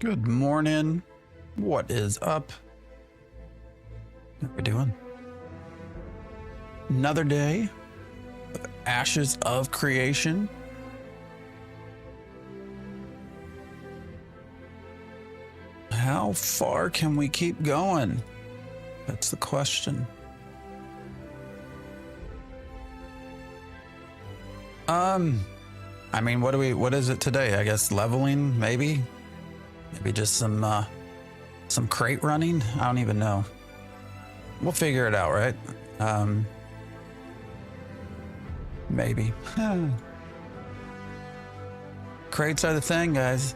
Good morning. What is up? How we doing? Another day of Ashes of Creation. How far can we keep going? That's the question. I mean, what is it today? I guess leveling, maybe just some crate running. I don't even know. We'll figure it out, right? Maybe. Crates are the thing, guys.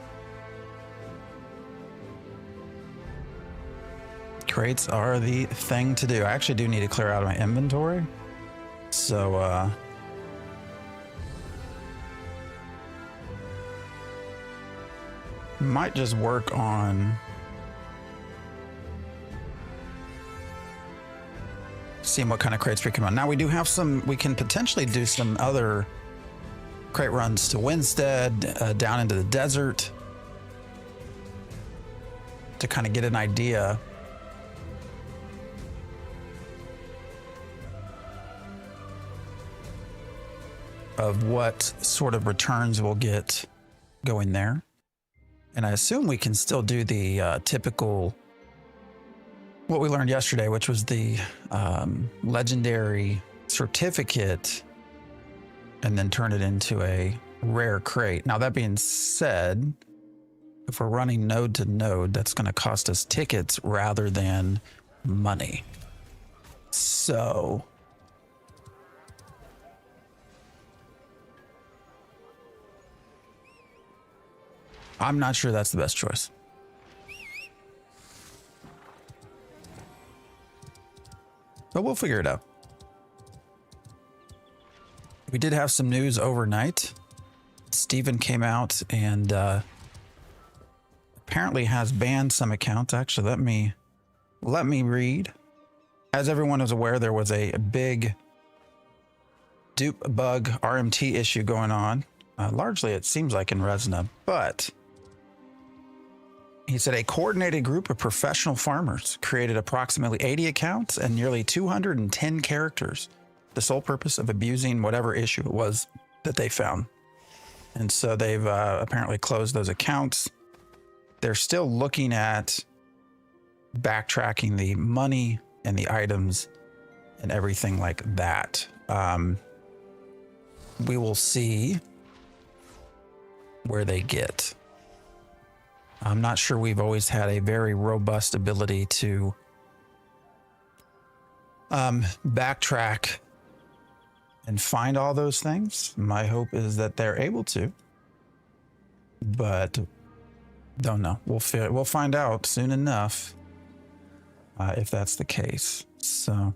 Crates are the thing to do. I actually do need to clear out my inventory. So, might just work on seeing what kind of crates we can run. Now we do have we can potentially do some other crate runs to Winstead, down into the desert, to kind of get an idea of what sort of returns we'll get going there. And I assume we can still do the typical, what we learned yesterday, which was the legendary certificate, and then turn it into a rare crate. Now, that being said, if we're running node to node, that's going to cost us tickets rather than money. So I'm not sure that's the best choice. But we'll figure it out. We did have some news overnight. Steven came out and apparently has banned some accounts. Actually, let me read. As everyone is aware, there was a big dupe bug RMT issue going on. Largely, it seems like in Resna, but he said a coordinated group of professional farmers created approximately 80 accounts and nearly 210 characters, the sole purpose of abusing whatever issue it was that they found. And so they've apparently closed those accounts. They're still looking at backtracking the money and the items and everything like that. We will see where they get. I'm not sure we've always had a very robust ability to backtrack and find all those things. My hope is that they're able to, but don't know. We'll find out soon enough if that's the case. So,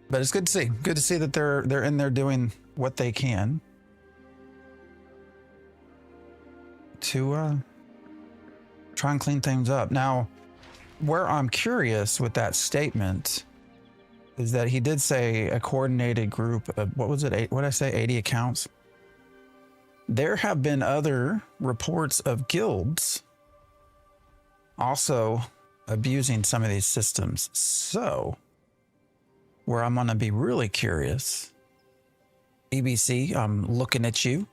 but it's good to see. Good to see that they're in there doing what they can to try and clean things up. Now, where I'm curious with that statement is that he did say a coordinated group of, what was it? What did I say? 80 accounts. There have been other reports of guilds also abusing some of these systems. So, where I'm going to be really curious, EBC, I'm looking at you.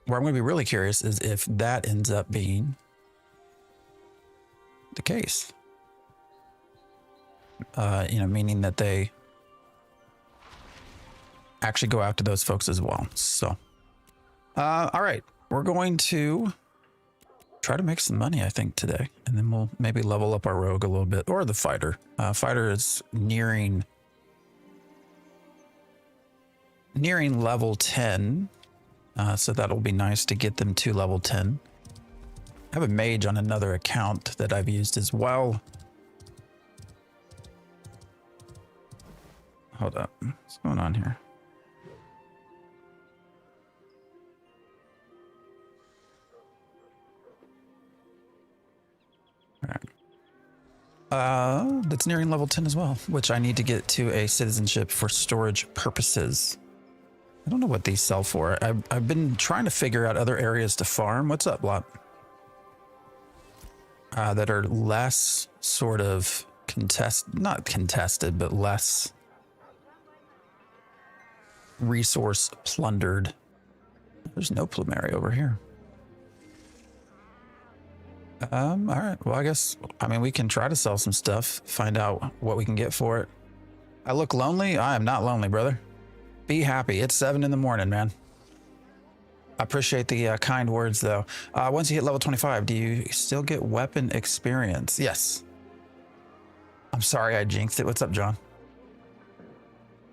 Where I'm going to be really curious is if that ends up being the case. Meaning that they actually go after those folks as well. So, all right, we're going to try to make some money, I think, today, and then we'll maybe level up our rogue a little bit, or the fighter. Fighter is nearing level 10. So that'll be nice to get them to level 10. I have a mage on another account that I've used as well. Hold up. What's going on here? All right. That's nearing level 10 as well, which I need to get to a citizenship for storage purposes. I don't know what these sell for. I've been trying to figure out other areas to farm. What's up, Lot? That are less sort of not contested, but less resource plundered. There's no plumeria over here. All right. Well, I mean, we can try to sell some stuff, find out what we can get for it. I look lonely. I am not lonely, brother. Be happy. It's 7 in the morning, man. I appreciate the kind words, though. Once you hit level 25, do you still get weapon experience? Yes. I'm sorry I jinxed it. What's up, John?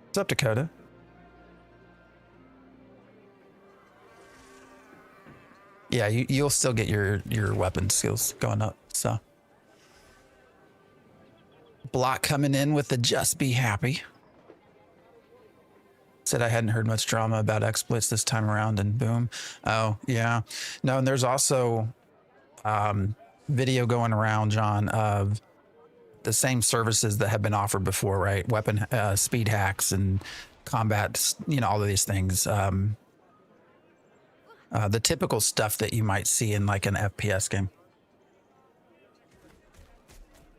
What's up, Dakota? Yeah, you'll still get your weapon skills going up, so. Block coming in with the just be happy. Said I hadn't heard much drama about exploits this time around, and boom. Oh, yeah. No, and there's also video going around, John, of the same services that have been offered before, right? Weapon speed hacks and combat, all of these things. The typical stuff that you might see in like an FPS game.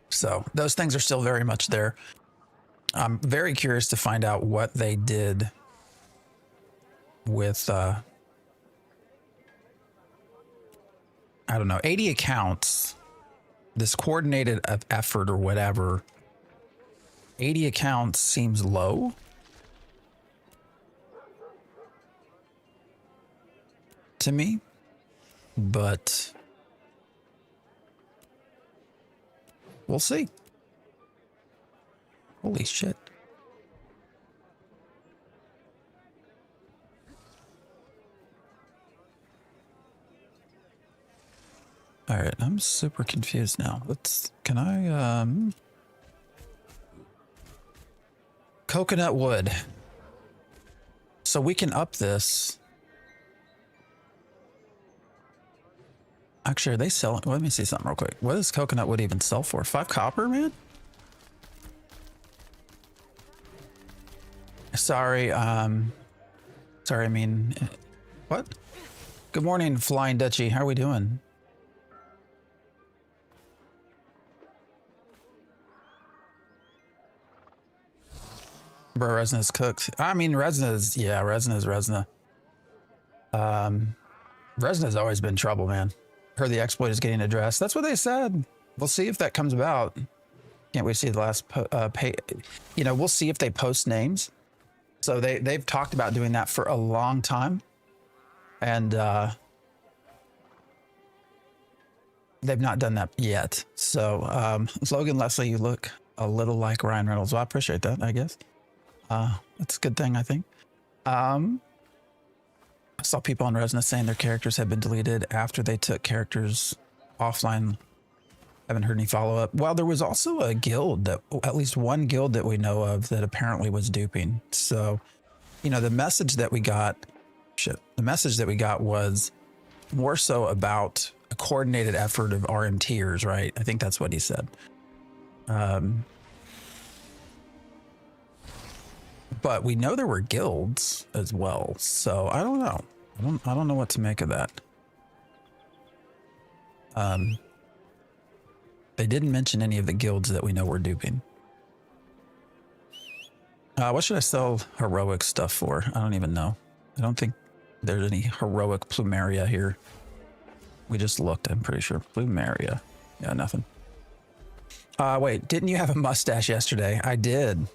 So those things are still very much there. I'm very curious to find out what they did with, I don't know, 80 accounts, this coordinated effort or whatever. 80 accounts seems low. To me, but we'll see. Holy shit. All right, I'm super confused now. Can I, coconut wood. So we can up this. Actually, are they selling? Let me see something real quick. What does coconut wood even sell for? 5 copper, man? Sorry, sorry, I mean, what? Good morning, Flying Dutchie. How are we doing? Bro, Resna's cooked. I mean, Resna's, yeah, Resna's Resna. Resna's always been trouble, man. Heard the exploit is getting addressed. That's what they said. We'll see if that comes about. Can't wait to see the last we'll see if they post names. So they've talked about doing that for a long time. And they've not done that yet. So Logan Leslie, you look a little like Ryan Reynolds. Well, I appreciate that, I guess. That's a good thing, I think. I saw people on Resna saying their characters had been deleted after they took characters offline. Haven't heard any follow-up. Well, there was also a guild, at least one guild that we know of, that apparently was duping. So, the message that we got, was more so about a coordinated effort of RMTers, right? I think that's what he said. But we know there were guilds as well, so I don't know. I don't know what to make of that. They didn't mention any of the guilds that we know were duping. What should I sell heroic stuff for? I don't even know. I don't think there's any heroic plumeria here. We just looked, I'm pretty sure. Plumeria. Yeah, nothing. Wait, didn't you have a mustache yesterday? I did.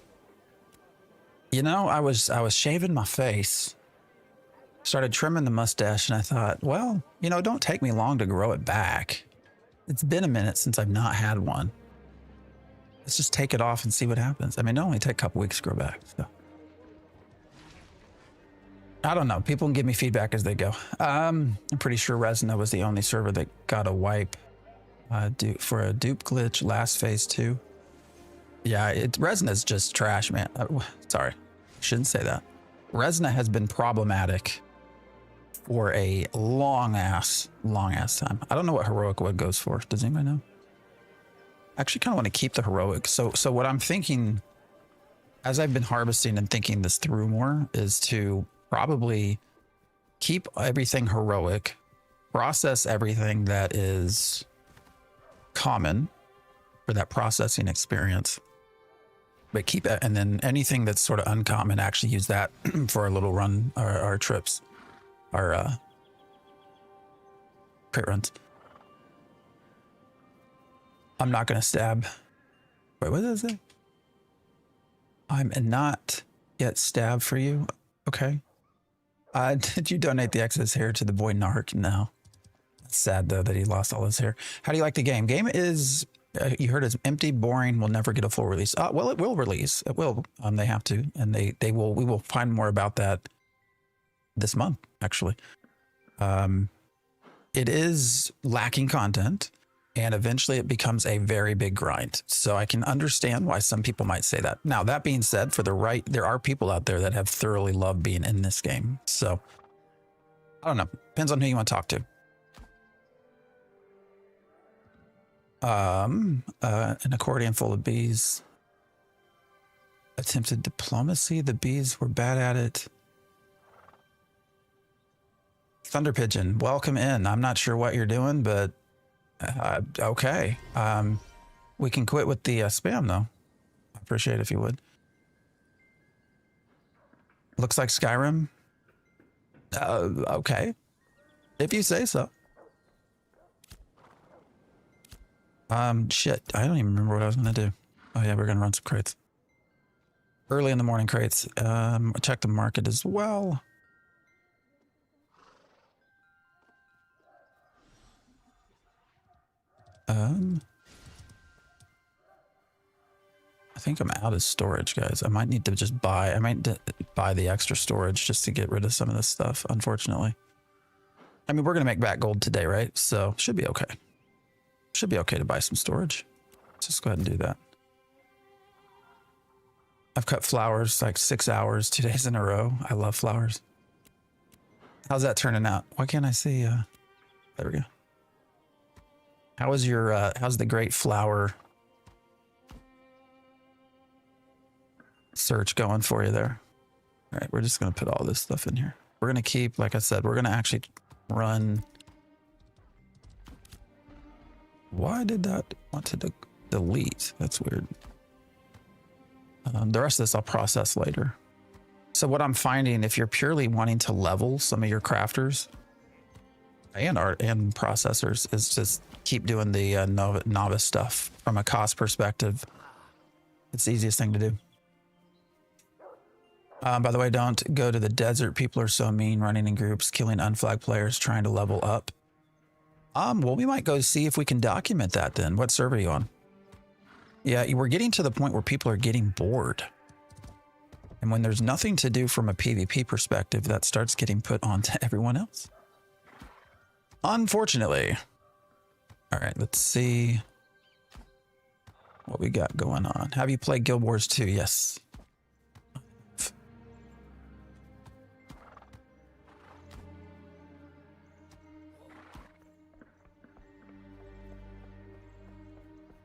I was shaving my face, started trimming the mustache, and I thought, well, it don't take me long to grow it back. It's been a minute since I've not had one. Let's just take it off and see what happens. I mean, it only take a couple weeks to grow back. So. I don't know. People can give me feedback as they go. I'm pretty sure Resna was the only server that got a wipe for a dupe glitch last phase 2. Yeah, Resna's just trash, man. Sorry, shouldn't say that. Resna has been problematic for a long ass time. I don't know what heroic wood goes for. Does anybody know? I actually kind of want to keep the heroic. So what I'm thinking, as I've been harvesting and thinking this through more, is to probably keep everything heroic, process everything that is common for that processing experience, but keep it, and then anything that's sort of uncommon, actually use that for our little run, our trips, our crit runs. I'm not going to stab. Wait, what does it say? I'm not yet stabbed for you. Okay. Did you donate the excess hair to the boy Narc? No. It's sad though that he lost all his hair. How do you like the game? Game is, you heard, it's empty, boring, will never get a full release. Well, it will release. It will. They have to, and they will. We will find more about that this month, actually. It is lacking content, and eventually it becomes a very big grind. So I can understand why some people might say that. Now, that being said, there are people out there that have thoroughly loved being in this game. So I don't know. Depends on who you want to talk to. An accordion full of bees. Attempted diplomacy. The bees were bad at it. Thunder Pigeon, welcome in. I'm not sure what you're doing, but okay. We can quit with the spam though. I appreciate it if you would. Looks like Skyrim. Okay. If you say so. Shit, I don't even remember what I was gonna do. Oh yeah, we're gonna run some crates. Early in the morning crates. Check the market as well. I think I'm out of storage, guys. I might need to just buy, buy the extra storage just to get rid of some of this stuff, unfortunately. I mean, we're going to make back gold today, right? So should be okay. Should be okay to buy some storage. Let's just go ahead and do that. I've cut flowers like 6 hours, 2 days in a row. I love flowers. How's that turning out? Why can't I see? There we go. How is your, how's the great flower search going for you there? All right, we're just going to put all this stuff in here. We're going to keep, like I said, we're going to actually run. Why did that want to delete? That's weird. The rest of this I'll process later. So what I'm finding, if you're purely wanting to level some of your crafters and art and processors, is just keep doing the novice stuff from a cost perspective. It's the easiest thing to do. By the way, don't go to the desert. People are so mean, running in groups, killing unflagged players, trying to level up. Well, we might go see if we can document that then. What server are you on? Yeah, we're getting to the point where people are getting bored. And when there's nothing to do from a PvP perspective, that starts getting put onto everyone else. Unfortunately. All right, let's see what we got going on. Have you played Guild Wars 2? Yes.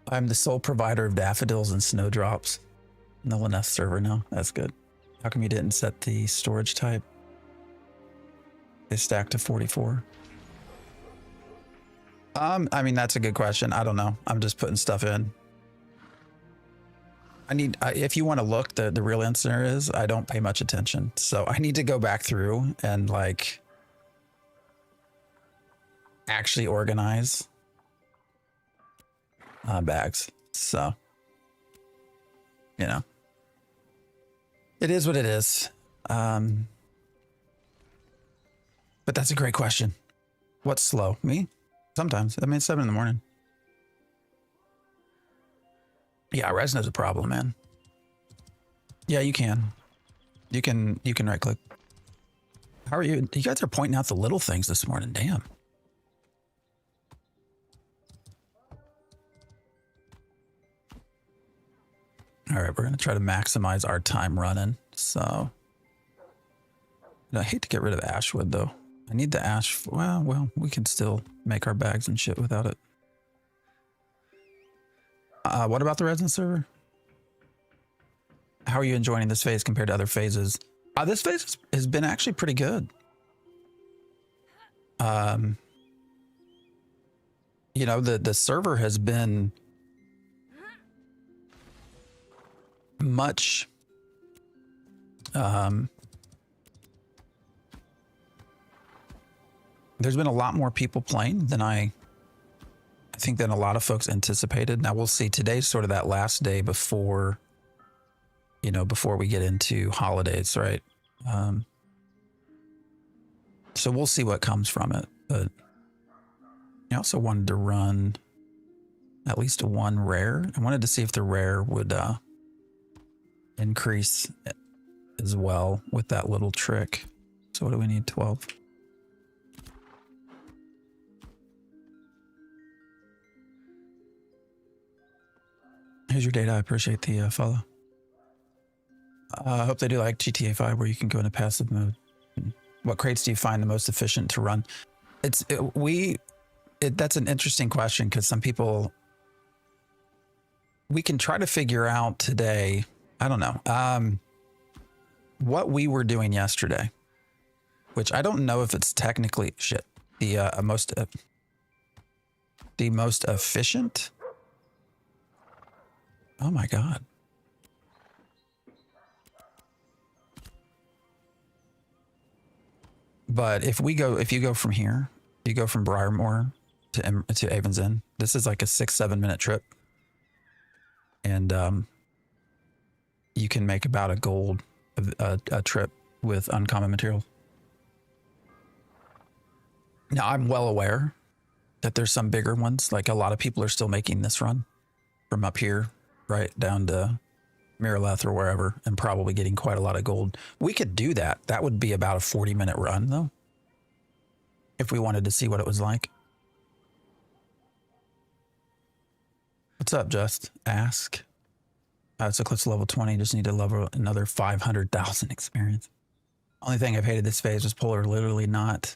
I'm the sole provider of daffodils and snowdrops. No enough server now. That's good. How come you didn't set the storage type? They stacked to 44. I mean, that's a good question. I don't know. I'm just putting stuff in. If you want to look, the real answer is I don't pay much attention. So I need to go back through and like actually organize bags. So, you know, it is what it is. But that's a great question. What's slow? Me? Sometimes. I mean, it's 7 in the morning. Yeah, Resna's a problem, man. Yeah, you can. You can right click. How are you? You guys are pointing out the little things this morning. Damn. All right, we're going to try to maximize our time running. So, I hate to get rid of Ashwood, though. I need the ash. Well, we can still make our bags and shit without it. What about the resin server? How are you enjoying this phase compared to other phases? This phase has been actually pretty good. You know, the server has been much there's been a lot more people playing than I think than a lot of folks anticipated. Now we'll see. Today's sort of that last day before, you know, before we get into holidays, right? So we'll see what comes from it. But I also wanted to run at least one rare. I wanted to see if the rare would increase as well with that little trick. So what do we need? 12. Here's your data. I appreciate the follow. I hope they do like GTA 5 where you can go into passive mode. What crates do you find the most efficient to run? That's an interesting question because some people, we can try to figure out today, I don't know, what we were doing yesterday, which I don't know if it's technically the most efficient. Oh my God. But if you go from here, you go from Briarmore to Avon's Inn, this is like a 6-7 minute trip. And you can make about a gold a trip with uncommon materials. Now I'm well aware that there's some bigger ones. Like a lot of people are still making this run from up here, right down to Miraleth or wherever, and probably getting quite a lot of gold. We could do that. That would be about a 40-minute run though, if we wanted to see what it was like. What's up, Just? Ask. It's Eclipse level 20. Just need to level another 500,000 experience. Only thing I've hated this phase was Polar literally not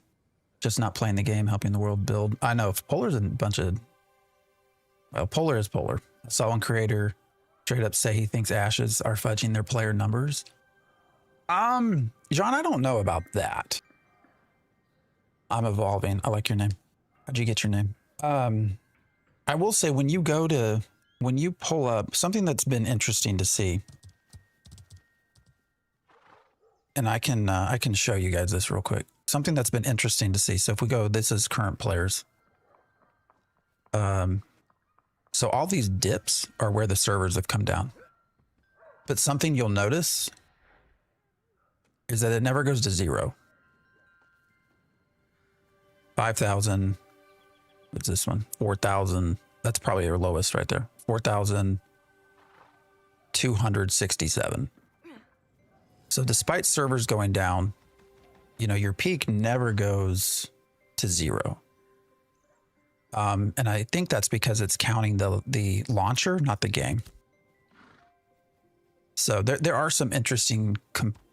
playing the game, helping the world build. I know Polar's a bunch of, well, Polar is Polar. I saw one creator straight up say he thinks Ashes are fudging their player numbers. John, I don't know about that. I'm evolving. I like your name. How'd you get your name? I will say when you pull up something that's been interesting to see, and I can show you guys this real quick. Something that's been interesting to see. So if we go, this is current players. So all these dips are where the servers have come down. But something you'll notice is that it never goes to 0. 5,000. What's this one? 4,000. That's probably your lowest right there. 4,267. So despite servers going down, you know, your peak never goes to 0. And I think that's because it's counting the launcher, not the game. So there are some interesting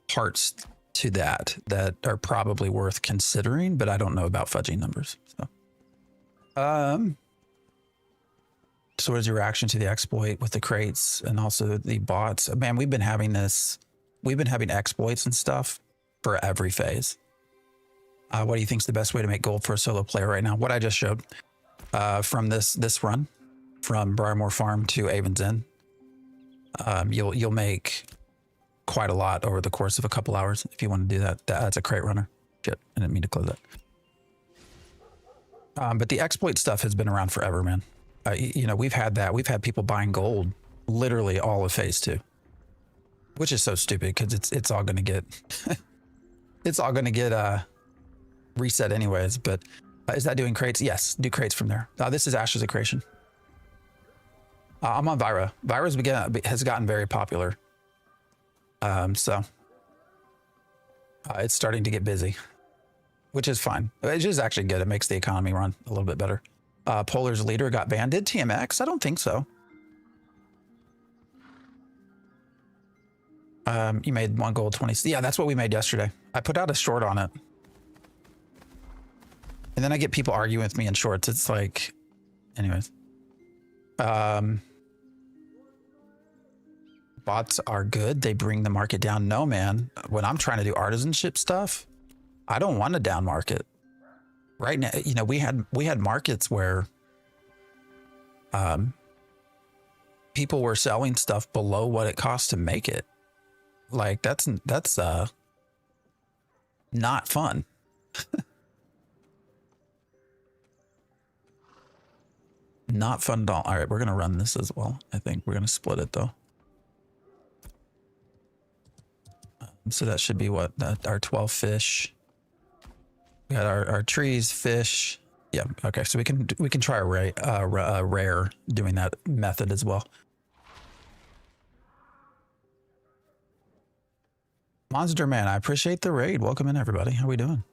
parts to that are probably worth considering, but I don't know about fudging numbers. So what is your reaction to the exploit with the crates and also the bots? Man, we've been having exploits and stuff for every phase. What do you think is the best way to make gold for a solo player right now? What I just showed from this run from Briarmore Farm to Avon's Inn. You'll make quite a lot over the course of a couple hours if you want to do that. That's a crate runner. Shit, I didn't mean to close that. But the exploit stuff has been around forever, man. You know, we've had that. We've had people buying gold literally all of phase 2, which is so stupid because it's all going to get it's all going to get reset anyways. But is that doing crates? Yes, do crates from there. This is Ashes of Creation. I'm on Vyra. Vyra's has gotten very popular. So it's starting to get busy, which is fine. It's just actually good. It makes the economy run a little bit better. Polar's leader got banned. Did TMX? I don't think so. You made 1 gold 20. Yeah, that's what we made yesterday. I put out a short on it. And then I get people arguing with me in shorts. It's like, anyways. bots are good. They bring the market down. No, man. When I'm trying to do artisanship stuff, I don't want a down market. Right now, you know, we had markets where people were selling stuff below what it costs to make it. Like that's not fun. Not fun at all. All right, we're gonna run this as well. I think we're gonna split it though. So that should be what our 12 fish. We got our trees, fish. Yeah. Okay. So we can try a rare doing that method as well. Monster Man, I appreciate the raid. Welcome in, everybody. How we doing?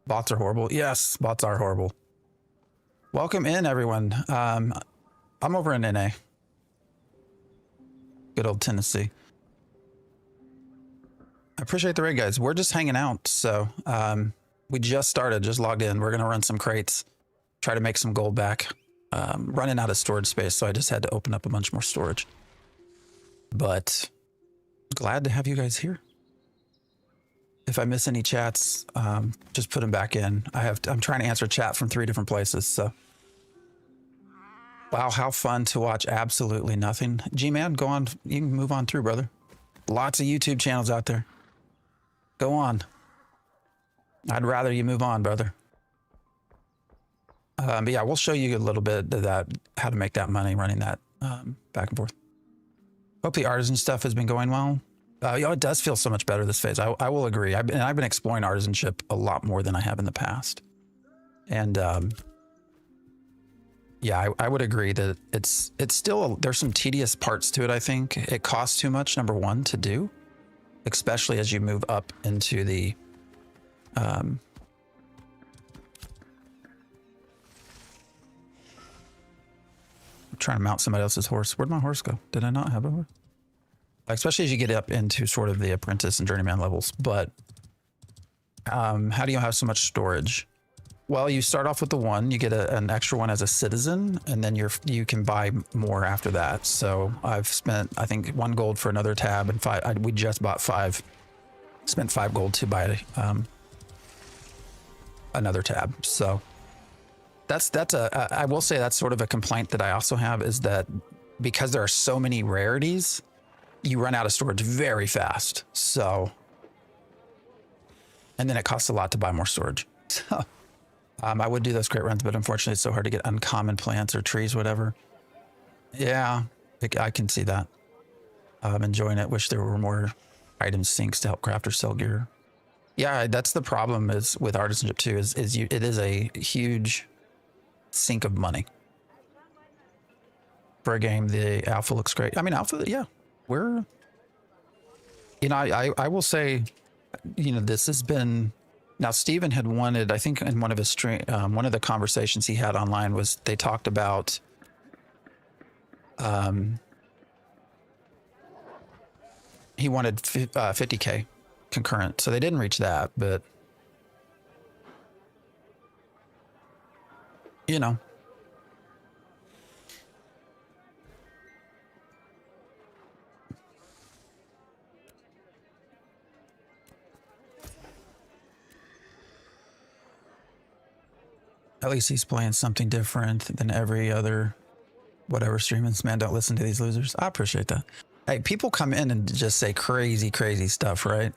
Bots are horrible. Yes, bots are horrible. Welcome in, everyone. I'm over in NA. Good old Tennessee. I appreciate the raid, guys. We're just hanging out. So we just started, just logged in. We're going to run some crates, try to make some gold back. Running out of storage space, so I just had to open up a bunch more storage. But glad to have you guys here. If I miss any chats, just put them back in. I'm trying to answer chat from 3 different places. So, wow, how fun to watch absolutely nothing. G-Man, go on. You can move on through, brother. Lots of YouTube channels out there. Go on. I'd rather you move on, brother. But yeah, we'll show you a little bit of that, how to make that money running that back and forth. Hope the artisan stuff has been going well. It does feel so much better this phase. I will agree. I've been exploring artisanship a lot more than I have in the past. And yeah, I would agree that it's still, there's some tedious parts to it, I think. It costs too much, number one, to do, especially as you move up into the I'm trying to mount somebody else's horse. Where'd my horse go? Did I not have a horse? Especially as you get up into sort of the apprentice and journeyman levels. But how do you have so much storage? Well, you start off with the 1, you get an extra one as a citizen, and then you can buy more after that. So I've spent, I think, 1 gold for another tab, and 5. We just bought 5. Spent 5 gold to buy another tab. So I will say that's sort of a complaint that I also have, is that because there are so many rarities, you run out of storage very fast. So, and then it costs a lot to buy more storage. So, I would do those crate runs, but unfortunately it's so hard to get uncommon plants or trees, whatever. Yeah, I can see that. I'm enjoying it. Wish there were more item sinks to help craft or sell gear. Yeah, that's the problem is with artisanship too, it is a huge sink of money. For a game, the alpha looks great. I mean, alpha, yeah. We're, you know, I will say, you know, this has been, now Steven had wanted, I think in one of his one of the conversations he had online was, they talked about, he wanted 50K concurrent. So they didn't reach that, but you know, at least he's playing something different than every other whatever streaming. Man, don't listen to these losers. I appreciate that. Hey, people come in and just say crazy, crazy stuff, right?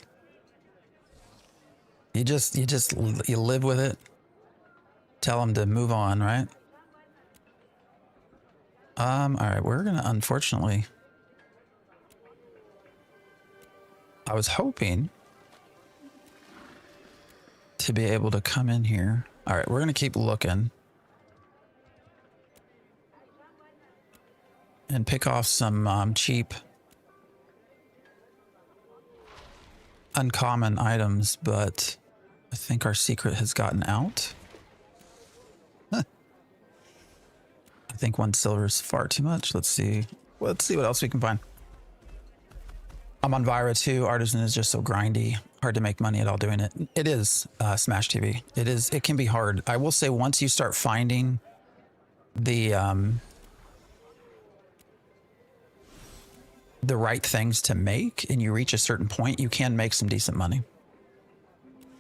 You live with it. Tell them to move on, right? All right, we're gonna, unfortunately, I was hoping to be able to come in here. All right, we're gonna keep looking and pick off some cheap uncommon items, but I think our secret has gotten out. I think 1 silver is far too much. Let's see what else we can find. I'm on Vira too. Artisan is just so grindy, hard to make money at all doing it. It is Smash TV. It can be hard. I will say once you start finding the right things to make and you reach a certain point, you can make some decent money.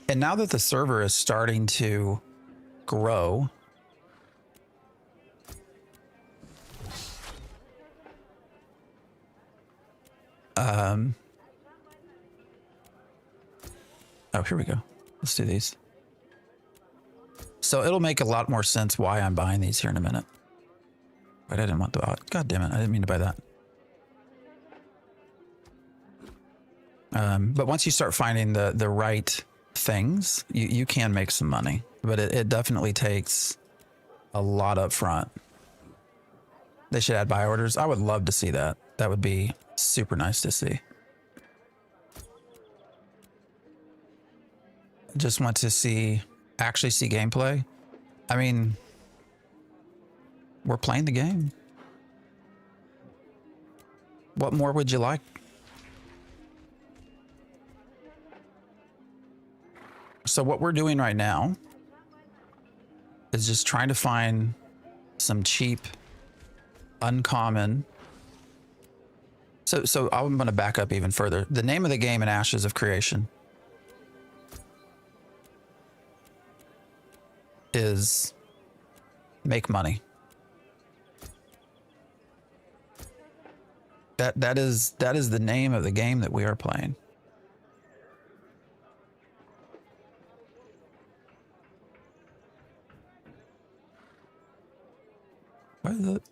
And now that the server is starting to grow, oh, here we go. Let's do these. So it'll make a lot more sense why I'm buying these here in a minute. Wait, I didn't want the, God damn it. I didn't mean to buy that. But once you start finding the right things, you can make some money, but it definitely takes a lot up front. They should add buy orders. I would love to see that. That would be super nice to see. Just want to actually see gameplay. I mean, we're playing the game. What more would you like? So what we're doing right now is just trying to find some cheap, uncommon. So I'm going to back up even further. The name of the game in Ashes of Creation is make money. That is the name of the game that we are playing. Why is it?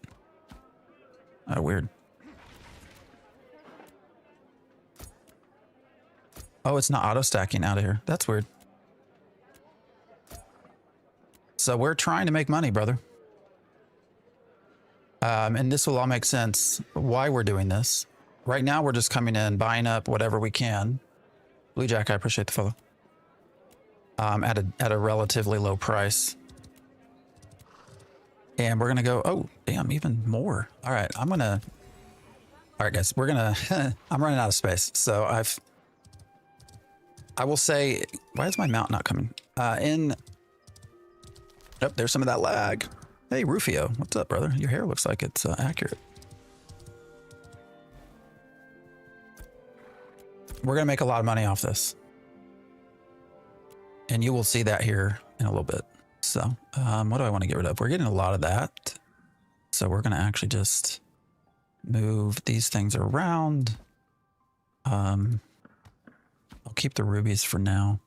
Oh, weird. Oh, it's not auto stacking out of here. That's weird. So we're trying to make money, brother. And this will all make sense why we're doing this. Right now, we're just coming in, buying up whatever we can. Blue Jack, I appreciate the follow. At a relatively low price. And we're gonna go, oh, damn, even more. All right, all right, guys, we're gonna, I'm running out of space. So I will say, why is my mount not coming? Oh, there's some of that lag. Hey, Rufio, what's up, brother? Your hair looks like it's accurate. We're gonna make a lot of money off this. And you will see that here in a little bit. So, what do I want to get rid of? We're getting a lot of that. So we're going to actually just move these things around. I'll keep the rubies for now.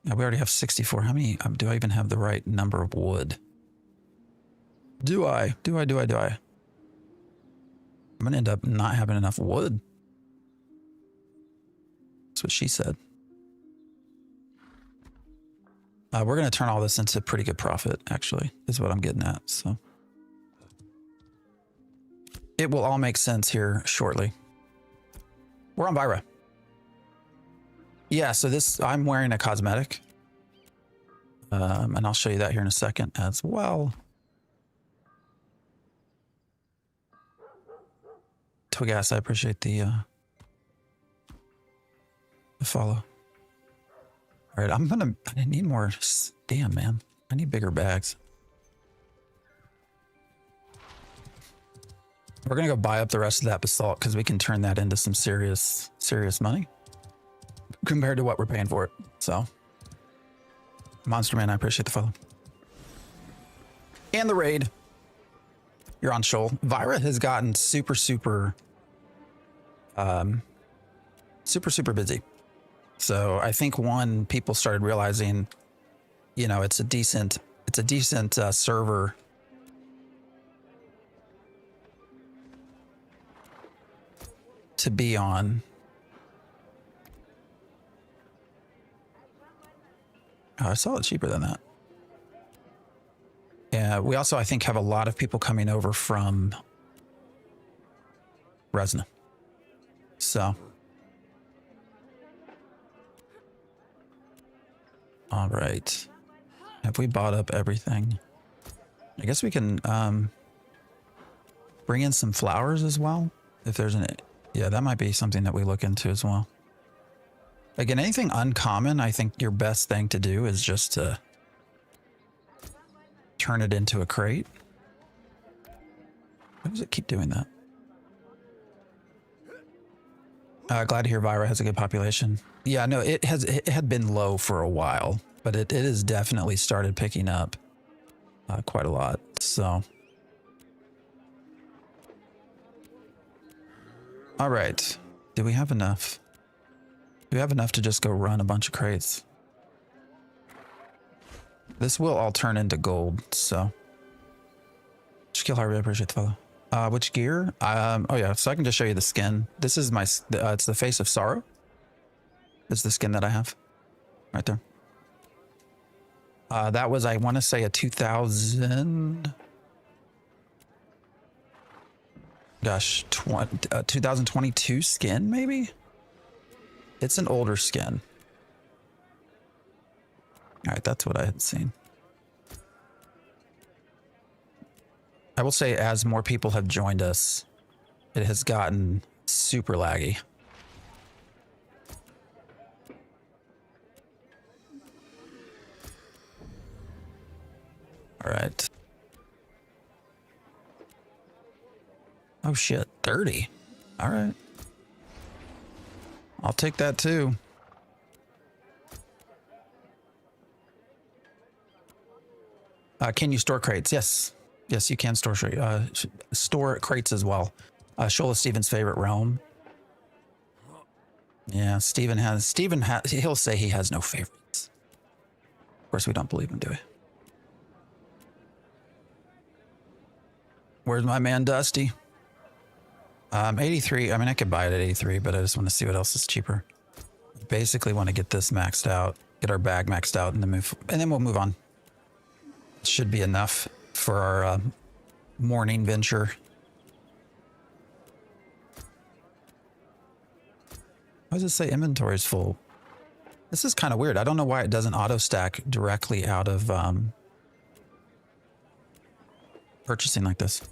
Yeah, we already have 64. How many, do I even have the right number of wood? Do I? I'm going to end up not having enough wood. That's what she said. We're going to turn all this into pretty good profit, actually, is what I'm getting at. So it will all make sense here shortly. We're on Vyra. Yeah, so I'm wearing a cosmetic. And I'll show you that here in a second as well. Twigas, I appreciate the follow. All right, I need more. Damn, man. I need bigger bags. We're going to go buy up the rest of that basalt because we can turn that into some serious money compared to what we're paying for it. So, Monster Man, I appreciate the follow. And the raid. You're on Shoal. Vyra has gotten super busy. So I think people started realizing, you know, it's a decent server. To be on. Oh, I saw it cheaper than that. Yeah, we also, I think, have a lot of people coming over from Resna. So. All right. Have we bought up everything? I guess we can bring in some flowers as well. If there's yeah, that might be something that we look into as well. Again, anything uncommon, I think your best thing to do is just to turn it into a crate. Why does it keep doing that? Glad to hear Vira has a good population. Yeah, no, it had been low for a while, but it has definitely started picking up quite a lot. So, all right, do we have enough? Do we have enough to just go run a bunch of crates? This will all turn into gold, so. Skill, I really appreciate the follow. Which gear? Oh yeah, so I can just show you the skin. This is my, it's the Face of Sorrow. It's the skin that I have. Right there. That was, I want to say a 2000... Gosh, 2022 skin, maybe? It's an older skin. All right, that's what I had seen. I will say, as more people have joined us, it has gotten super laggy. All right. Oh shit, 30. All right. I'll take that too. Can you store crates? Yes. Yes, you can store crates as well. Shola Steven's favorite realm. Yeah, Steven he'll say he has no favorites. Of course, we don't believe him, do we? Where's my man Dusty? 83. I mean, I could buy it at 83, but I just want to see what else is cheaper. Basically want to get this maxed out, get our bag maxed out, and then we'll move on. It should be enough for our morning venture. Why does it say inventory is full? This is kind of weird. I don't know why it doesn't auto stack directly out of purchasing like this.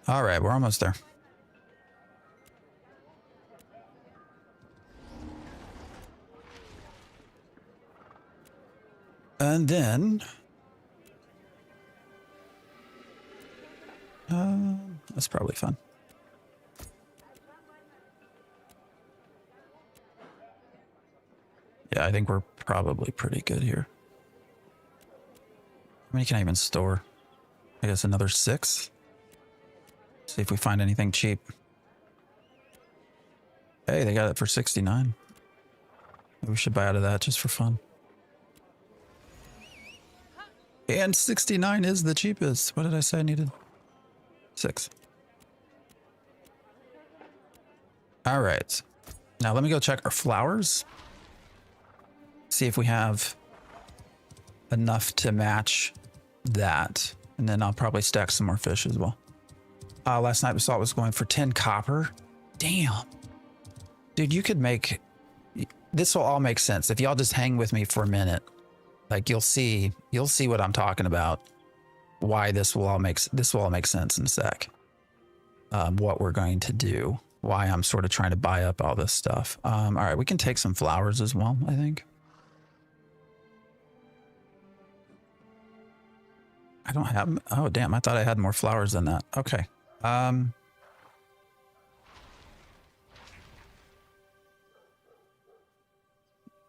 All right, we're almost there. And then that's probably fun. Yeah, I think we're probably pretty good here. How many can I even store? I guess another 6. See if we find anything cheap. Hey, they got it for 69. Maybe we should buy out of that just for fun. And 69 is the cheapest. What did I say I needed? 6. All right. Now let me go check our flowers. See if we have enough to match that. And then I'll probably stack some more fish as well. Last night we saw it was going for 10 copper. Damn. Dude, you could make... This will all make sense. If y'all just hang with me for a minute, like you'll see what I'm talking about. Why this will all make sense in a sec. What we're going to do. Why I'm sort of trying to buy up all this stuff. All right, we can take some flowers as well, I think. I don't have... Oh, damn. I thought I had more flowers than that. Okay.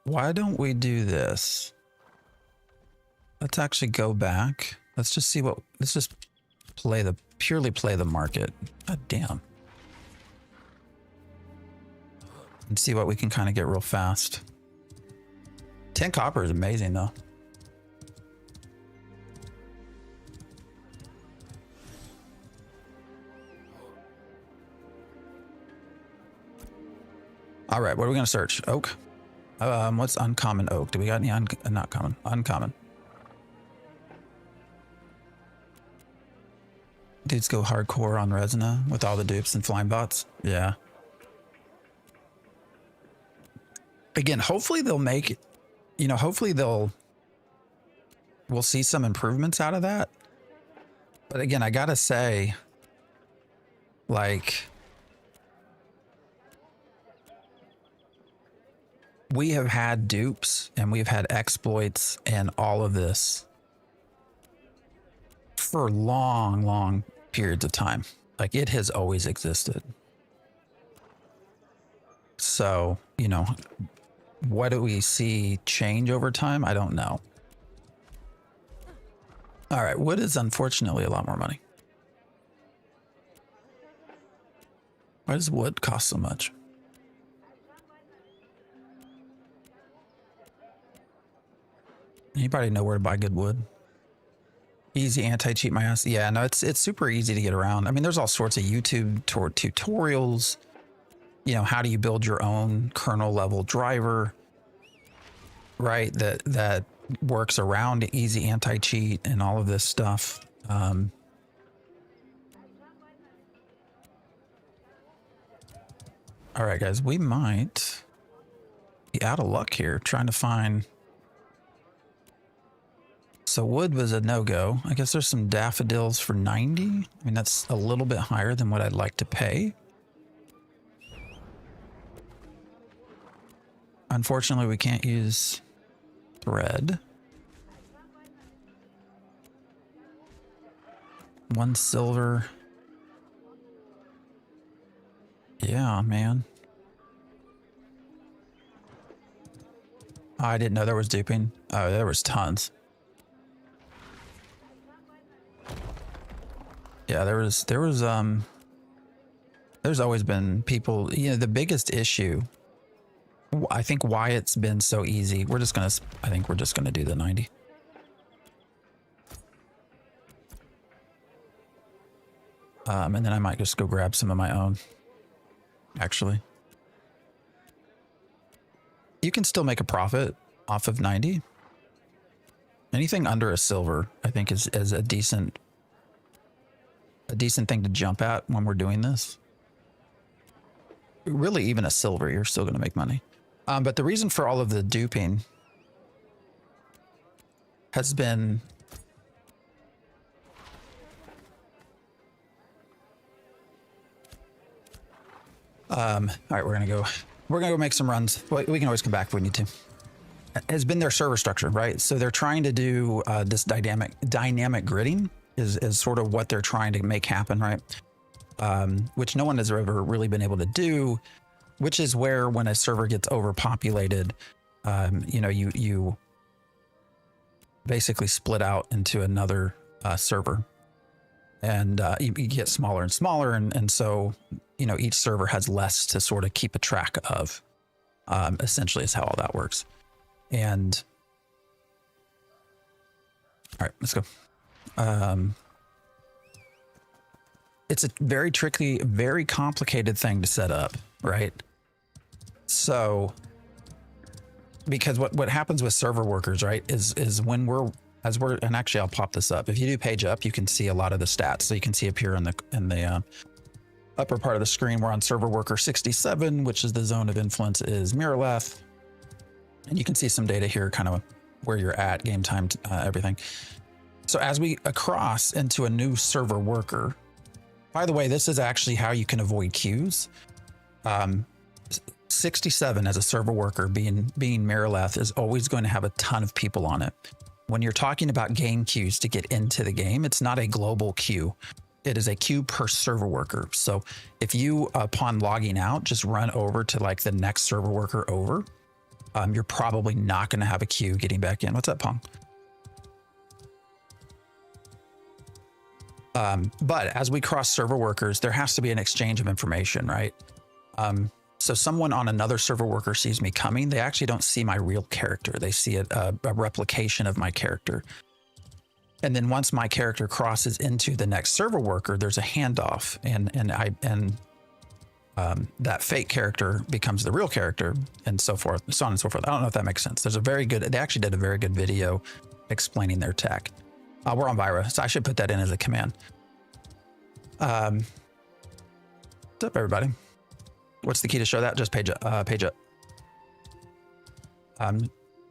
Why don't we do this? Let's actually go back. Let's just see what... Let's just purely play the market. God damn. And see what we can kind of get real fast. 10 copper is amazing, though. All right, what are we going to search? Oak? What's uncommon oak? Do we got any not common? Uncommon. Dudes go hardcore on Resina with all the dupes and flying bots. Yeah. Again, hopefully they'll make, hopefully we'll see some improvements out of that. But again, I gotta say, like, we have had dupes and we've had exploits and all of this for long, long periods of time. Like, it has always existed. So, you know, what do we see change over time? I don't know. All right, wood is unfortunately a lot more money. Why does wood cost so much? Anybody know where to buy good wood? Easy anti-cheat my ass. Yeah, no, it's super easy to get around. I mean, there's all sorts of YouTube tutorials. You know, how do you build your own kernel level driver, right? That works around easy anti-cheat and all of this stuff. All right, guys, we might be out of luck here trying to find. So wood was a no-go. I guess there's some daffodils for 90. I mean, that's a little bit higher than what I'd like to pay. Unfortunately, we can't use thread. 1 silver. Yeah, man. Oh, I didn't know there was duping. Oh, there was tons. Yeah, there's always been people, you know, the biggest issue, I think why it's been so easy. I think we're just gonna do the 90. And then I might just go grab some of my own, actually. You can still make a profit off of 90. Anything under a silver, I think is a decent thing to jump at when we're doing this. Really, even a silver, you're still going to make money. But the reason for all of the duping has been all right, we're gonna go make some runs. We can always come back if we need to. Has been their server structure, right? So they're trying to do this dynamic gridding is sort of what they're trying to make happen, right? Which no one has ever really been able to do, which is where when a server gets overpopulated, you know, you basically split out into another server, and you get smaller and smaller, and so, you know, each server has less to sort of keep a track of. Essentially is how all that works. And all right, let's go. It's a very tricky, very complicated thing to set up, right? So, because what happens with server workers, right, is when and actually I'll pop this up. If you do page up, you can see a lot of the stats. So you can see up here in the upper part of the screen, we're on server worker 67, which is the zone of influence is Miraleth. And you can see some data here, kind of where you're at, game time, everything. So as we cross into a new server worker, by the way, this is actually how you can avoid queues. 67 as a server worker, being Miraleth, is always going to have a ton of people on it. When you're talking about game queues to get into the game, it's not a global queue. It is a queue per server worker. So if you, upon logging out, just run over to like the next server worker over, you're probably not going to have a queue getting back in. What's up, Pong? But as we cross server workers, there has to be an exchange of information, right? So someone on another server worker sees me coming. They actually don't see my real character. They see a replication of my character. And then once my character crosses into the next server worker, there's a handoff, and that fake character becomes the real character, and so forth, so on and so forth. I don't know if that makes sense. They actually did a very good video explaining their tech. We're on Vira, so I should put that in as a command. What's up, everybody? What's the key to show that? Just page up.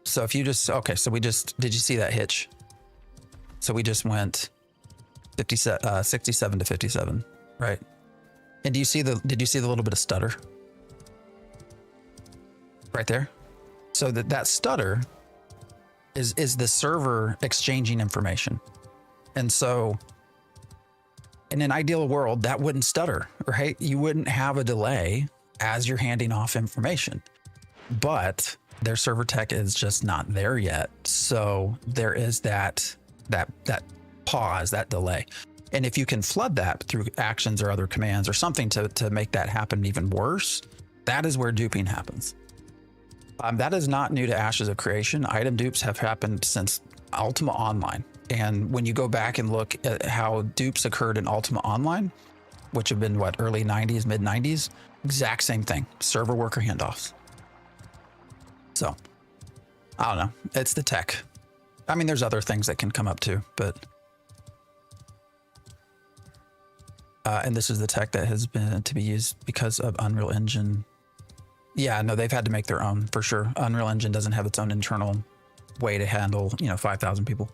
So if you just, okay, so did you see that hitch? So we just went 67 to 57, right? And did you see the little bit of stutter right there? So that stutter is the server exchanging information. And so In an ideal world, that wouldn't stutter, right? You wouldn't have a delay as you're handing off information. But their server tech is just not there yet. So there is that pause, that delay. And if you can flood that through actions or other commands or something to make that happen even worse, that is where duping happens. That is not new to Ashes of Creation. Item dupes have happened since Ultima Online. And when you go back and look at how dupes occurred in Ultima Online, which have been what, early 90s, mid 90s, exact same thing, server worker handoffs. So I don't know. It's the tech. I mean, there's other things that can come up too, but and this is the tech that has been to be used because of Unreal Engine. Yeah, no, they've had to make their own for sure. Unreal Engine doesn't have its own internal way to handle, 5,000 people.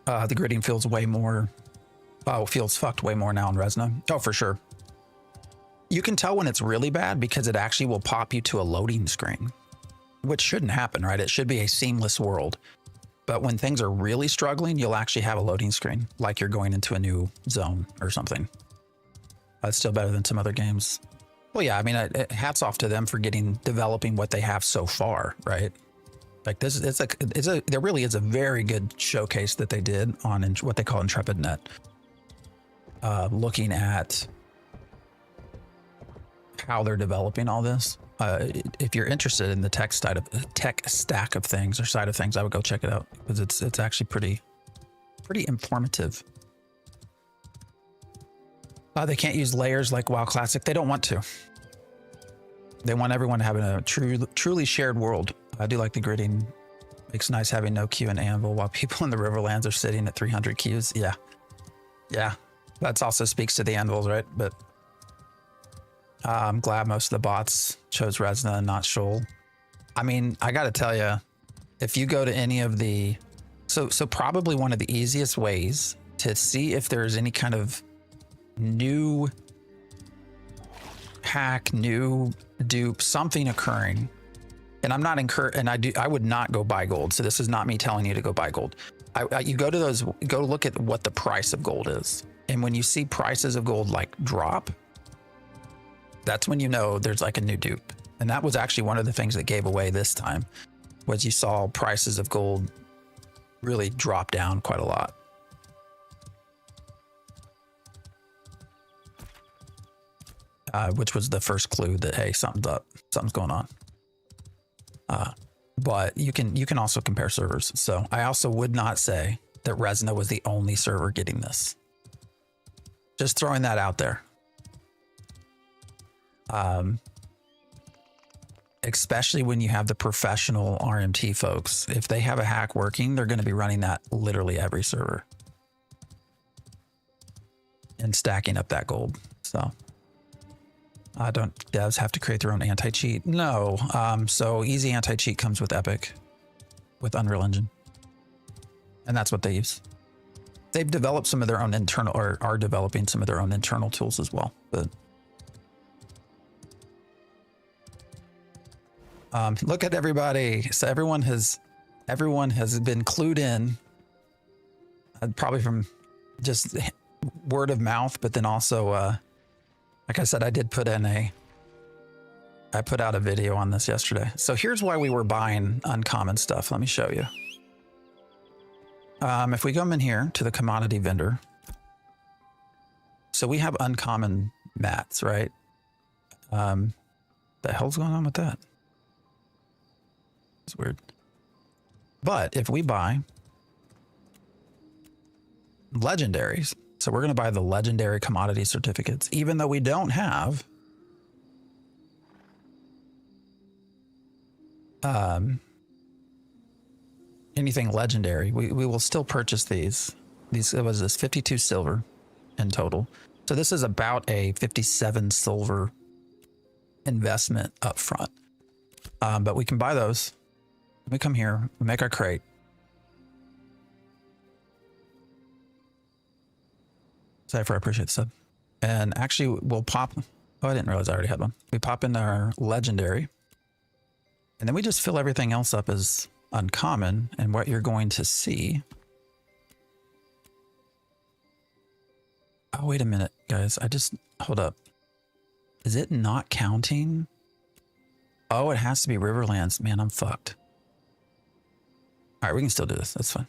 The gridding feels way more, feels fucked way more now in Resna. Oh, for sure. You can tell when it's really bad because it actually will pop you to a loading screen, which shouldn't happen, right? It should be a seamless world. But when things are really struggling, you'll actually have a loading screen, like you're going into a new zone or something. It's still better than some other games. Well, yeah, I mean, hats off to them for developing what they have so far, right? Like this, there really is a very good showcase that they did on what they call IntrepidNet. Looking at how they're developing all this. If you're interested in the tech stack of things or side of things, I would go check it out because it's actually pretty informative. They can't use layers like WoW Classic. They don't want to. They want everyone to have a truly shared world. I do like the gridding. Makes nice having no queue in Anvil while people in the Riverlands are sitting at 300 queues. Yeah. Yeah. That also speaks to the Anvils, right? But I'm glad most of the bots chose Resna and not Shoal. I mean, I got to tell you, if you go to any of the... So probably one of the easiest ways to see if there's any kind of new hack, new dupe, something occurring. And I'm not I would not go buy gold. So this is not me telling you to go buy gold. You go to those, go look at what the price of gold is. And when you see prices of gold like drop, that's when you know there's like a new dupe. And that was actually one of the things that gave away this time, was you saw prices of gold really drop down quite a lot. Which was the first clue that, hey, something's up, something's going on. But you can also compare servers. So I also would not say that Resna was the only server getting this. Just throwing that out there. Especially when you have the professional RMT folks. If they have a hack working, they're going to be running that literally every server and stacking up that gold. So don't devs have to create their own anti-cheat? No. So easy anti-cheat comes with Epic, with Unreal Engine. And that's what they use. They've developed some of their own internal, or are developing some of their own internal tools as well. But look at everybody. So everyone has been clued in, probably from just word of mouth, but then also, like I said, I put out a video on this yesterday. So here's why we were buying uncommon stuff. Let me show you. If we come in here to the commodity vendor, so we have uncommon mats, right? The hell's going on with that? It's weird. But if we buy legendaries, so we're going to buy the legendary commodity certificates, even though we don't have anything legendary, we will still purchase these. It was this 52 silver in total. So this is about a 57 silver investment up front. But we can buy those. We come here, we make our crate. Cypher, I appreciate the sub. And actually we'll pop, oh, I didn't realize I already had one. We pop in our legendary, and then we just fill everything else up as uncommon. And what you're going to see Oh, wait a minute, guys. Hold up. Is it not counting? Oh, it has to be Riverlands. Man, I'm fucked. All right, we can still do this. That's fine.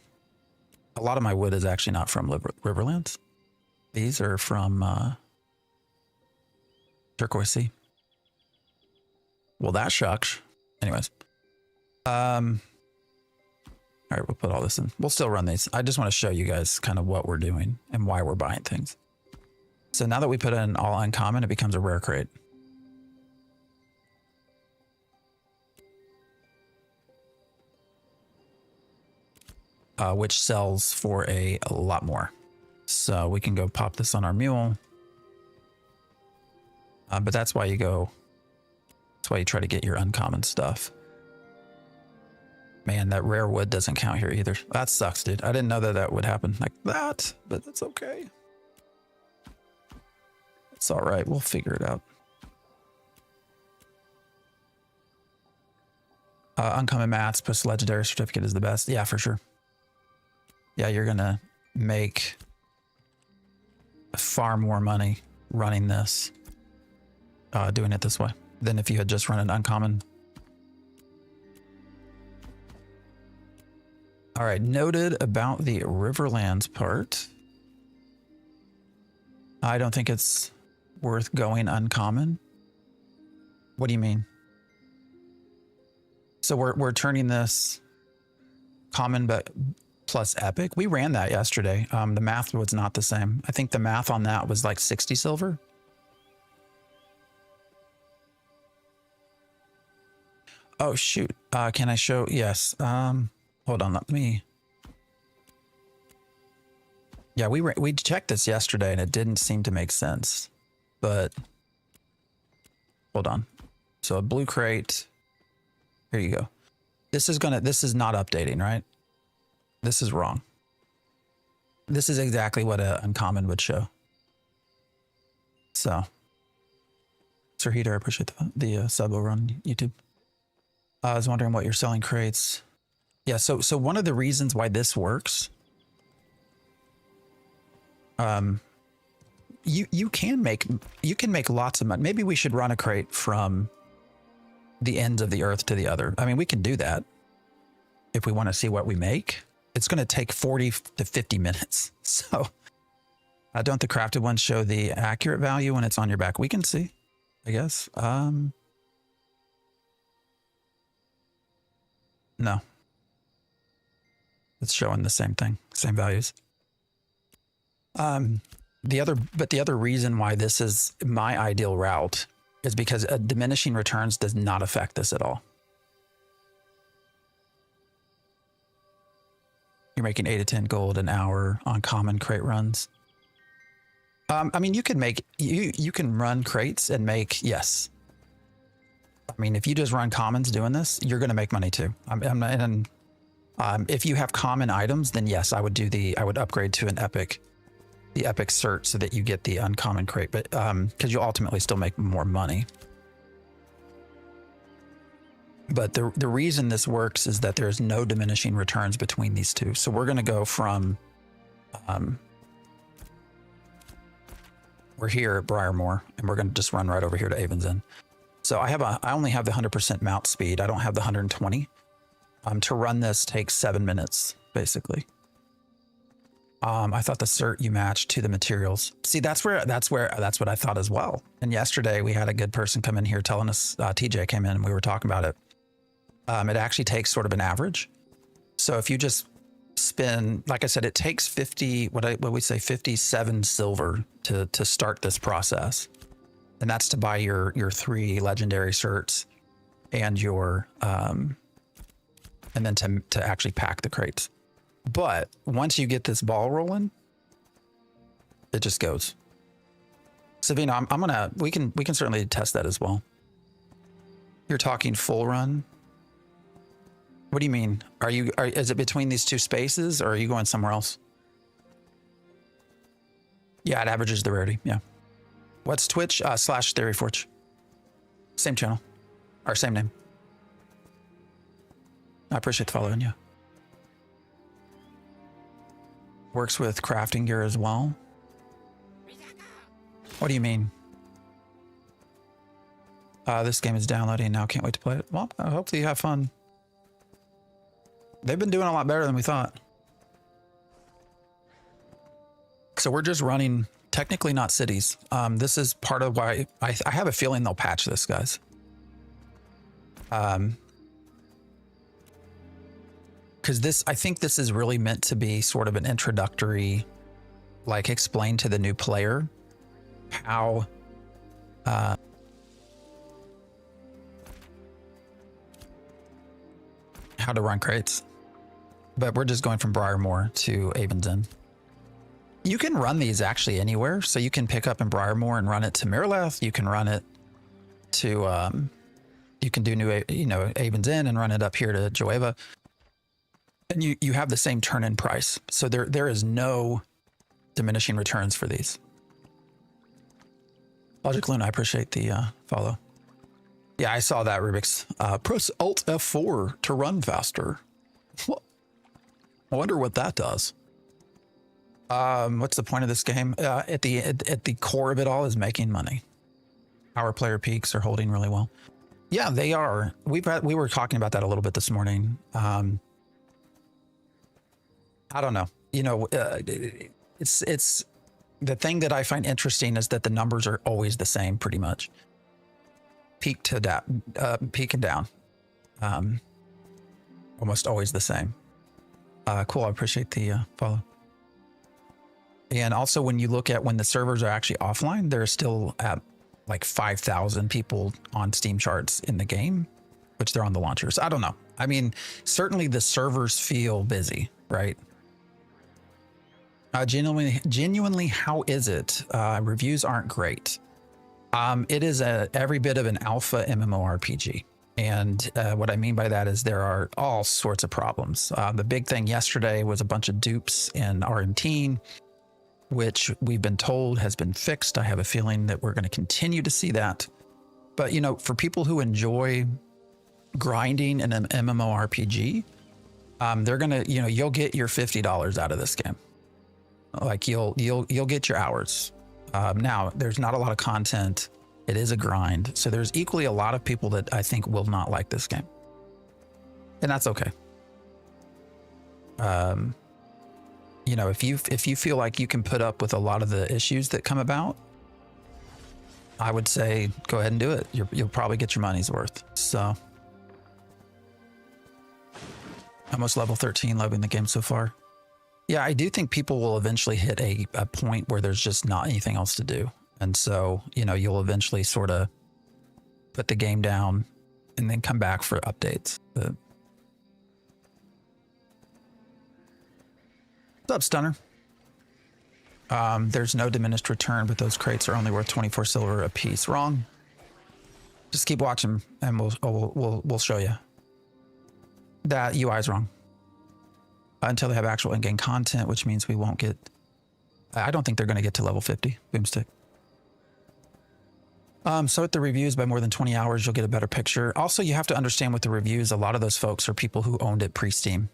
A lot of my wood is actually not from Riverlands. These are from Turquoise Sea. Well, that shucks. Anyways. All right, we'll put all this in. We'll still run these. I just want to show you guys kind of what we're doing and why we're buying things. So now that we put in all uncommon, it becomes a rare crate. Which sells for a lot more. So we can go pop this on our mule. But that's why you try to get your uncommon stuff. Man, that rare wood doesn't count here either. That sucks, dude. I didn't know that that would happen like that, but that's okay. It's all right. We'll figure it out. Uncommon mats plus legendary certificate is the best. Yeah, for sure. Yeah, you're going to make far more money running this, doing it this way than if you had just run an uncommon. All right, noted about the Riverlands part. I don't think it's worth going uncommon. What do you mean? So we're turning this common but plus epic. We ran that yesterday. The math was not the same. I think the math on that was like 60 silver. Oh shoot. Can I show? Yes. Hold on, let me. Yeah, we checked this yesterday and it didn't seem to make sense. But hold on. So a blue crate. Here you go. This is not updating, right? This is wrong. This is exactly what an uncommon would show. So, Sir Heater, I appreciate the sub over on YouTube. I was wondering what you're selling crates. Yeah, so one of the reasons why this works, you can make lots of money. Maybe we should run a crate from the ends of the earth to the other. I mean, we can do that if we want to see what we make. It's going to take 40 to 50 minutes. So don't the crafted ones show the accurate value when it's on your back? We can see, I guess. No. It's showing the same thing, same values. The other reason why this is my ideal route is because diminishing returns does not affect this at all. You're making 8 to 10 gold an hour on common crate runs. I mean, you can run crates and make, yes. I mean, if you just run commons doing this, you're going to make money too. If you have common items, then yes, I would upgrade to the epic cert so that you get the uncommon crate, but because you'll ultimately still make more money. But the reason this works is that there's no diminishing returns between these two. So we're going to go from, we're here at Briarmore, and we're going to just run right over here to Avon's Inn. So I only have the 100% mount speed. I don't have the 120. To run this takes 7 minutes, basically. I thought the cert you matched to the materials. See, that's what I thought as well. And yesterday we had a good person come in here telling us, TJ came in and we were talking about it. It actually takes sort of an average. So if you just spend, like I said, it takes 57 silver to start this process. And that's to buy your 3 legendary certs and your, and then to actually pack the crates. But once you get this ball rolling, it just goes. Savino, we can certainly test that as well. You're talking full run. What do you mean? Is it between these two spaces or are you going somewhere else? Yeah, it averages the rarity. Yeah. What's Twitch? /TheoryForge. Same channel. Or same name. I appreciate the following, yeah. Works with crafting gear as well. What do you mean? This game is downloading now. Can't wait to play it. Well, hopefully you have fun. They've been doing a lot better than we thought. So we're just running, technically not cities. This is part of why I have a feeling they'll patch this, guys. Because I think this is really meant to be sort of an introductory, like explain to the new player how to run crates. But we're just going from Briarmoor to Avon's Inn. You can run these actually anywhere. So you can pick up in Briarmoor and run it to Miralath. You can run it to, you can do Avon's Inn and run it up here to Joeva. And you have the same turn-in price. So there is no diminishing returns for these. Logic Luna, I appreciate the follow. Yeah, I saw that, Rubik's. Press Alt F4 to run faster. I wonder what that does. What's the point of this game? At the core of it all is making money. Our player peaks are holding really well. Yeah, they are. We were talking about that a little bit this morning. I don't know. It's the thing that I find interesting is that the numbers are always the same, pretty much. Peak and down. Almost always the same. Cool. I appreciate the follow. And also, when you look at when the servers are actually offline, they're still at like 5,000 people on Steam charts in the game, which they're on the launchers. I don't know. I mean, certainly the servers feel busy, right? Genuinely, how is it? Reviews aren't great. It is every bit of an alpha MMORPG. And what I mean by that is there are all sorts of problems. The big thing yesterday was a bunch of dupes in RM, which we've been told has been fixed. I have a feeling that we're going to continue to see that. But, for people who enjoy grinding in an MMORPG, they're going to, you'll get your $50 out of this game. Like you'll get your hours. Now, there's not a lot of content. It is a grind. So there's equally a lot of people that I think will not like this game. And that's okay. If you feel like you can put up with a lot of the issues that come about, I would say go ahead and do it. You'll probably get your money's worth. So almost level 13, loving the game so far. Yeah, I do think people will eventually hit a point where there's just not anything else to do. And so, you'll eventually sort of put the game down and then come back for updates. What's up, Stunner? There's no diminished return, but those crates are only worth 24 silver a piece. Wrong. Just keep watching and we'll show you. That UI is wrong. Until they have actual in-game content, which means we won't get... I don't think they're going to get to level 50, Boomstick. So at the reviews, by more than 20 hours, you'll get a better picture. Also, you have to understand with the reviews, a lot of those folks are people who owned it pre-Steam.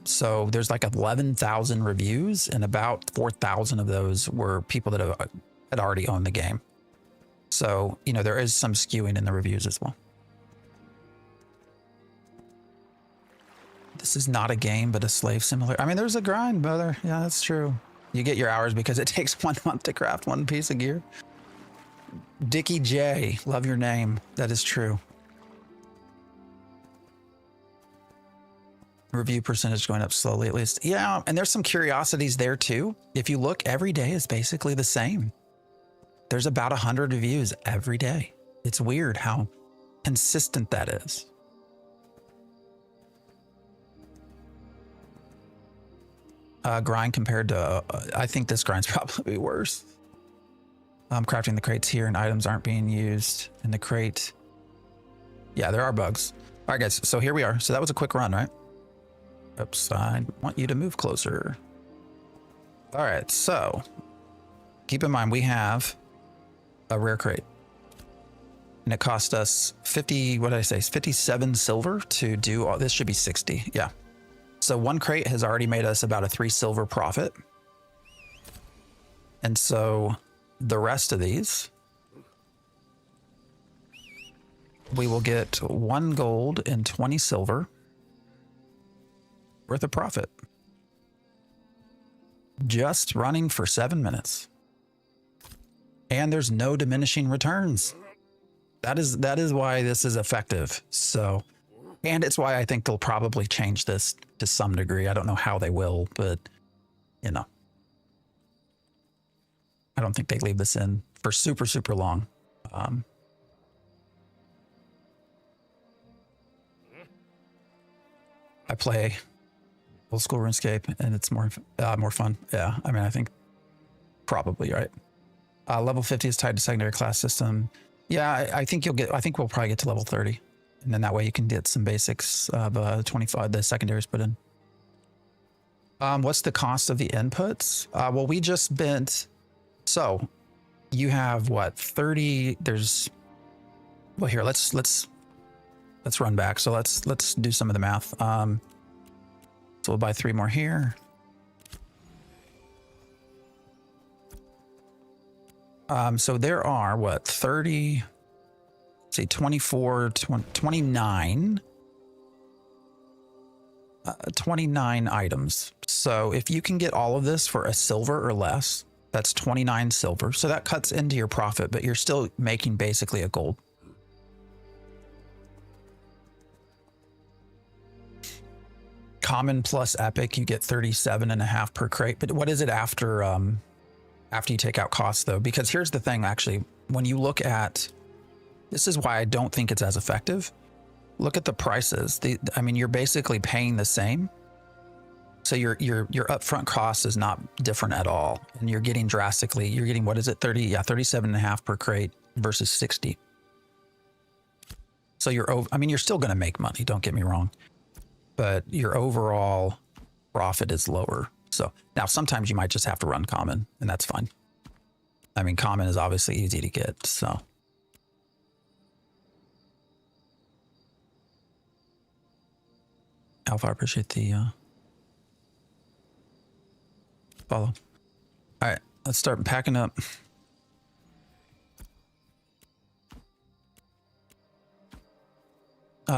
So there's like 11,000 reviews, and about 4,000 of those were people that had already owned the game. So, there is some skewing in the reviews as well. This is not a game, but a slave simulator. I mean, there's a grind, brother. Yeah, that's true. You get your hours because it takes 1 month to craft one piece of gear. Dickie J, love your name. That is true. Review percentage going up slowly, at least. Yeah, and there's some curiosities there too. If you look, every day is basically the same. There's about 100 reviews every day. It's weird how consistent that is. Grind compared to, I think this grind's probably worse. I'm crafting the crates here and items aren't being used in the crate. Yeah, there are bugs. All right, guys, so here we are. So that was a quick run, right? Oops, I want you to move closer. All right, so keep in mind we have a rare crate. And it cost us 50, what did I say? 57 silver to do all this. Should be 60. Yeah. So one crate has already made us about a 3 silver profit. And so the rest of these, we will get 1 gold and 20 silver worth of profit. Just running for 7 minutes. And there's no diminishing returns. That is why this is effective. So, and it's why I think they'll probably change this to some degree. I don't know how they will, but you know, I don't think they leave this in for super, super long. I play old school RuneScape and it's more fun. Yeah, I mean, I think probably right. Level 50 is tied to secondary class system. Yeah, I think we'll probably get to level 30. And then that way you can get some basics of 25, the secondaries put in. What's the cost of the inputs? Well, we just spent, so you have what, 30, there's, well here, let's run back. So let's do some of the math. So we'll buy 3 more here. So there are what, 30, say 24, 20, 29, 29 items. So if you can get all of this for a silver or less, that's 29 silver. So that cuts into your profit, but you're still making basically a gold. Common plus epic, you get 37.5 per crate. But what is it after you take out costs though? Because here's the thing, actually, when you look at, this is why I don't think it's as effective. Look at the prices. I mean, you're basically paying the same. So your upfront cost is not different at all. And you're getting what is it? 37.5 per crate versus 60. So you're still going to make money. Don't get me wrong, but your overall profit is lower. So now sometimes you might just have to run common and that's fine. I mean, common is obviously easy to get. So. Alpha, I appreciate the follow. All right, let's start packing up.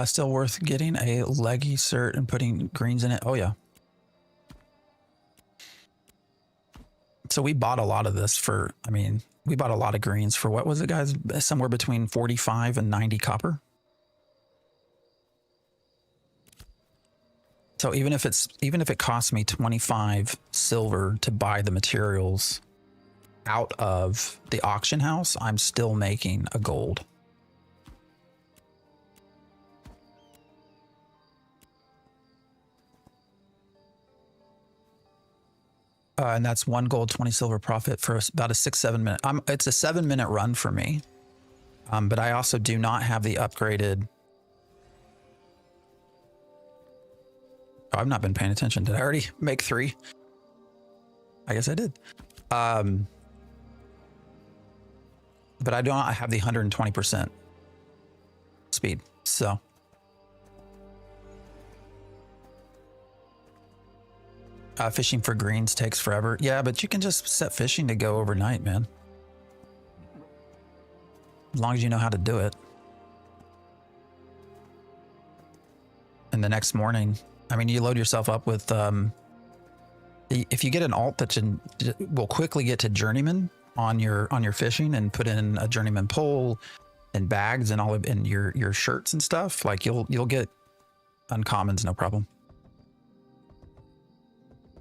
Still worth getting a leggy cert and putting greens in it. Oh yeah. So we bought a lot of this for, I mean, we bought a lot of greens for, what was it, guys? Somewhere between 45 and 90 copper. So even if it costs me 25 silver to buy the materials out of the auction house, I'm still making a gold. And that's 1 gold, 20 silver profit for about a 6-7 minute. It's a 7-minute run for me. But I also do not have the upgraded. Oh, I've not been paying attention. Did I already make 3? I guess I did. But I do not have the 120% speed. So. Fishing for greens takes forever. Yeah, but you can just set fishing to go overnight, man. As long as you know how to do it. And the next morning, I mean, you load yourself up with, if you get an alt that will quickly get to journeyman on your fishing and put in a journeyman pole and bags and all of in your shirts and stuff, like you'll get uncommons, no problem.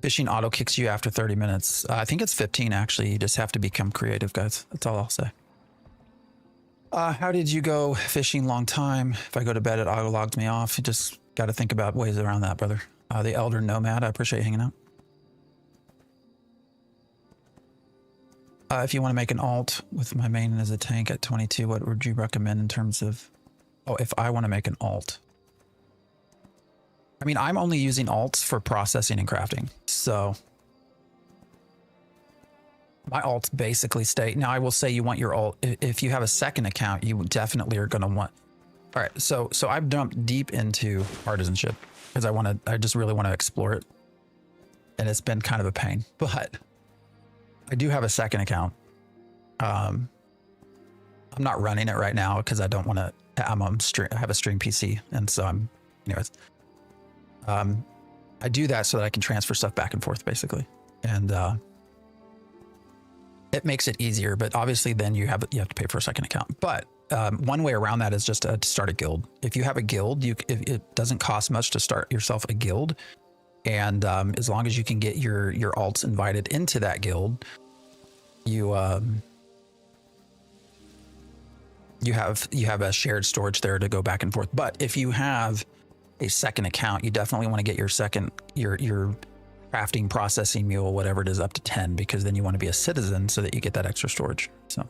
Fishing auto kicks you after 30 minutes. I think it's 15 actually. You just have to become creative, guys. That's all I'll say. How did you go fishing long time? If I go to bed, it auto logs me off. You just got to think about ways around that, brother. The Elder Nomad, I appreciate you hanging out. If you want to make an alt with my main as a tank at 22, what would you recommend in terms of, oh, if I want to make an alt? I mean, I'm only using alts for processing and crafting. So my alts basically stay. Now I will say you want your alt. If you have a second account, you definitely are going to want. All right. So I've jumped deep into artisanship because I just really want to explore it. And it's been kind of a pain, but I do have a second account I'm not running it right now because I don't want to. I'm on stream. I have a stream PC, and so anyways. I do that so that I can transfer stuff back and forth, basically, and it makes it easier. But obviously, then you have to pay for a second account. But one way around that is just to start a guild. If you have a guild, it doesn't cost much to start yourself a guild, and as long as you can get your alts invited into that guild, you have a shared storage there to go back and forth. But if you have a second account, you definitely want to get your crafting processing mule, whatever it is, up to 10, because then you want to be a citizen so that you get that extra storage. So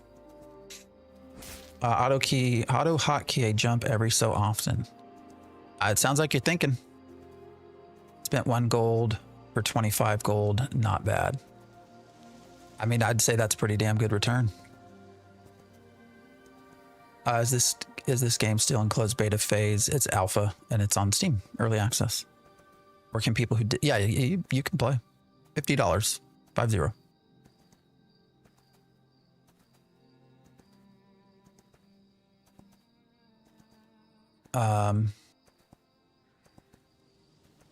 auto hotkey a jump every so often. It sounds like you're thinking. Spent 1 gold for 25 gold. Not bad. I mean, I'd say that's a pretty damn good return. Is this game still in closed beta phase? It's alpha and it's on Steam, early access. Or can people who did? Yeah, you can play. $50, 50.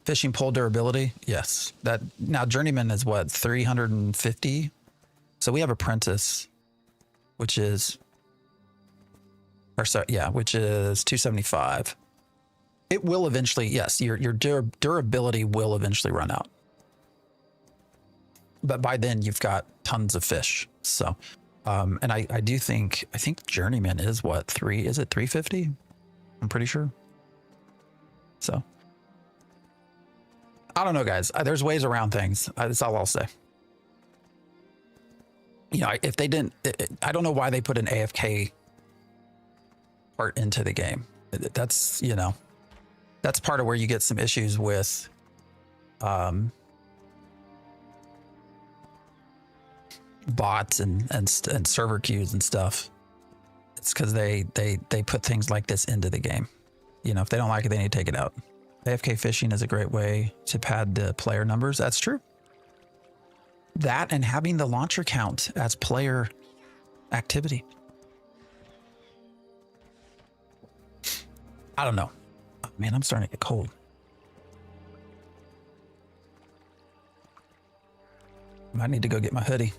Fishing pole durability, yes. That now Journeyman is what, 350? So we have Apprentice, which is. Or so, yeah, which is 275. It will eventually, yes, your durability will eventually run out. But by then you've got tons of fish. So, and I think Journeyman is what, is it 350? I'm pretty sure. So, I don't know, guys. There's ways around things. That's all I'll say. You know, if they didn't, I don't know why they put an AFK part into the game. That's, you know, that's part of where you get some issues with bots and server queues and stuff. It's because they put things like this into the game. You know, if they don't like it, they need to take it out. AFK fishing is a great way to pad the player numbers. That's true. That and having the launcher count as player activity. I don't know. Oh, man, I'm starting to get cold. Might need to go get my hoodie.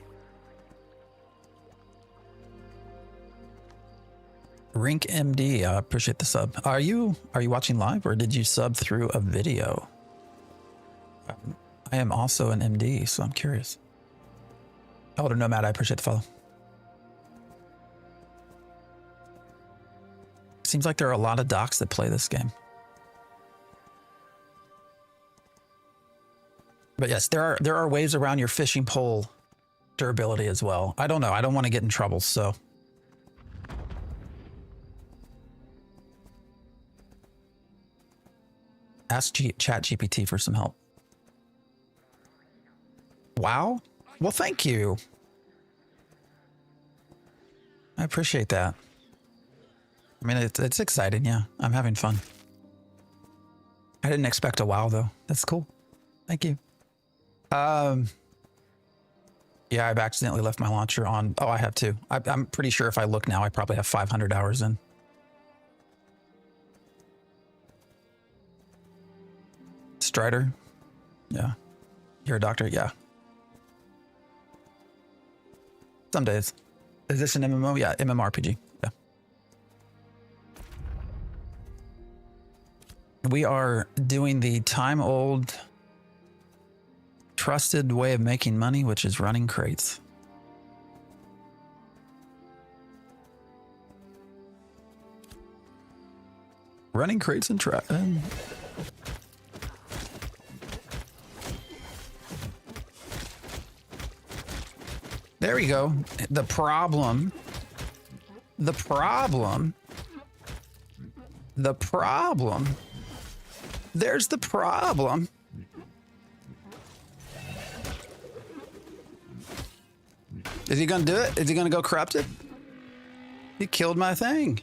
Rink MD, I appreciate the sub. Are you watching live or did you sub through a video? I am also an MD, so I'm curious. Elder Nomad, I appreciate the follow. Seems like there are a lot of docs that play this game. But yes, there are ways around your fishing pole durability as well. I don't know. I don't want to get in trouble, so. Ask ChatGPT for some help. Wow. Well, thank you. I appreciate that. I mean, it's exciting. Yeah, I'm having fun. I didn't expect a wow, though. That's cool. Thank you. Yeah, I've accidentally left my launcher on. Oh, I have too. I'm pretty sure if I look now, I probably have 500 hours in. Strider? Yeah. You're a doctor? Yeah. Some days. Is this an MMO? Yeah, MMORPG. Yeah. We are doing the time-old trusted way of making money, which is running crates. Running crates and there we go. The problem. There's the problem. Is he gonna do it? Is he gonna go corrupted? He killed my thing.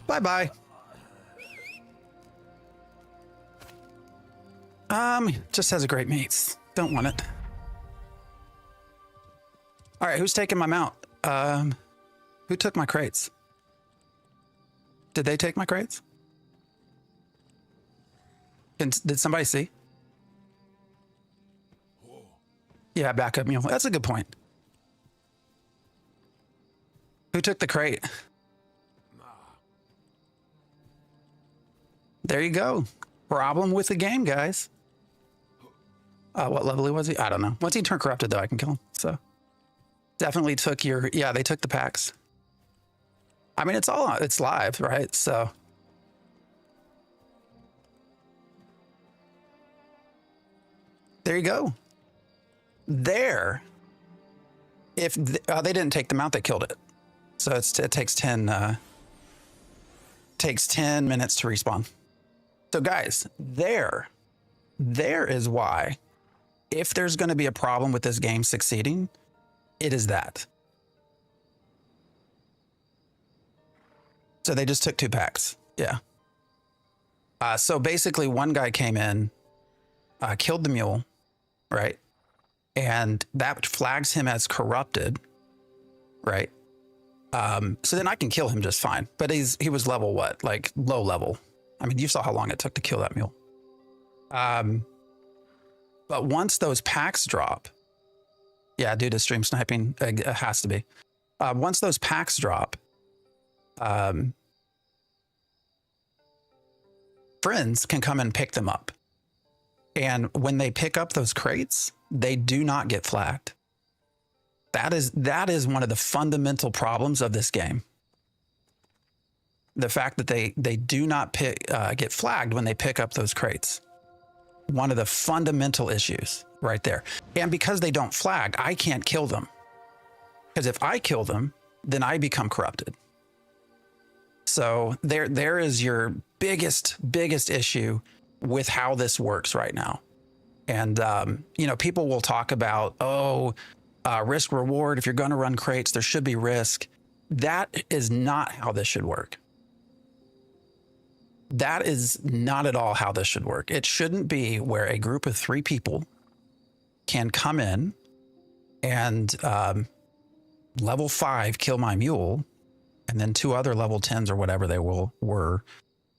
Bye-bye. Just has a great mates. Don't want it. All right, who's taking my mount? Who took my crates? Did they take my crates? Did somebody see? Yeah, backup mule. That's a good point. Who took the crate? There you go. Problem with the game, guys. What level was he? I don't know. Once he turned corrupted, though, I can kill him. So definitely took your, yeah, they took the packs. I mean, it's live, right? So there you go. There. If they didn't take them out, they killed it. So it takes 10 minutes to respawn. So guys, there is why, if there's going to be a problem with this game succeeding, it is that. So they just took 2 packs. Yeah. So basically one guy came in, killed the mule, right? And that flags him as corrupted, right? So then I can kill him just fine. But he was level what? Like low level. I mean, you saw how long it took to kill that mule. But once those packs drop, yeah, due to stream sniping, it has to be. Once those packs drop, friends can come and pick them up. And when they pick up those crates, they do not get flagged. That is one of the fundamental problems of this game. The fact that they do not get flagged when they pick up those crates. One of the fundamental issues right there. And because they don't flag, I can't kill them. Because if I kill them, then I become corrupted. So there is your biggest issue with how this works right now. And, you know, people will talk about, risk reward. If you're going to run crates, there should be risk. That is not how this should work. That is not at all how this should work. It shouldn't be where a group of 3 people can come in and level 5 kill my mule, and then 2 other level 10s or whatever they were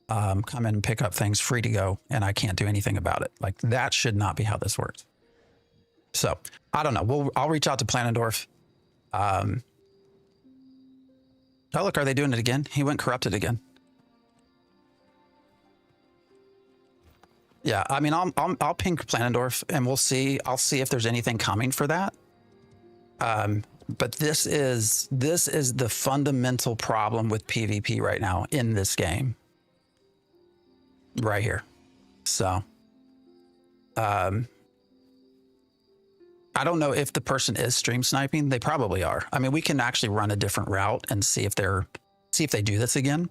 come in and pick up things free to go, and I can't do anything about it. Like, that should not be how this works. So I don't know. I'll reach out to Planendorf. Oh, look, are they doing it again? He went corrupted again. Yeah, I mean, I'll ping Planendorf and we'll see. I'll see if there's anything coming for that. But this is the fundamental problem with PvP right now in this game. Right here. So, I don't know if the person is stream sniping. They probably are. I mean, we can actually run a different route and see if they do this again.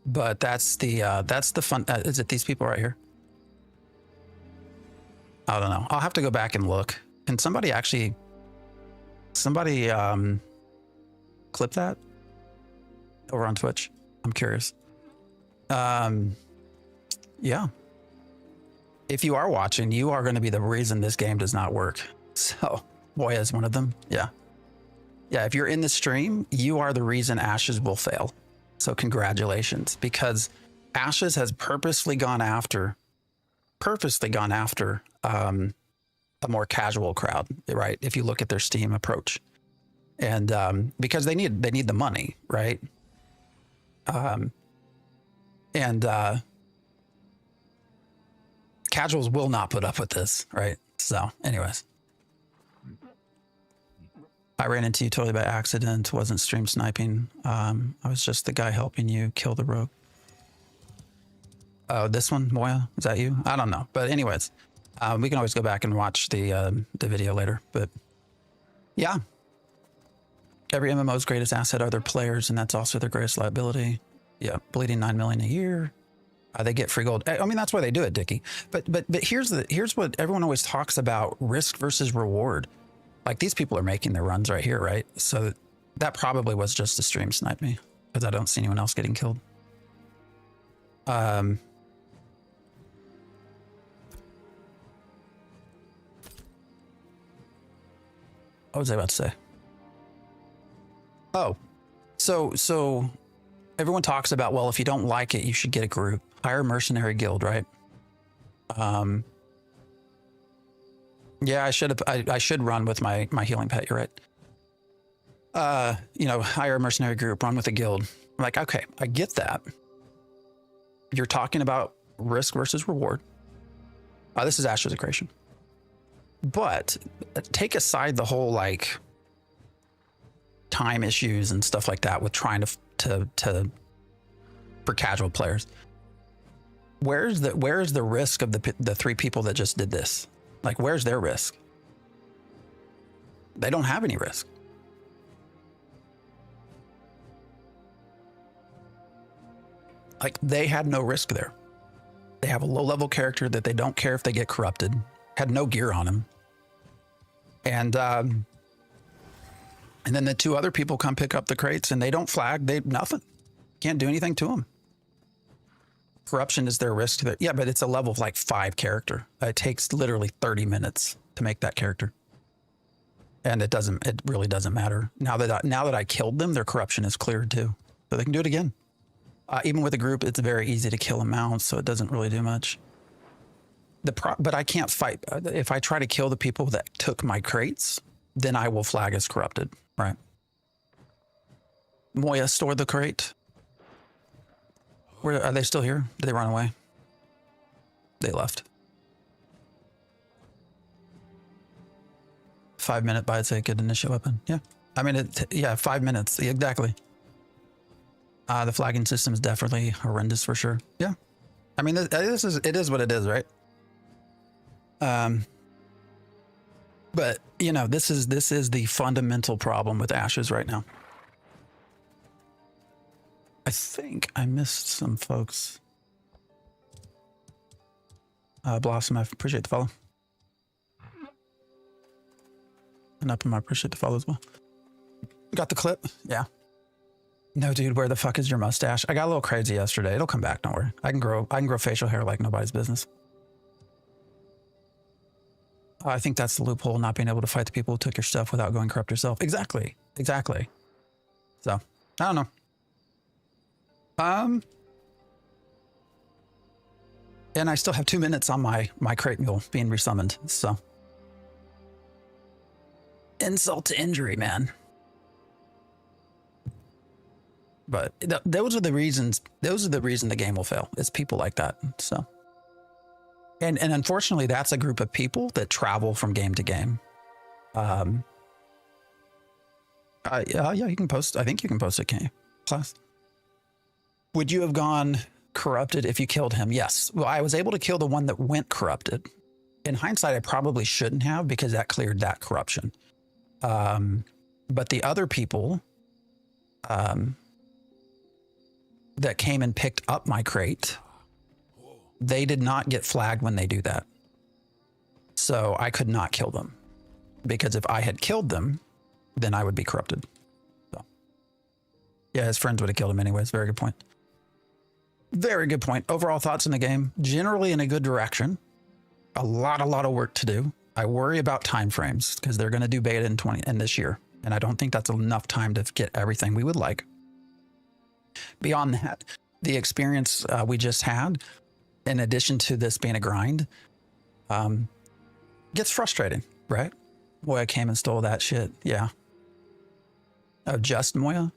But that's the fun. Is it these people right here? I don't know. I'll have to go back and look. Can somebody clip that over on Twitch? I'm curious. Yeah. If you are watching, you are going to be the reason this game does not work. So, Boya is one of them. Yeah. Yeah, if you're in the stream, you are the reason Ashes will fail. So congratulations, because Ashes has purposely gone after a more casual crowd, right? If you look at their Steam approach, and because they need the money, right? Casuals will not put up with this, right? So, anyways, I ran into you totally by accident. Wasn't stream sniping. I was just the guy helping you kill the rogue. Oh, this one, Moya, is that you? I don't know, but anyways, we can always go back and watch the video later. But yeah, every MMO's greatest asset are their players, and that's also their greatest liability. Yeah, bleeding 9 million a year. They get free gold. I mean, that's why they do it, Dickie. But here's what everyone always talks about: risk versus reward. Like these people are making their runs right here, right? So that probably was just a stream snipe me because I don't see anyone else getting killed. What was I about to say? Oh, so everyone talks about, well, if you don't like it, you should get a group, hire a mercenary guild, right? Yeah, I should run with my healing pet. You're right. You know, hire a mercenary group, run with a guild. I'm like, okay, I get that. You're talking about risk versus reward. This is Ashes of Creation. But take aside the whole like time issues and stuff like that with trying to for casual players. Where's the risk of the 3 people that just did this? Like, where's their risk? They don't have any risk. Like, they had no risk there. They have a low-level character that they don't care if they get corrupted. Had no gear on him. And then the 2 other people come pick up the crates and they don't flag. They nothing. Can't do anything to them. Corruption is their risk. Yeah, but it's a level of like 5 character. It takes literally 30 minutes to make that character. And it really doesn't matter. Now that I killed them, their corruption is cleared too. So they can do it again. Even with a group, it's very easy to kill a mount, so it doesn't really do much. But I can't fight. If I try to kill the people that took my crates, then I will flag as corrupted, right? Moya stored the crate. Where are they still here? Did they run away? They left. 5-minute buy, say, get initial weapon. Yeah. I mean, 5 minutes. Exactly. The flagging system is definitely horrendous for sure. Yeah. I mean, it is what it is, right? But you know, this is the fundamental problem with Ashes right now. I think I missed some folks. Blossom, I appreciate the follow. And Up'em, I appreciate the follow as well. Got the clip? Yeah. No, dude, where the fuck is your mustache? I got a little crazy yesterday. It'll come back, don't worry. I can grow facial hair like nobody's business. I think that's the loophole, not being able to fight the people who took your stuff without going corrupt yourself. Exactly. Exactly. So, I don't know. And I still have 2 minutes on my crate mule being resummoned, so. Insult to injury, man. But those are the reasons the game will fail. It's people like that, so. And unfortunately, that's a group of people that travel from game to game. Yeah, you can post. I think you can post it, can't you? Class. Would you have gone corrupted if you killed him? Yes. Well, I was able to kill the one that went corrupted. In hindsight, I probably shouldn't have because that cleared that corruption. But the other people that came and picked up my crate, they did not get flagged when they do that. So I could not kill them because if I had killed them, then I would be corrupted. So yeah, his friends would have killed him anyways. Very good point. Very good point. Overall thoughts on the game, generally in a good direction. A lot of work to do. I worry about time frames because they're going to do beta in this year. And I don't think that's enough time to get everything we would like. Beyond that, the experience we just had, in addition to this being a grind, gets frustrating, right? Moya came and stole that shit. Yeah. Oh, just Moya?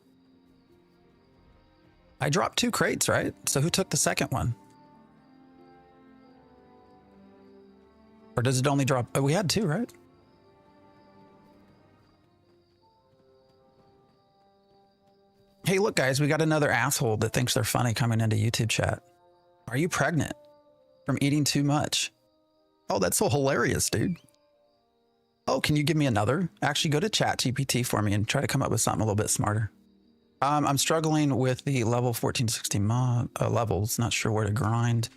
I dropped 2 crates, right? So who took the second one? Or does it only drop? Oh, we had 2, right? Hey, look, guys, we got another asshole that thinks they're funny coming into YouTube chat. Are you pregnant from eating too much? Oh, that's so hilarious, dude. Oh, can you give me another? Actually, go to ChatGPT for me and try to come up with something a little bit smarter. I'm struggling with the level 14 to 16 levels. Not sure where to grind.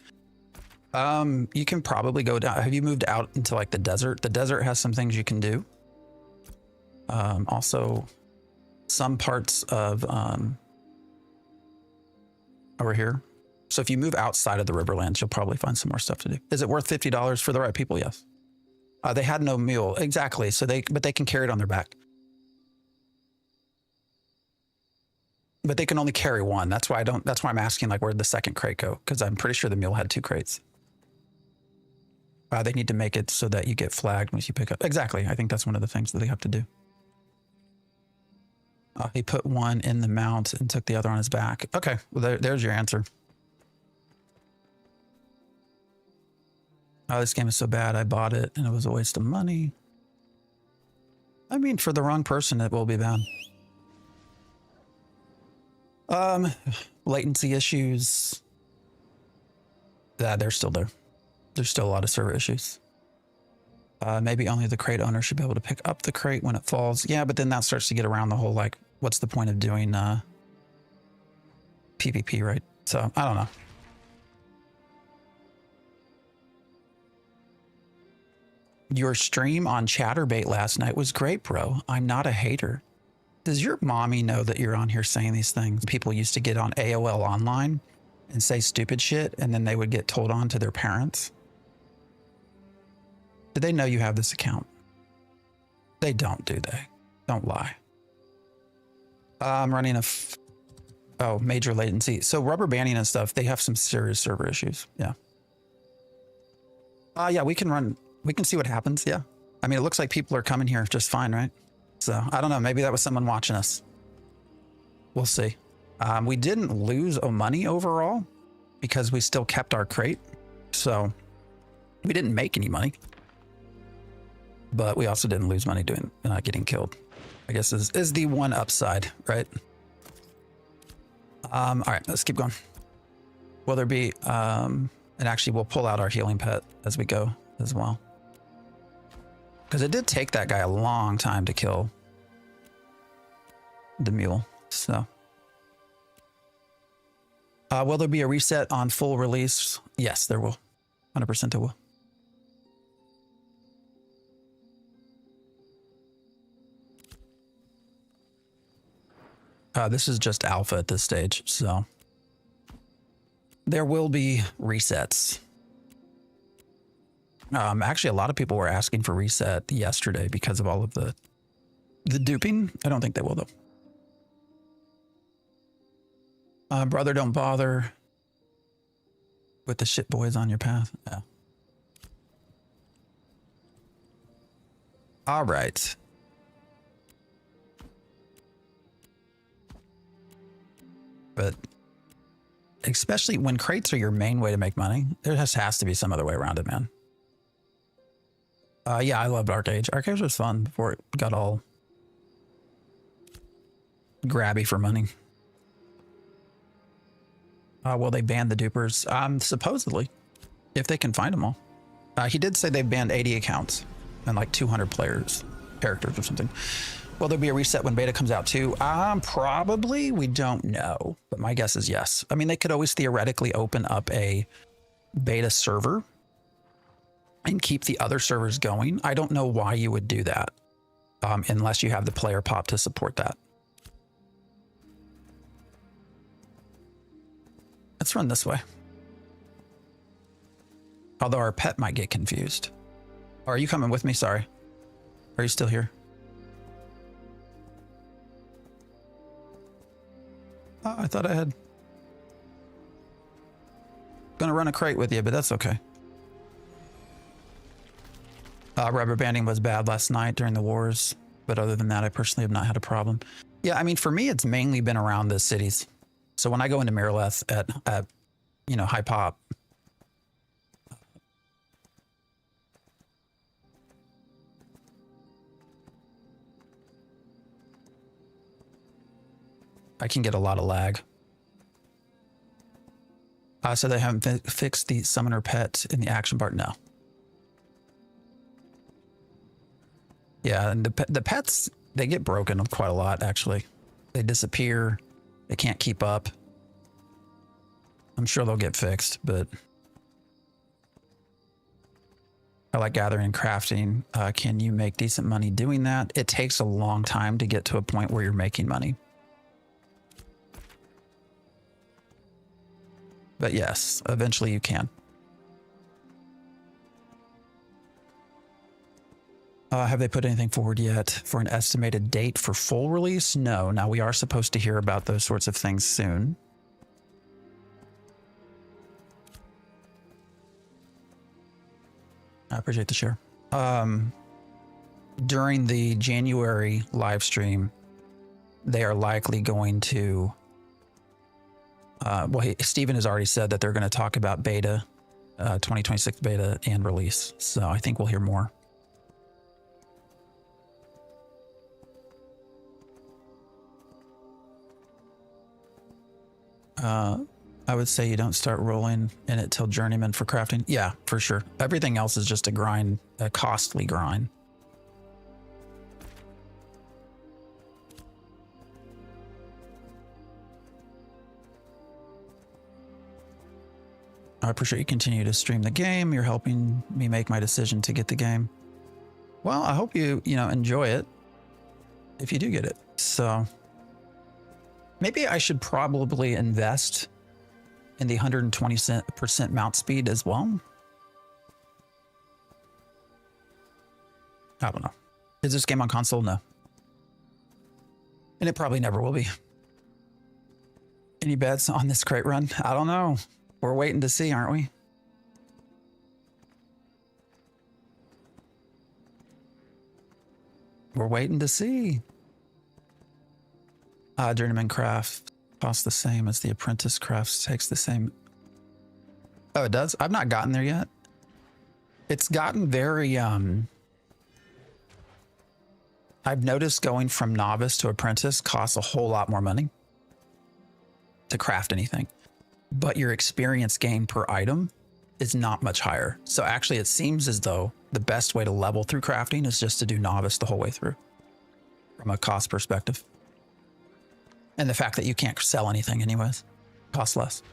You can probably go down. Have you moved out into like the desert? The desert has some things you can do. Also, some parts of over here. So if you move outside of the Riverlands, you'll probably find some more stuff to do. Is it worth $50 for the right people? Yes. They had no mule. Exactly. So but they can carry it on their back. But they can only carry one. That's why I'm asking, like, where'd the second crate go? Because I'm pretty sure the mule had 2 crates. They need to make it so that you get flagged once you pick up. Exactly. I think that's one of the things that they have to do. He put one in the mount and took the other on his back. Okay, well, there's your answer. Oh, this game is so bad. I bought it and it was a waste of money. I mean, for the wrong person, it will be bad. Latency issues. Yeah, they're still there. There's still a lot of server issues. Maybe only the crate owner should be able to pick up the crate when it falls. Yeah, but then that starts to get around the whole, like, what's the point of doing PvP, right? So, I don't know. Your stream on Chatterbait last night was great, bro. I'm not a hater. Does your mommy know that you're on here saying these things? People used to get on AOL online and say stupid shit, and then they would get told on to their parents. Do they know you have this account? They don't, do they? Don't lie. I'm running major latency. So rubber banding and stuff, they have some serious server issues. Yeah. Yeah, we can see what happens. Yeah. I mean, it looks like people are coming here just fine, right? So I don't know. Maybe that was someone watching us. We'll see. We didn't lose money overall because we still kept our crate. So we didn't make any money, but we also didn't lose money doing getting killed, I guess is the one upside, right? All right, let's keep going. Will there be, and actually we'll pull out our healing pet as we go as well. Because it did take that guy a long time to kill the mule, so. Will there be a reset on full release? Yes, there will. 100% there will. This is just alpha at this stage, so. There will be resets. Actually, a lot of people were asking for reset yesterday because of all of the duping. I don't think they will, though. Brother, don't bother with the shit boys on your path. Yeah. All right. But especially when crates are your main way to make money, there just has to be some other way around it, man. Yeah, I loved Arcade. Arcade was fun before it got all grabby for money. Well, they banned the dupers, supposedly, if they can find them all. He did say they banned 80 accounts and like 200 characters or something. Will there be a reset when beta comes out too? Probably, we don't know, but my guess is yes. I mean, they could always theoretically open up a beta server and keep the other servers going. I don't know why you would do that unless you have the player pop to support that. Let's run this way. Although our pet might get confused. Oh, are you coming with me? Sorry. Are you still here? Oh, I thought I had. Gonna run a crate with you, but that's okay. Rubber banding was bad last night during the wars, but other than that, I personally have not had a problem. Yeah, I mean, for me, it's mainly been around the cities. So when I go into Miraleth at high pop, I can get a lot of lag. So they haven't fixed the summoner pet in the action bar? No. Yeah, and the pets, they get broken quite a lot, actually. They disappear. They can't keep up. I'm sure they'll get fixed, but I like gathering and crafting. Can you make decent money doing that? It takes a long time to get to a point where you're making money. But yes, eventually you can. Have they put anything forward yet for an estimated date for full release? No. Now we are supposed to hear about those sorts of things soon. I appreciate the share. During the January live stream, they are likely going to, Steven has already said that they're going to talk about beta, 2026 beta and release. So I think we'll hear more. I would say you don't start rolling in it till journeyman for crafting. Yeah, for sure. Everything else is just a grind, a costly grind. I appreciate you continue to stream the game. You're helping me make my decision to get the game. Well, I hope you enjoy it if you do get it. So maybe I should probably invest in the 120% mount speed as well. I don't know. Is this game on console? No. And it probably never will be. Any bets on this crate run? I don't know. We're waiting to see, aren't we? We're waiting to see. Journeyman craft costs the same as the apprentice crafts, takes the same. Oh, it does? I've not gotten there yet. It's gotten very, I've noticed going from novice to apprentice costs a whole lot more money to craft anything, but your experience gain per item is not much higher. So actually it seems as though the best way to level through crafting is just to do novice the whole way through from a cost perspective. And the fact that you can't sell anything anyways, costs less.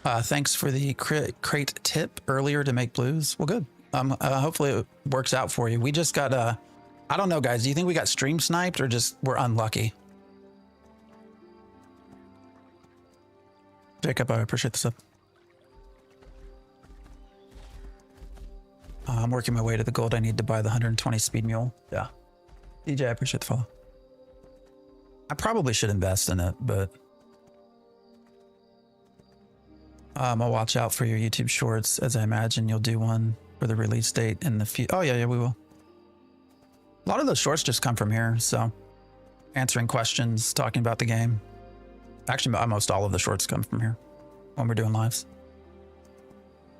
Thanks for the crate tip earlier to make blues. Well, good. Hopefully it works out for you. We just got, I don't know, guys. Do you think we got stream sniped or just we're unlucky? Jacob, I appreciate the sub. I'm working my way to the gold. I need to buy the 120 speed mule. Yeah. DJ, I appreciate the follow. I probably should invest in it, but I'll watch out for your YouTube shorts, as I imagine you'll do one for the release date in the future. Oh, yeah, we will. A lot of those shorts just come from here, so answering questions, talking about the game. Actually, almost all of the shorts come from here when we're doing lives.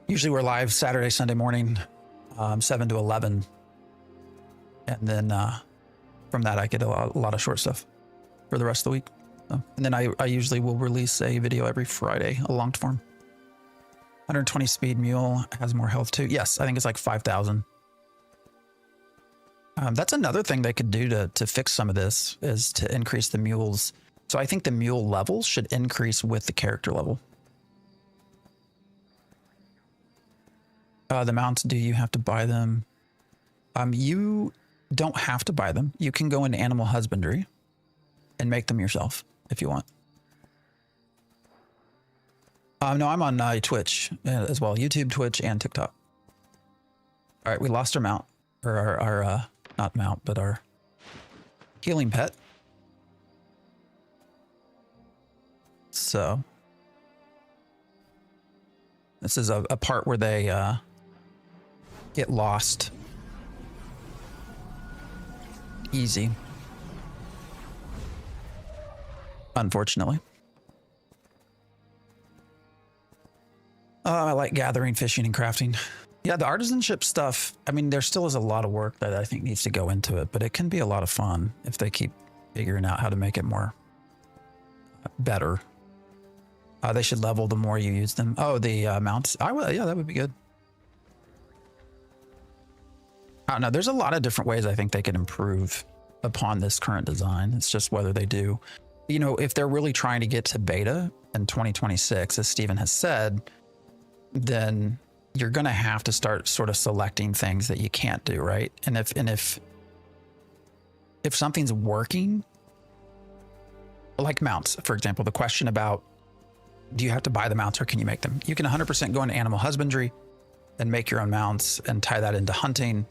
Usually we're live Saturday, Sunday morning, 7 to 11. And then from that, I get a lot of short stuff for the rest of the week. So, and then I usually will release a video every Friday, a long form. 120 speed mule has more health too. Yes, I think it's like 5,000. That's another thing they could do to fix some of this is to increase the mules. So I think the mule level should increase with the character level. The mounts, do you have to buy them? You don't have to buy them. You can go into animal husbandry and make them yourself if you want. No, I'm on Twitch as well. YouTube, Twitch, and TikTok. All right, we lost our mount. Or our not mount, but our healing pet. So this is a part where they get lost. Easy. Unfortunately. I like gathering, fishing, and crafting. Yeah, the artisanship stuff, I mean, there still is a lot of work that I think needs to go into it, but it can be a lot of fun if they keep figuring out how to make it more better. They should level the more you use them. Oh, the mounts. Yeah, that would be good. I don't know. There's a lot of different ways I think they could improve upon this current design. It's just whether they do. You know, if they're really trying to get to beta in 2026, as Steven has said, then you're going to have to start sort of selecting things that you can't do, right? And if something's working, like mounts, for example, the question about, do you have to buy the mounts or can you make them? You can 100% go into animal husbandry and make your own mounts and tie that into hunting.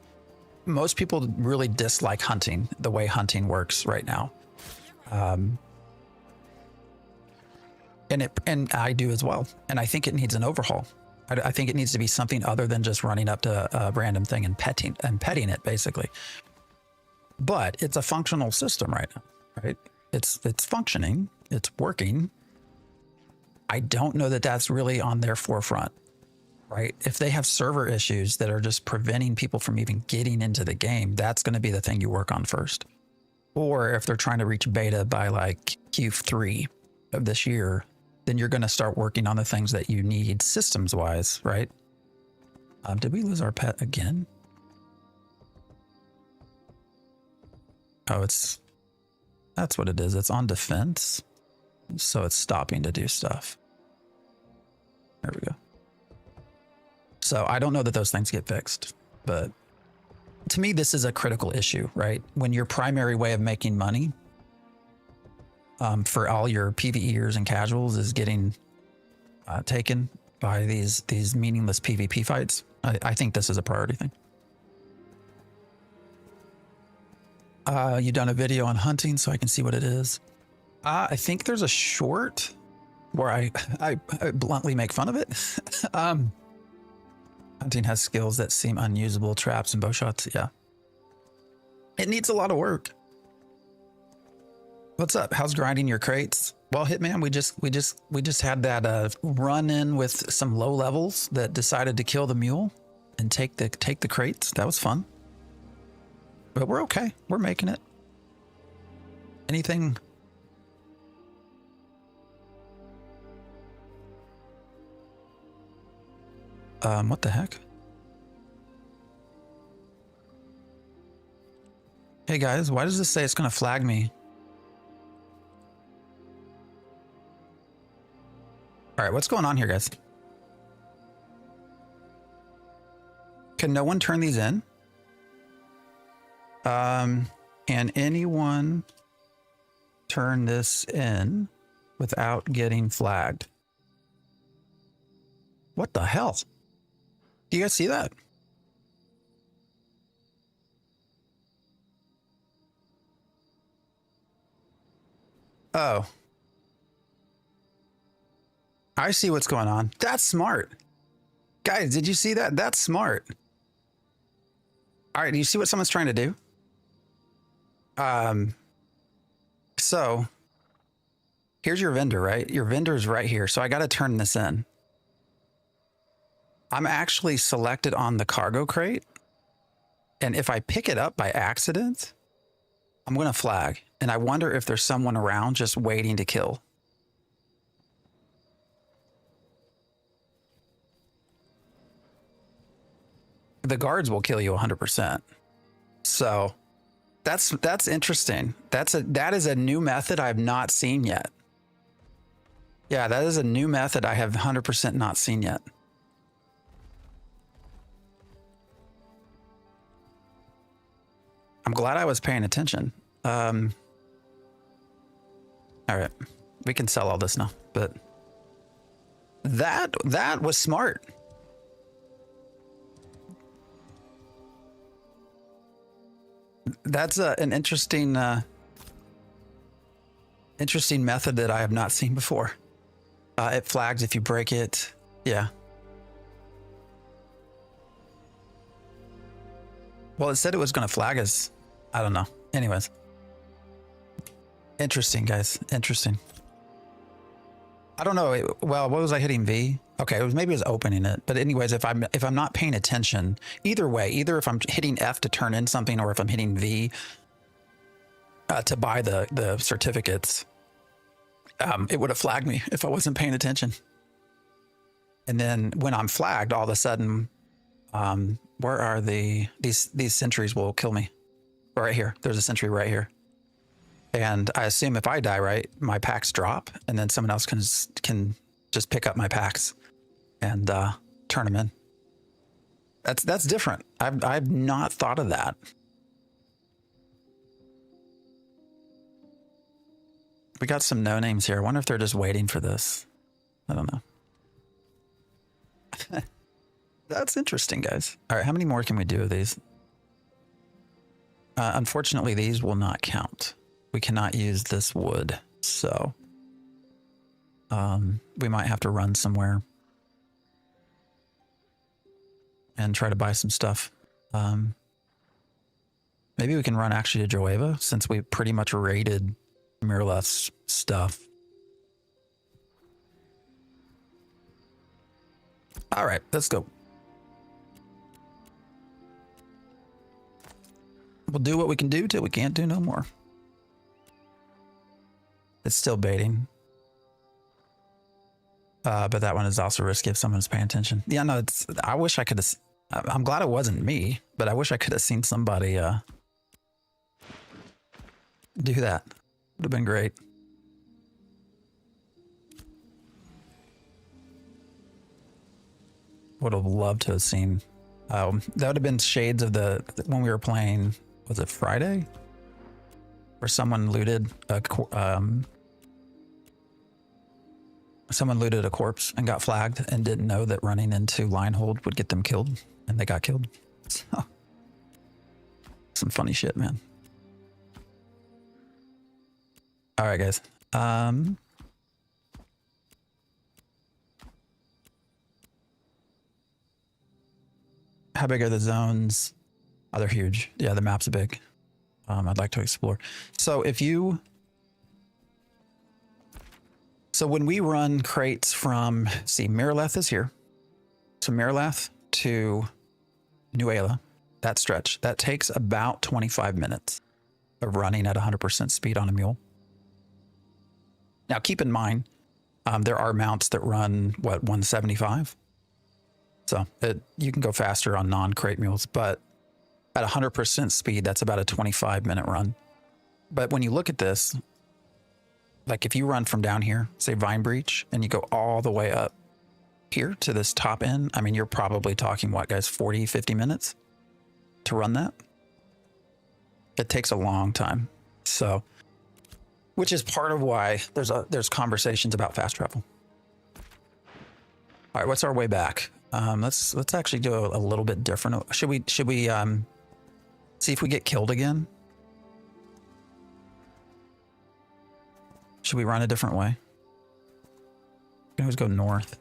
Most people really dislike hunting, the way hunting works right now. And I do as well. And I think it needs an overhaul. I think it needs to be something other than just running up to a random thing and petting it, basically. But it's a functional system right now, right? It's functioning, it's working. I don't know that that's really on their forefront, right? If they have server issues that are just preventing people from even getting into the game, that's going to be the thing you work on first. Or if they're trying to reach beta by like Q3 of this year, then you're going to start working on the things that you need systems wise, right? Did we lose our pet again? Oh, that's what it is. It's on defense. So it's stopping to do stuff. There we go. So I don't know that those things get fixed, but to me, this is a critical issue, right? When your primary way of making money for all your PvEers and casuals is getting taken by these meaningless PvP fights, I think this is a priority thing. You done a video on hunting so I can see what it is. I think there's a short where I bluntly make fun of it. Hunting has skills that seem unusable, traps and bow shots. Yeah. It needs a lot of work. What's up? How's grinding your crates? Well, Hitman, we just had that run in with some low levels that decided to kill the mule and take the crates. That was fun. But we're okay. We're making it. Anything? What the heck? Hey guys, why does this say it's gonna flag me? All right, what's going on here, guys? Can no one turn these in? Can anyone turn this in without getting flagged? What the hell? Do you guys see that? Oh. I see what's going on. That's smart. Guys, did you see that? That's smart. All right, do you see what someone's trying to do? So here's your vendor, right? Your vendor is right here. So I got to turn this in. I'm actually selected on the cargo crate. And if I pick it up by accident, I'm going to flag. And I wonder if there's someone around just waiting to kill. The guards will kill you 100%. So that's interesting. That is a new method I have not seen yet. Yeah, that is a new method I have 100% not seen yet. I'm glad I was paying attention. All right, we can sell all this now, but that was smart. That's an interesting method that I have not seen before. It flags if you break it. Yeah. Well, it said it was going to flag us. I don't know. Anyways. Interesting, guys. Interesting. I don't know. Well, what was I hitting V? Okay, maybe it was opening it. But anyways, if I'm not paying attention, either way, either if I'm hitting F to turn in something or if I'm hitting V to buy the certificates, it would have flagged me if I wasn't paying attention. And then when I'm flagged, all of a sudden, where are these sentries will kill me? Right here. There's a sentry right here. And I assume if I die, right, my packs drop, and then someone else can just pick up my packs and turn them in. That's different. I've not thought of that. We got some no names here. I wonder if they're just waiting for this. I don't know. That's interesting, guys. All right, how many more can we do of these? Unfortunately, these will not count. We cannot use this wood, so we might have to run somewhere and try to buy some stuff. Maybe we can run actually to Joeva, since we pretty much raided Mirleth's stuff. All right, let's go. We'll do what we can do till we can't do no more. It's still baiting. But that one is also risky if someone's paying attention. Yeah, no, I wish I could have. I'm glad it wasn't me, but I wish I could have seen somebody do that. Would have been great. Would have loved to have seen. That would have been shades of when we were playing. Was it Friday? Where someone looted a corpse and got flagged and didn't know that running into line hold would get them killed, and they got killed. So, some funny shit, man. All right, guys. How big are the zones? Oh, they're huge. Yeah, the map's big. I'd like to explore. So when we run crates from, Mirleth is here. So Mirleth to Nuela, that stretch, that takes about 25 minutes of running at 100% speed on a mule. Now, keep in mind, there are mounts that run, 175? So you can go faster on non-crate mules, but at 100% speed, that's about a 25-minute run. But when you look at this, like if you run from down here, say Vine Breach, and you go all the way up here to this top end, I mean, you're probably talking, what, guys, 40, 50 minutes to run that? It takes a long time. So, which is part of why there's conversations about fast travel. All right, what's our way back? Let's actually do a little bit different. Should we see if we get killed again? Should we run a different way? We can always go north.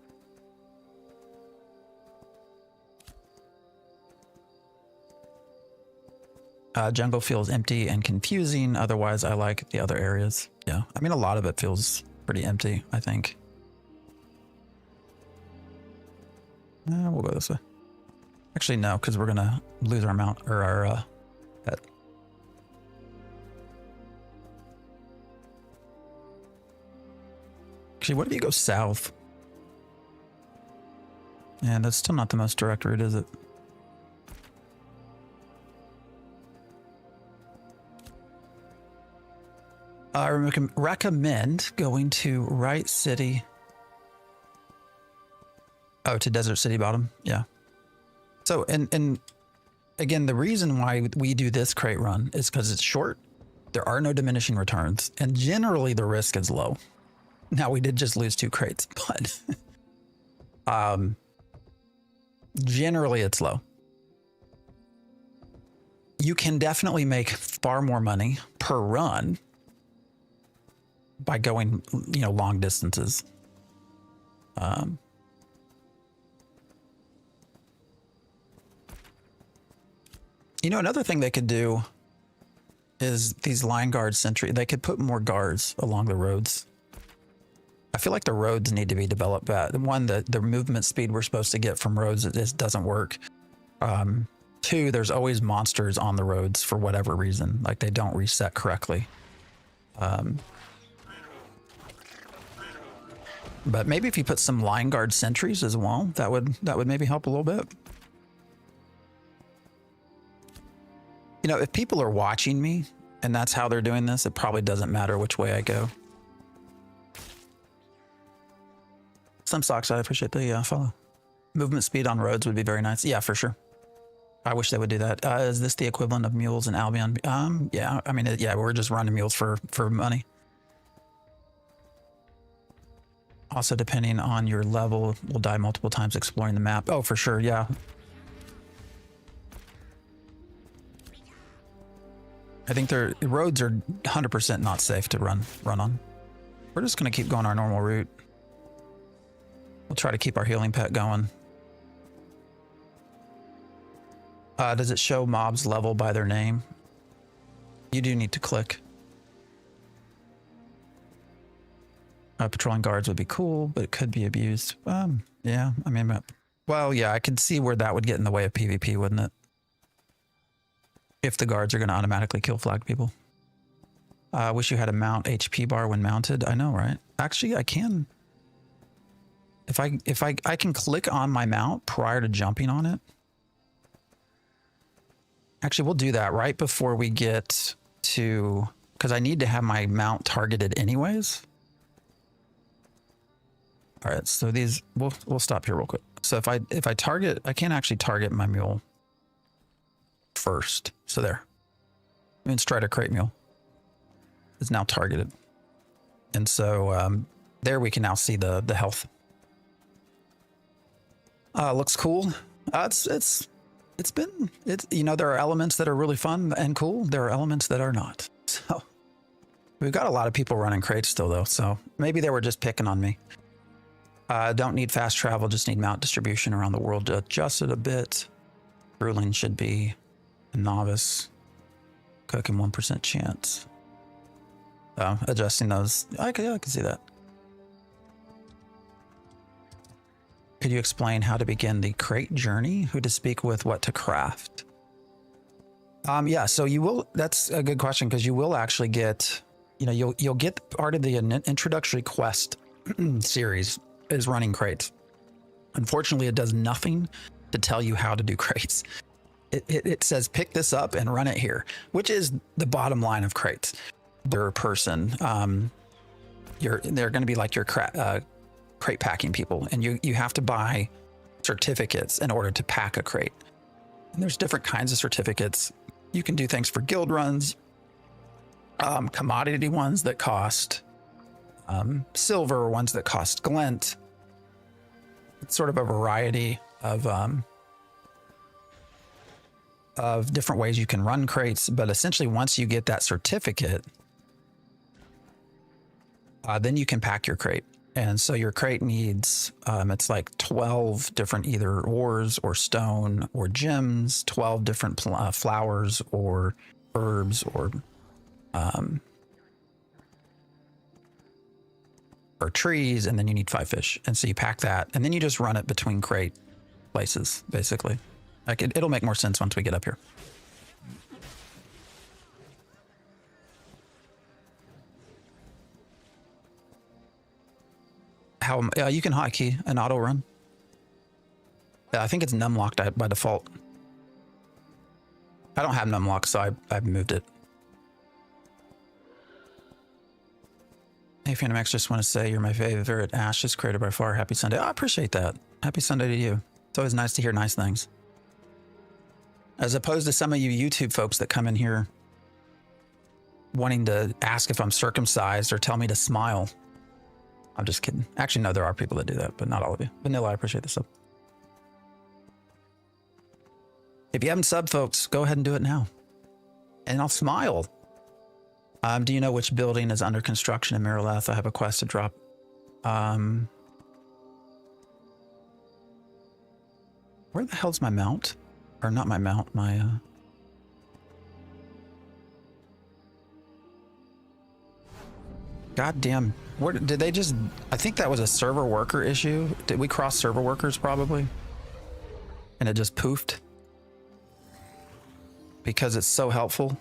Jungle feels empty and confusing. Otherwise, I like the other areas. Yeah, I mean, a lot of it feels pretty empty, I think. We'll go this way. Actually, no, because we're going to lose our mount or our pet. Actually, what if you go south? Yeah, that's still not the most direct route, is it? I recommend going to Right City. Oh, to Desert City Bottom. Yeah. So, and again, the reason why we do this crate run is because it's short. There are no diminishing returns, and generally the risk is low. Now, we did just lose 2 crates, but generally it's low. You can definitely make far more money per run by going, long distances. Another thing they could do is these line guard sentry. They could put more guards along the roads. I feel like the roads need to be developed better. One, the movement speed we're supposed to get from roads, it doesn't work. 2, there's always monsters on the roads for whatever reason. Like they don't reset correctly. But maybe if you put some line guard sentries as well, that would maybe help a little bit. If people are watching me and that's how they're doing this, it probably doesn't matter which way I go. Some socks, I appreciate the follow. Movement speed on roads would be very nice. Yeah, for sure. I wish they would do that. Is this the equivalent of mules in Albion? Yeah. I mean, yeah, we're just running mules for money. Also, depending on your level, we'll die multiple times exploring the map. Oh, for sure, yeah. I think the roads are 100% not safe to run on. We're just going to keep going our normal route. We'll try to keep our healing pet going. Does it show mobs level by their name? You do need to click. Patrolling guards would be cool, but it could be abused. Yeah, I mean, well, yeah, I could see where that would get in the way of PvP, wouldn't it? If the guards are going to automatically kill flag people. I wish you had a mount HP bar when mounted. I know, right? Actually, I can. If I can click on my mount prior to jumping on it. Actually, we'll do that right before we get to, because I need to have my mount targeted anyways. All right, so these we'll stop here real quick. So if I target, I can't actually target my mule first. So there. Let's try to crate mule. Is now targeted, and so there we can now see the health. Looks cool. It's you know, there are elements that are really fun and cool. There are elements that are not. So we've got a lot of people running crates still though. So maybe they were just picking on me. Don't need fast travel, just need mount distribution around the world to adjust it a bit. Ruling should be a novice. Cooking 1% chance. Adjusting those. I can see that. Could you explain how to begin the crate journey? Who to speak with, what to craft? Yeah, so you will, that's a good question, because you will actually get, you know, you'll get part of the introductory quest series is running crates. Unfortunately, it does nothing to tell you how to do crates. It says pick this up and run it here, which is the bottom line of crates. Per person, they're going to be like your crate packing people, and you have to buy certificates in order to pack a crate. And there's different kinds of certificates. You can do things for guild runs, commodity ones that cost silver, ones that cost glint. It's sort of a variety of different ways you can run crates, but essentially once you get that certificate, then you can pack your crate. And so your crate needs, it's like 12 different either ores or stone or gems, 12 different flowers or herbs or trees, and then you need 5 fish. And so you pack that, and then you just run it between crate places, basically. Like it'll make more sense once we get up here. How you can hotkey an auto run. Yeah, I think it's numlocked by default. I don't have numlock, so I've moved it. Hey, Phantom X, just want to say you're my favorite Ashes creator by far. Happy Sunday. Oh, I appreciate that. Happy Sunday to you. It's always nice to hear nice things. As opposed to some of you YouTube folks that come in here wanting to ask if I'm circumcised or tell me to smile. I'm just kidding. Actually, no, there are people that do that, but not all of you. Vanilla, I appreciate the sub. If you haven't subbed, folks, go ahead and do it now. And I'll smile. Do you know which building is under construction in Miraleth? I have a quest to drop. Where the hell's my mount? Or not my mount, my... Goddamn. Where did they just... I think that was a server worker issue. Did we cross server workers probably? And it just poofed? Because it's so helpful.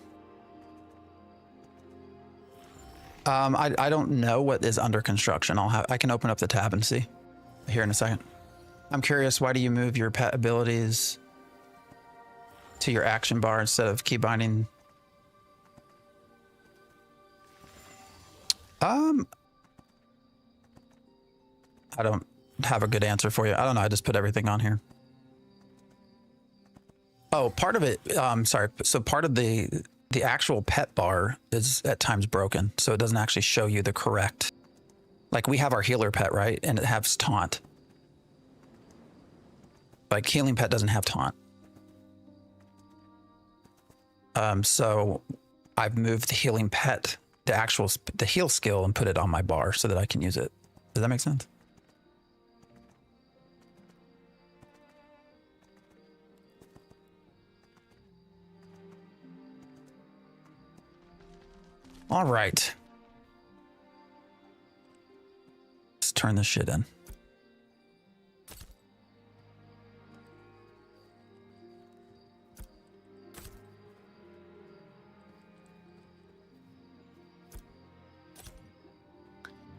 I don't know what is under construction. I can open up the tab and see here in a second. I'm curious, why do you move your pet abilities to your action bar instead of key binding? I don't have a good answer for you. I don't know. I just put everything on here. Oh, part of it, sorry. So part of the actual pet bar is at times broken. So it doesn't actually show you the correct, like we have our healer pet, right? And it has taunt. Like healing pet doesn't have taunt. So I've moved the healing pet, the heal skill, and put it on my bar so that I can use it. Does that make sense? All right. Let's turn this shit in.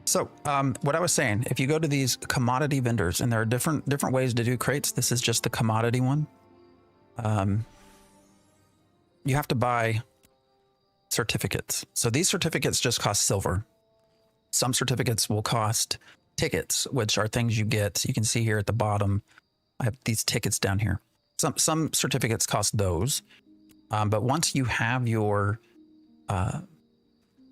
So what I was saying, if you go to these commodity vendors, and there are different ways to do crates. This is just the commodity one. You have to buy certificates. So these certificates just cost silver. Some certificates will cost tickets, which are things you get. You can see here at the bottom, I have these tickets down here. Some certificates cost those. But once you have your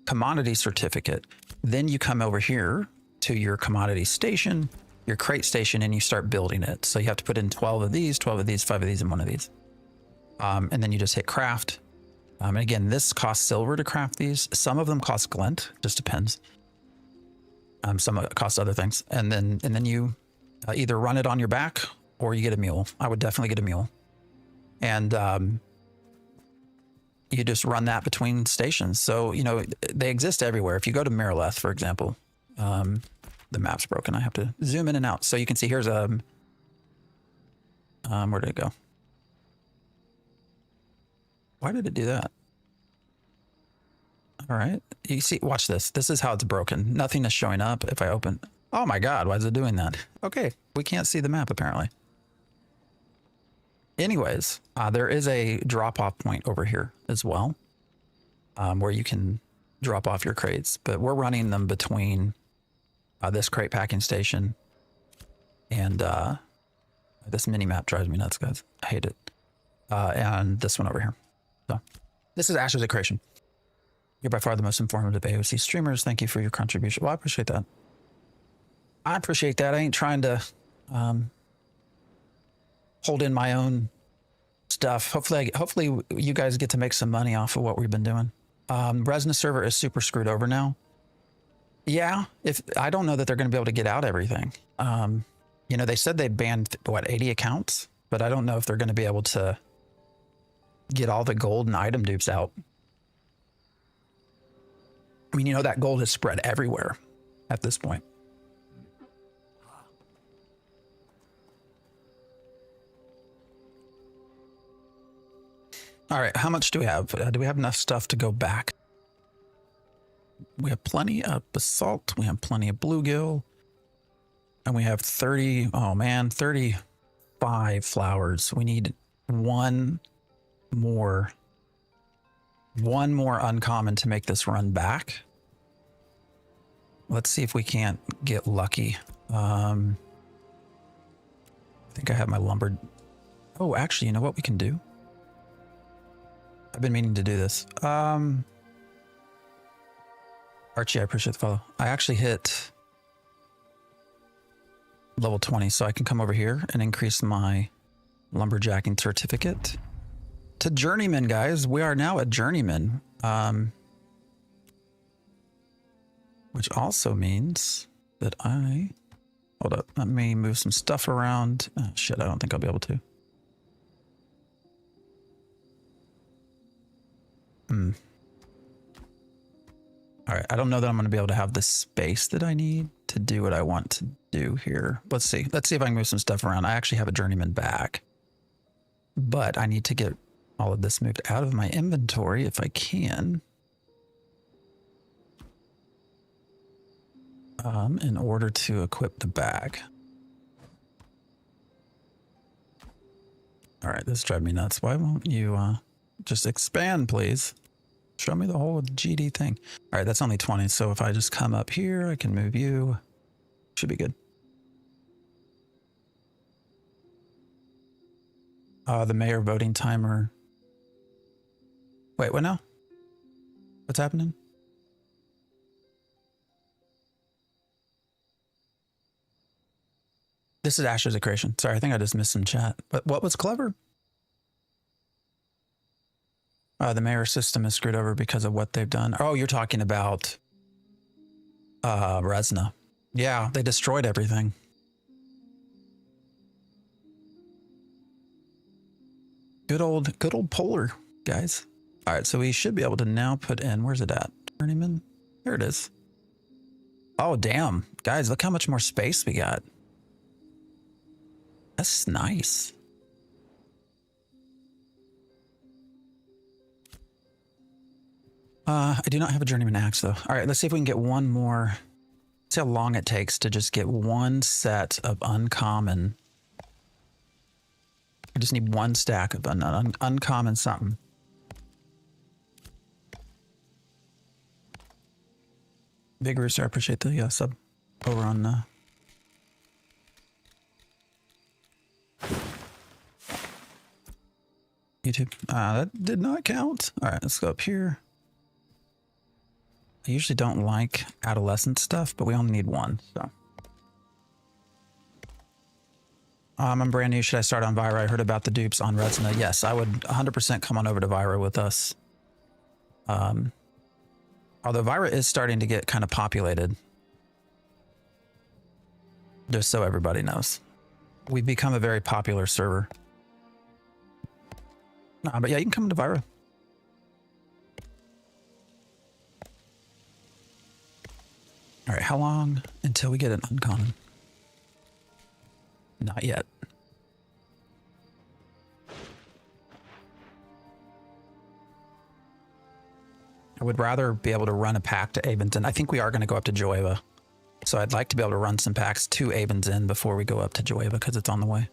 commodity certificate, then you come over here to your commodity station, your crate station, and you start building it. So you have to put in 12 of these, 12 of these, 5 of these, and 1 of these. And then you just hit craft. And again, this costs silver to craft these. Some of them cost glint, just depends. Some cost other things. And then you either run it on your back or you get a mule. I would definitely get a mule. And you just run that between stations. So, you know, they exist everywhere. If you go to Miraleth, for example, the map's broken. I have to zoom in and out. So you can see here's where did it go? Why did it do that? All right. You see, watch this. This is how it's broken. Nothing is showing up if I open. Oh my God, why is it doing that? Okay, we can't see the map apparently. Anyways, there is a drop-off point over here as well, where you can drop off your crates, but we're running them between this crate packing station and this mini map drives me nuts, guys. I hate it. And this one over here. So this is Ashes of Creation. You're by far the most informative AOC streamers. Thank you for your contribution. Well, I appreciate that. I appreciate that. I ain't trying to hold in my own stuff. Hopefully you guys get to make some money off of what we've been doing. Resna server is super screwed over now. Yeah, I don't know that they're going to be able to get out everything. You know, they said they banned what, 80 accounts, but I don't know if they're going to be able to get all the gold and item dupes out. I mean, you know, that gold is spread everywhere at this point. All right, how much do we have? Do we have enough stuff to go back? We have plenty of basalt. We have plenty of bluegill. And we have 30, oh man, 35 flowers. We need one more uncommon to make this run back. Let's see if we can't get lucky. I think I have my lumber. Oh, actually, you know what we can do? I've been meaning to do this. Archie, I appreciate the follow. I actually hit level 20, so I can come over here and increase my lumberjacking certificate to journeyman, guys. We are now a journeyman, which also means that hold up, let me move some stuff around. Oh, shit, I don't think I'll be able to. All right, I don't know that I'm going to be able to have the space that I need to do what I want to do here. Let's see if I can move some stuff around. I actually have a journeyman bag, but I need to get all of this moved out of my inventory if I can. In order to equip the bag. All right, this drives me nuts. Why won't you just expand, please? Show me the whole GD thing. All right, that's only 20. So if I just come up here, I can move you. Should be good. The mayor voting timer. Wait, what now? What's happening? This is Ashes of Creation. Sorry, I think I just missed some chat. But what was clever? The mayor system is screwed over because of what they've done. Oh, you're talking about Resna. Yeah, they destroyed everything. Good old Polar, guys. All right, so we should be able to now put in, where's it at? Journeyman? Here it is. Oh, damn. Guys, look how much more space we got. That's nice. I do not have a Journeyman axe, though. All right, let's see if we can get one more. See how long it takes to just get one set of uncommon. I just need one stack of uncommon something. Big Rooster, I appreciate the sub over on YouTube. That did not count. All right, let's go up here. I usually don't like adolescent stuff, but we only need one, so. I'm brand new. Should I start on Vyra? I heard about the dupes on Resna. Yes, I would 100% come on over to Vyra with us. Although Vyra is starting to get kind of populated. Just so everybody knows. We've become a very popular server. But yeah, you can come to Vyra. All right, how long until we get an uncommon? Not yet. I would rather be able to run a pack to Avonton. I think we are going to go up to Joeva. So I'd like to be able to run some packs to Avonton before we go up to Joeva because it's on the way.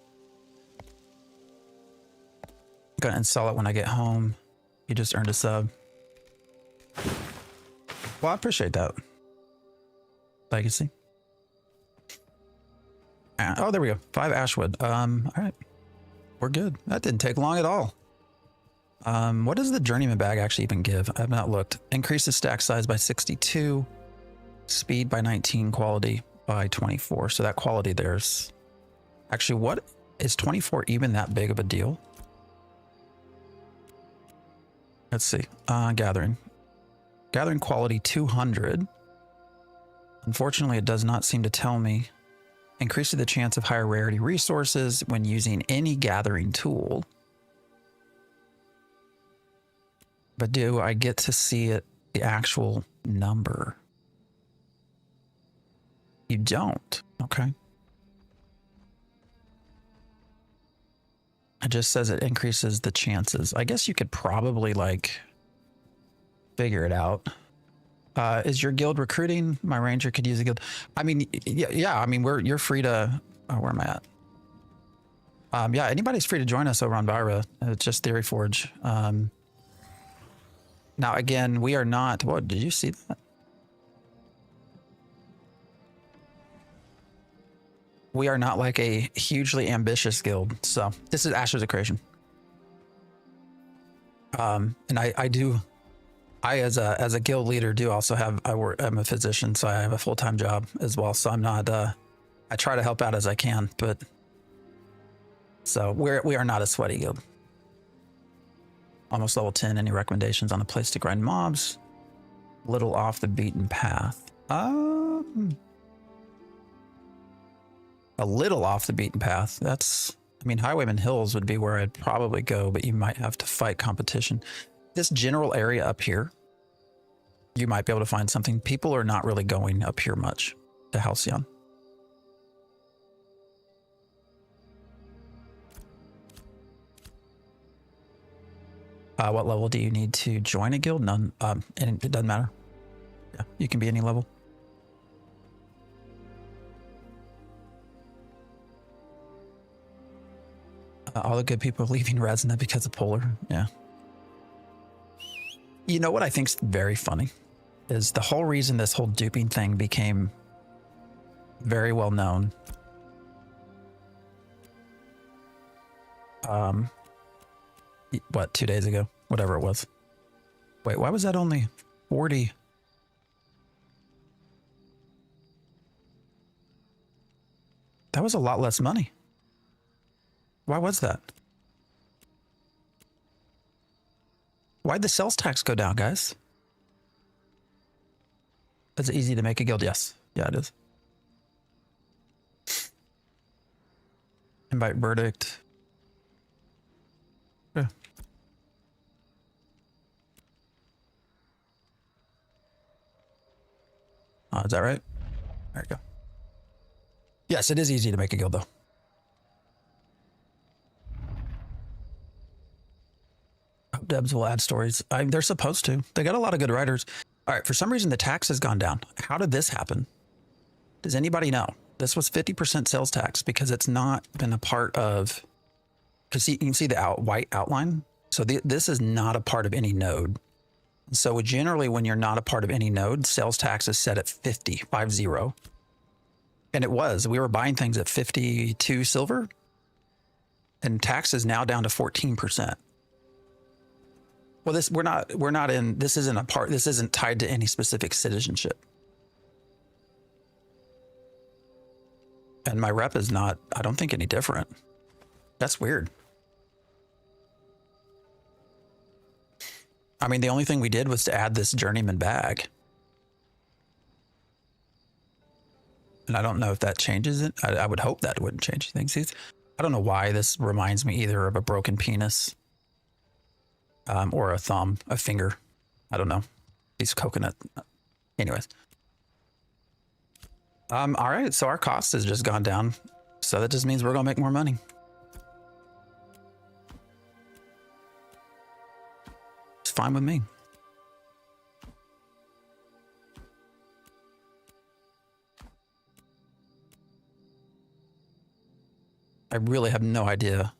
I'm going to install it when I get home. You just earned a sub. Well, I appreciate that. Legacy. Oh, there we go. 5 Ashwood. All right. We're good. That didn't take long at all. What does the Journeyman bag actually even give? I have not looked. Increases stack size by 62, speed by 19, quality by 24. So that quality there's actually, what is 24 even that big of a deal? Let's see. Gathering quality 200. Unfortunately, it does not seem to tell me. Increases the chance of higher rarity resources when using any gathering tool. But do I get to see it, the actual number? You don't. Okay. It just says it increases the chances. I guess you could probably like figure it out. Is your guild recruiting? My ranger could use a guild. I mean, yeah. I mean, you're free to. Oh, where am I at? Yeah, anybody's free to join us over on Vyra. It's just Theory Forge. Now, again, we are not. What did you see that? We are not like a hugely ambitious guild. So this is Ashes of Creation. And I as a guild leader do also have, I'm a physician, so I have a full-time job as well. So I'm not, I try to help out as I can, but so we are not a sweaty guild. Almost level 10. Any recommendations on a place to grind mobs? Little off the beaten path. A little off the beaten path. That's, I mean, Highwayman Hills would be where I'd probably go, but you might have to fight competition. This general area up here, you might be able to find something. People are not really going up here much to Halcyon. What level do you need to join a guild? None. And it doesn't matter. Yeah, you can be any level. All the good people are leaving Resna because of Polar. Yeah. You know what I think's very funny is the whole reason this whole duping thing became very well known. what, 2 days ago? Whatever it was. Wait, why was that only 40? That was a lot less money. Why was that? Why'd the sales tax go down, guys? Is it easy to make a guild? Yes. Yeah, it is. Invite verdict. Yeah. Oh, is that right? There you go. Yes, it is easy to make a guild, though. Hope devs will add stories. They're supposed to. They got a lot of good writers. All right, for some reason, the tax has gone down. How did this happen? Does anybody know? This was 50% sales tax because it's not been a part of, because you can see the white outline. So this is not a part of any node. So generally, when you're not a part of any node, sales tax is set at 50. And it was. We were buying things at 52 silver, and tax is now down to 14%. Well, this this isn't tied to any specific citizenship. And my rep is not, I don't think, any different. That's weird. I mean, the only thing we did was to add this journeyman bag. And I don't know if that changes it. I would hope that wouldn't change things. I don't know why this reminds me either of a broken penis or a thumb, a finger. I don't know. These coconut. Anyways. All right, so our cost has just gone down. So that just means we're going to make more money. It's fine with me. I really have no idea.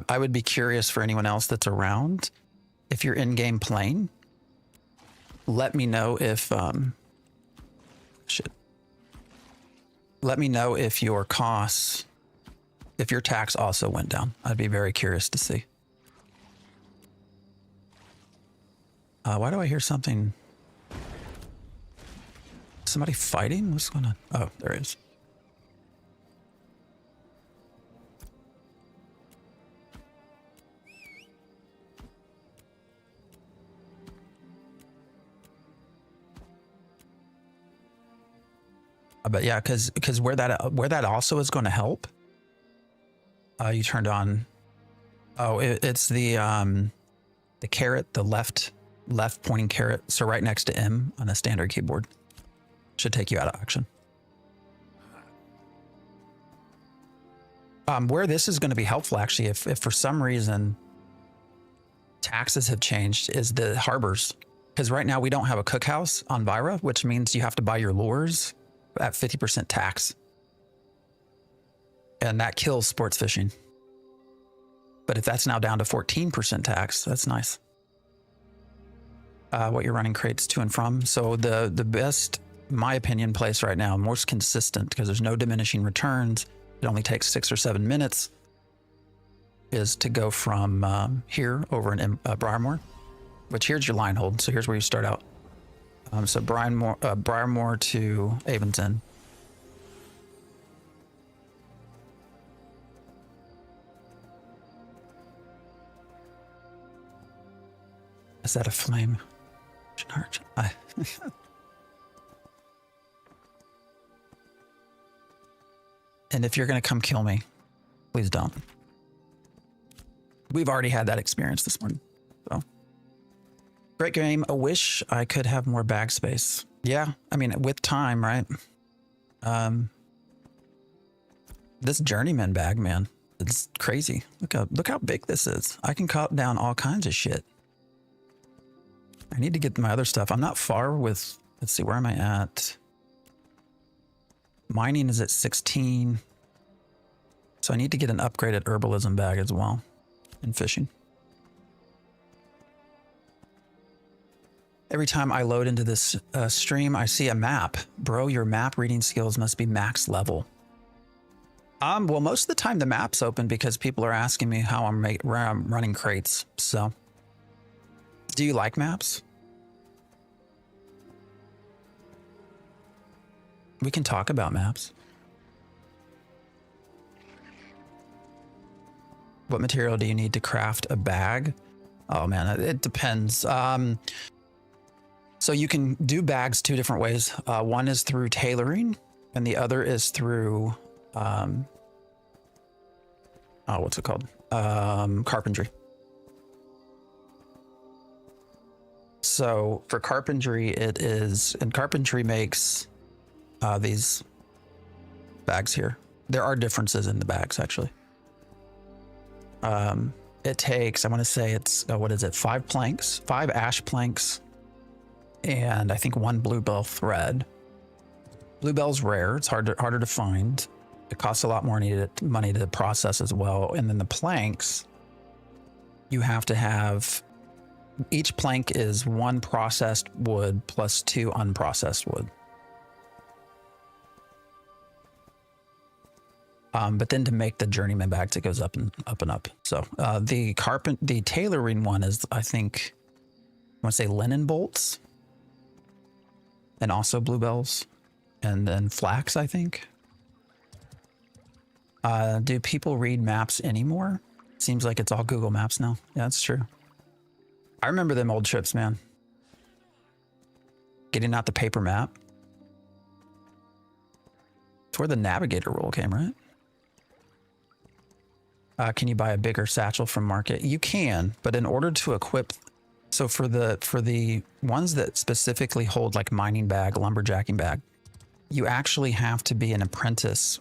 I would be curious for anyone else that's around. If you're in-game playing, let me know if... Let me know if your costs, if your tax also went down. I'd be very curious to see. Why do I hear something? Somebody fighting? What's going on? Oh, there it is. But yeah, because where that also is going to help. You turned on. Oh, it's the caret, the left pointing caret. So right next to M on a standard keyboard should take you out of action. Where this is going to be helpful, actually, if for some reason taxes have changed, is the harbors. Because right now we don't have a cookhouse on Vira, which means you have to buy your lures at 50% tax. And that kills sports fishing. But if that's now down to 14% tax, that's nice. What you're running crates to and from. So the best, in my opinion, place right now, most consistent, because there's no diminishing returns, it only takes 6 or 7 minutes, is to go from here over in Briarmore, which here's your line hold. So here's where you start out. So Briarmore to Avonton. Is that a flame? And if you're going to come kill me, please don't. We've already had that experience this morning. So. Great game. I wish I could have more bag space. Yeah, I mean, with time, right? This journeyman bag, man, it's crazy. Look how big this is. I can cut down all kinds of shit. I need to get my other stuff. I'm not far with, let's see, where am I at? Mining is at 16. So I need to get an upgraded herbalism bag as well in fishing. Every time I load into this stream, I see a map. Bro, your map reading skills must be max level. Well, most of the time the map's open because people are asking me how where I'm running crates. So, do you like maps? We can talk about maps. What material do you need to craft a bag? Oh man, it depends. So you can do bags two different ways. One is through tailoring, and the other is through what's it called? Carpentry. So for carpentry, it is, and carpentry makes these bags here. There are differences in the bags actually. It takes, I want to say it's, what is it? 5 planks, 5 ash planks, and I think 1 bluebell thread. Bluebell's rare. It's harder to find. It costs a lot more money to process as well. And then the planks, you have to have, each plank is 1 processed wood plus 2 unprocessed wood. But then to make the journeyman bags, it goes up and up and up. So the tailoring one is, I think, I want to say linen bolts, and also bluebells, and then flax, I think. Do people read maps anymore? Seems like it's all Google Maps now. Yeah, that's true. I remember them old trips, man. Getting out the paper map. It's where the navigator rule came, right? Can you buy a bigger satchel from market? You can, but in order to equip, so for the ones that specifically hold like mining bag, lumberjacking bag, you actually have to be an apprentice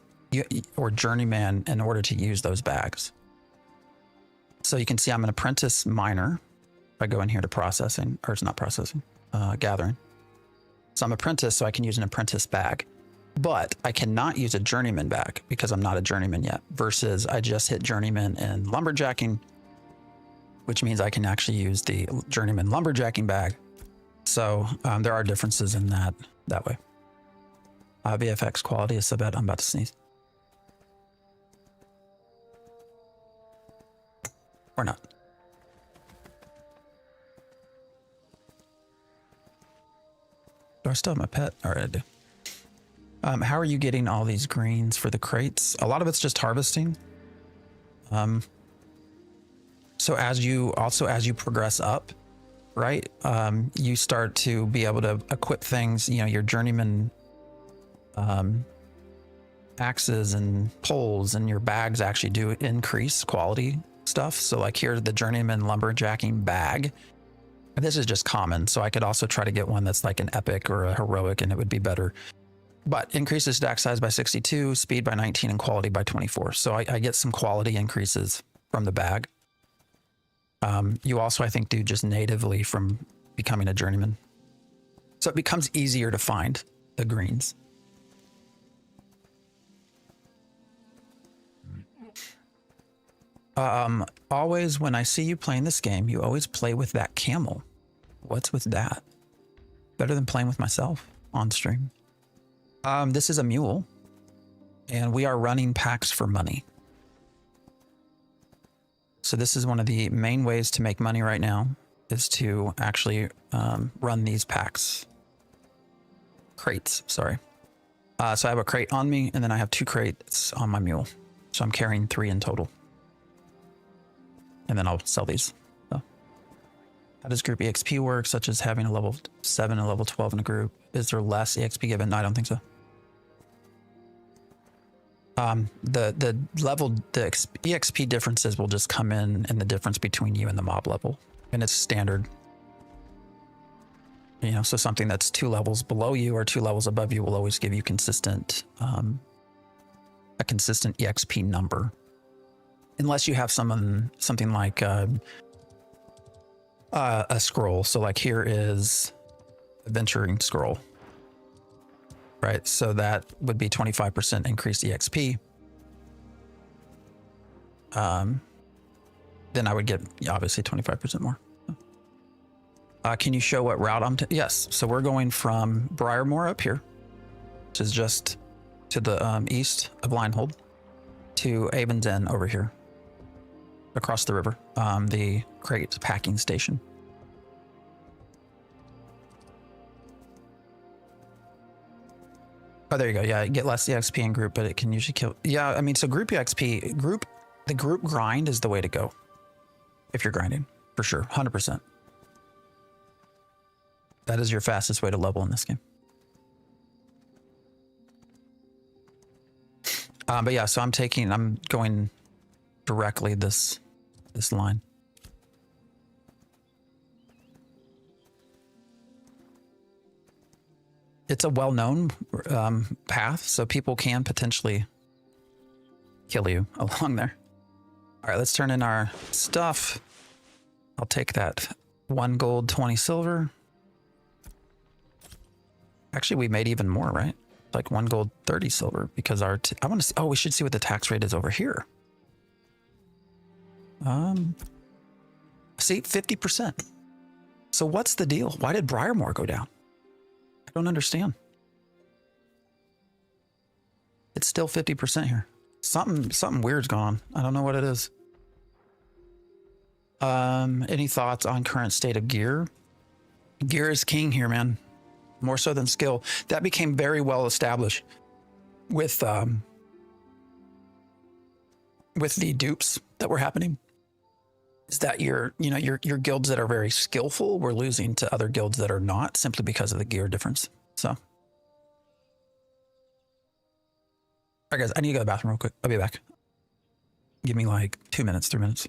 or journeyman in order to use those bags. So you can see I'm an apprentice miner. If I go in here to processing, or it's not processing, gathering. So I'm apprentice, so I can use an apprentice bag. But I cannot use a journeyman bag because I'm not a journeyman yet, versus I just hit journeyman in lumberjacking, which means I can actually use the journeyman lumberjacking bag. So there are differences in that way. VFX quality is so bad, I'm about to sneeze. Or not. Do I still have my pet? All right, I do. How are you getting all these greens for the crates? A lot of it's just harvesting. So as you progress up, right? You start to be able to equip things, you know, your journeyman axes and poles, and your bags actually do increase quality stuff. So like here's the journeyman lumberjacking bag. And this is just common. So I could also try to get one that's like an epic or a heroic, and it would be better. But increases stack size by 62, speed by 19, and quality by 24. So I get some quality increases from the bag. You also, I think, do just natively from becoming a journeyman. So it becomes easier to find the greens. Always when I see you playing this game, you always play with that camel. What's with that? Better than playing with myself on stream. This is a mule, and we are running packs for money. So this is one of the main ways to make money right now, is to actually run these packs. Crates, sorry. So I have a crate on me, and then I have 2 crates on my mule. So I'm carrying 3 in total. And then I'll sell these. So, how does group EXP work, such as having a level 7 and a level 12 in a group? Is there less EXP given? No, I don't think so. The EXP differences will just come in the difference between you and the mob level, and it's standard. You know, so something that's 2 levels below you or 2 levels above you will always give you consistent, a consistent EXP number, unless you have something like a scroll. So like here is adventuring scroll. Right, so that would be 25% increased EXP. Then I would get obviously 25% more. Can you show what route I'm yes, so we're going from Briarmore up here, which is just to the east of Linehold. to Avon's Inn over here, across the river, the crate packing station. Oh, there you go. Yeah, you get less EXP in group, but it can usually kill. Yeah, I mean, so group EXP, the group grind is the way to go. If you're grinding, for sure, 100%. That is your fastest way to level in this game. But yeah, so I'm going directly this line. It's a well-known path, so people can potentially kill you along there. All right, let's turn in our stuff. I'll take that 1 gold, 20 silver. Actually, we made even more, right? Like 1 gold, 30 silver, because I want to see, oh, we should see what the tax rate is over here. See, 50%. So what's the deal? Why did Briarmore go down? I don't understand. It's still 50% here. Something weird's going on. I don't know what it is. Any thoughts on current state of gear? Gear is king here, man. More so than skill. That became very well established with the dupes that were happening. Is that your guilds that are very skillful were losing to other guilds that are not, simply because of the gear difference. So, all right, guys, I need to go to the bathroom real quick. I'll be back. Give me like 2 minutes, 3 minutes.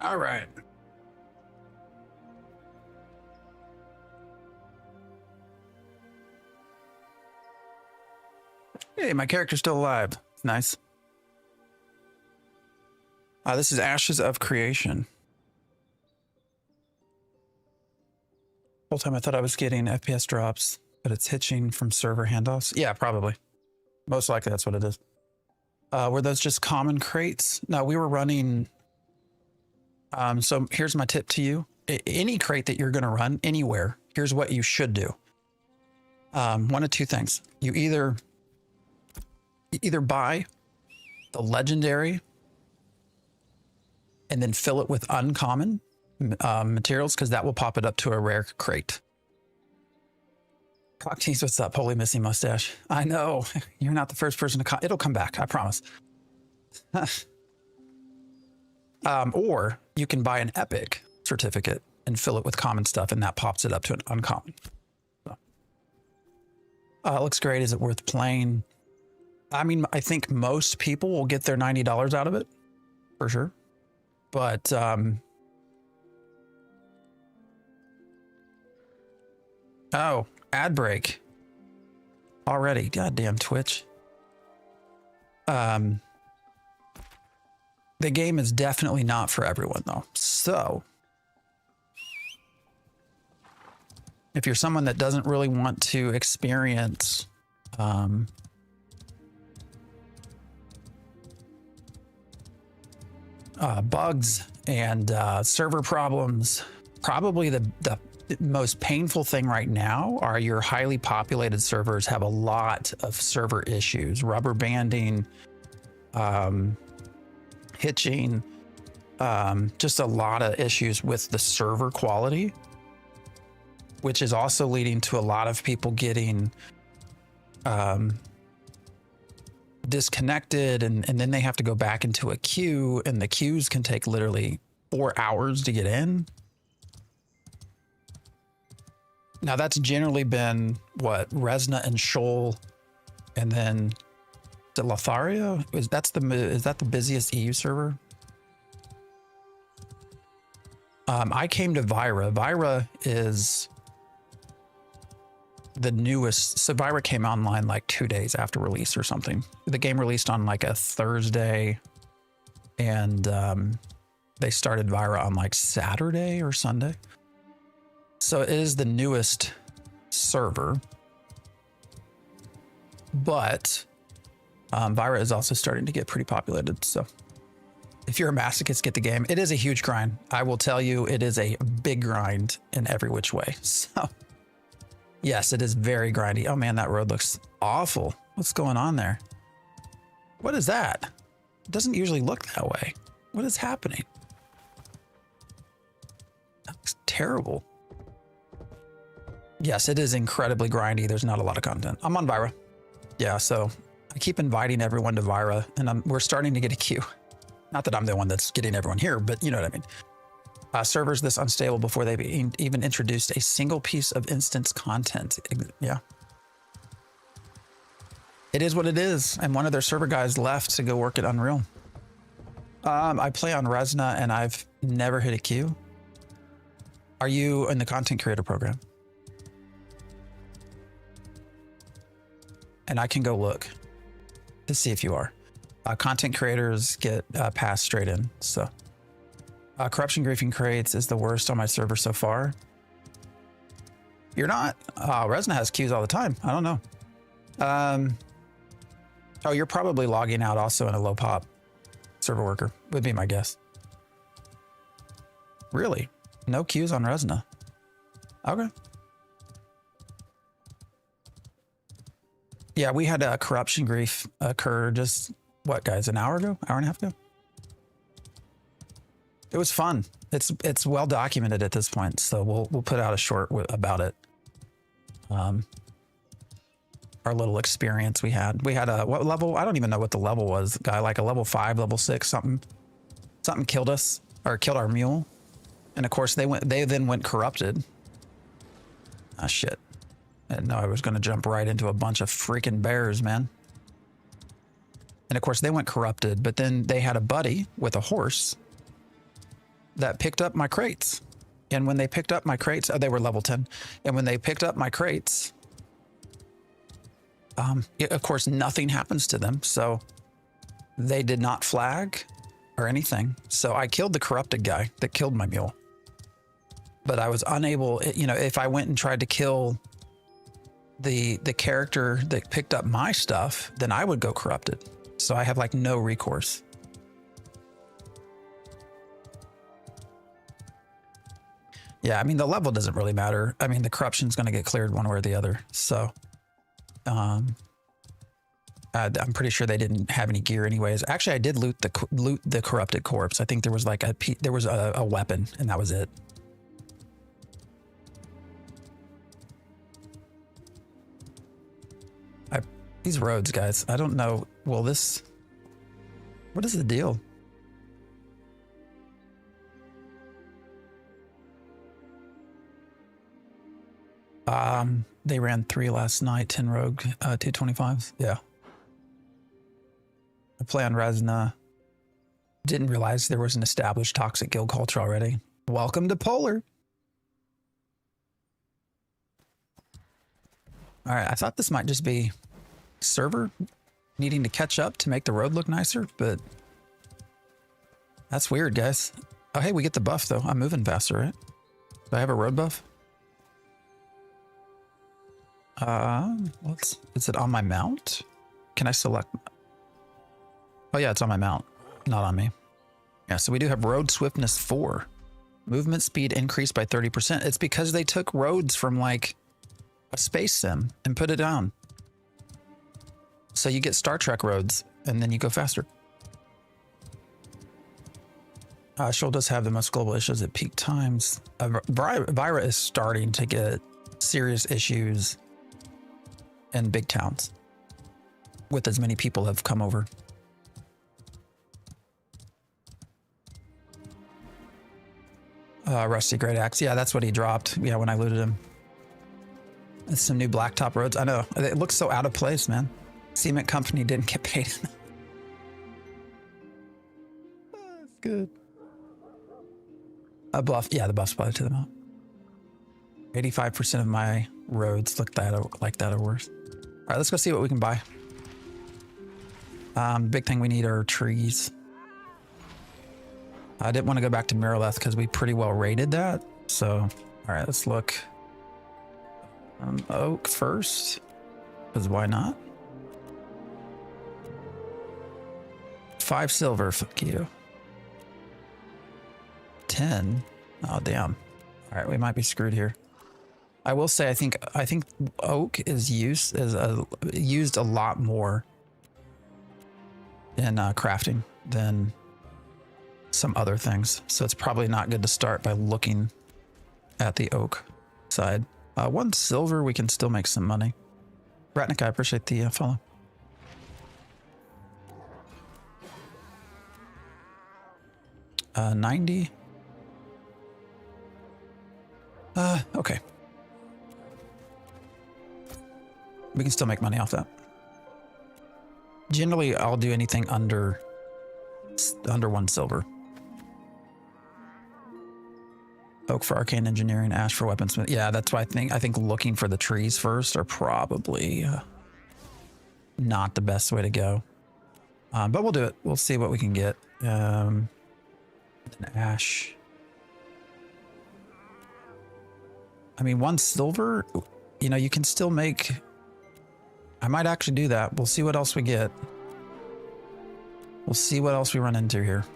All right. Hey, my character's still alive. Nice. This is Ashes of Creation. Whole time I thought I was getting FPS drops, but it's hitching from server handoffs. Yeah, probably. Most likely that's what it is. Were those just common crates? No, we were running. So here's my tip to you. Any crate that you're going to run anywhere, here's what you should do. One of two things. You either buy the legendary and then fill it with uncommon materials, because that will pop it up to a rare crate. Cocktease, what's up? Holy missing mustache. I know. You're not the first person to it'll come back, I promise. Or you can buy an epic certificate and fill it with common stuff, and that pops it up to an uncommon. So. Looks great. Is it worth playing? I mean, I think most people will get their $90 out of it, for sure. But oh, ad break already. Goddamn Twitch. The game is definitely not for everyone, though. So if you're someone that doesn't really want to experience bugs and server problems, probably the most painful thing right now are your highly populated servers have a lot of server issues, rubber banding, hitching, just a lot of issues with the server quality, which is also leading to a lot of people getting disconnected, and then they have to go back into a queue, and the queues can take literally 4 hours to get in. Now that's generally been what, Resna and Shoal, and then the Lothario? Is that the busiest EU server? I came to Vyra. Vyra is the newest. So Vyra came online like 2 days after release or something. The game released on like a Thursday, and they started Vyra on like Saturday or Sunday. So it is the newest server, but Vyra is also starting to get pretty populated. So if you're a masochist, get the game. It is a huge grind. I will tell you, it is a big grind in every which way. So yes, it is very grindy. Oh man, that road looks awful. What's going on there? What is that? It doesn't usually look that way. What is happening? That looks terrible. Yes, it is incredibly grindy. There's not a lot of content. I'm on Vyra. Yeah, so I keep inviting everyone to Vyra, and we're starting to get a queue. Not that I'm the one that's getting everyone here, but you know what I mean. Servers this unstable before they've even introduced a single piece of instance content. Yeah. It is what it is. And one of their server guys left to go work at Unreal. I play on Resna, and I've never hit a queue. Are you in the content creator program? And I can go look to see if you are. Content creators get passed straight in. So corruption griefing crates is the worst on my server so far. You're not? Resna has queues all the time. I don't know. Oh, you're probably logging out also in a low pop server worker, would be my guess. Really? No queues on Resna? Okay. Yeah, we had a corruption grief occur just, what guys, an hour ago? Hour and a half ago? It was fun. It's well documented at this point, so we'll put out a short about it. Our little experience we had. We had a, what level? I don't even know what the level was. Guy like a level 5, level 6, something killed us, or killed our mule. And of course they then went corrupted. Ah, shit. I didn't know I was going to jump right into a bunch of freaking bears, man. And of course they went corrupted, but then they had a buddy with a horse that picked up my crates. And when they picked up my crates, oh, they were level 10. And when they picked up my crates, of course, nothing happens to them. So they did not flag or anything. So I killed the corrupted guy that killed my mule. But I was unable, you know, if I went and tried to kill the character that picked up my stuff, then I would go corrupted. So I have like no recourse. Yeah, I mean, the level doesn't really matter. I mean, the corruption's going to get cleared one way or the other. So I'm pretty sure they didn't have any gear anyways. Actually, I did loot the corrupted corpse. I think there was like a weapon, and that was it. These roads, guys, I don't know. What is the deal? They ran 3 last night, 10 rogue, 225s. Yeah. I play on Resna. Didn't realize there was an established toxic guild culture already. Welcome to Polar. All right, I thought this might just be server needing to catch up to make the road look nicer, but that's weird, guys. Oh, hey, we get the buff though. I'm moving faster, right? Do I have a road buff? Is it on my mount? Can I select? Oh yeah, it's on my mount, not on me. Yeah, so we do have road swiftness 4. Movement speed increased by 30%. It's because they took roads from like a space sim and put it down. So you get Star Trek roads and then you go faster. She'll does have the most global issues at peak times. Vira is starting to get serious issues in big towns with as many people have come over. Rusty Great Axe. Yeah, that's what he dropped. Yeah, when I looted him. It's some new blacktop roads. I know. It looks so out of place, man. Cement company didn't get paid. That's good. A buff. Yeah, the buff's probably to them out. 85% of my roads look like that or worse. All right, let's go see what we can buy. Big thing we need are trees. I didn't want to go back to Miraleth because we pretty well raided that. So, all right, let's look. Oak first, because why not? 5 silver, fuck you. 10. Oh damn. All right, we might be screwed here. I will say I think oak is used a lot more in crafting than some other things. So it's probably not good to start by looking at the oak side. 1 silver, we can still make some money. Ratnik, I appreciate the follow. Uh, 90. Okay. We can still make money off that. Generally, I'll do anything under 1 silver. Oak for arcane engineering, ash for weaponsmith. Yeah, that's why I think looking for the trees first are probably not the best way to go. But we'll do it. We'll see what we can get. An ash. I mean, 1 silver, you know, you can still make... I might actually do that. We'll see what else we get. We'll see what else we run into here.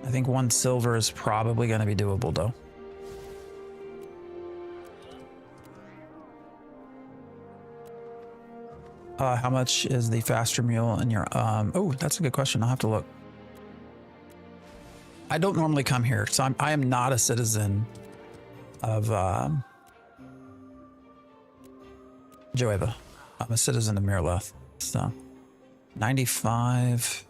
I think 1 silver is probably going to be doable, though. How much is the faster mule in your... oh, that's a good question. I'll have to look. I don't normally come here, so I am not a citizen of Joeva. I'm a citizen of Miraleth. So 95.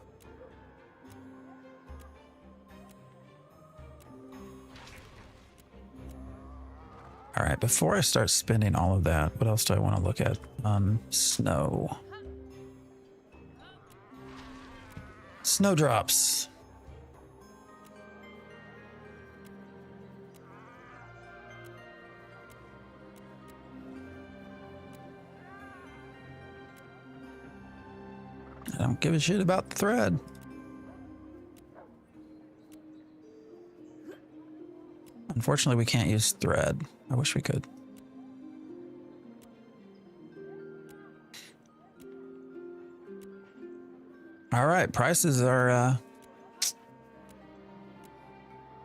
All right, before I start spending all of that, what else do I want to look at? Snow. Snowdrops. don't give a shit about the thread. Unfortunately, we can't use thread. I wish we could. All right, prices are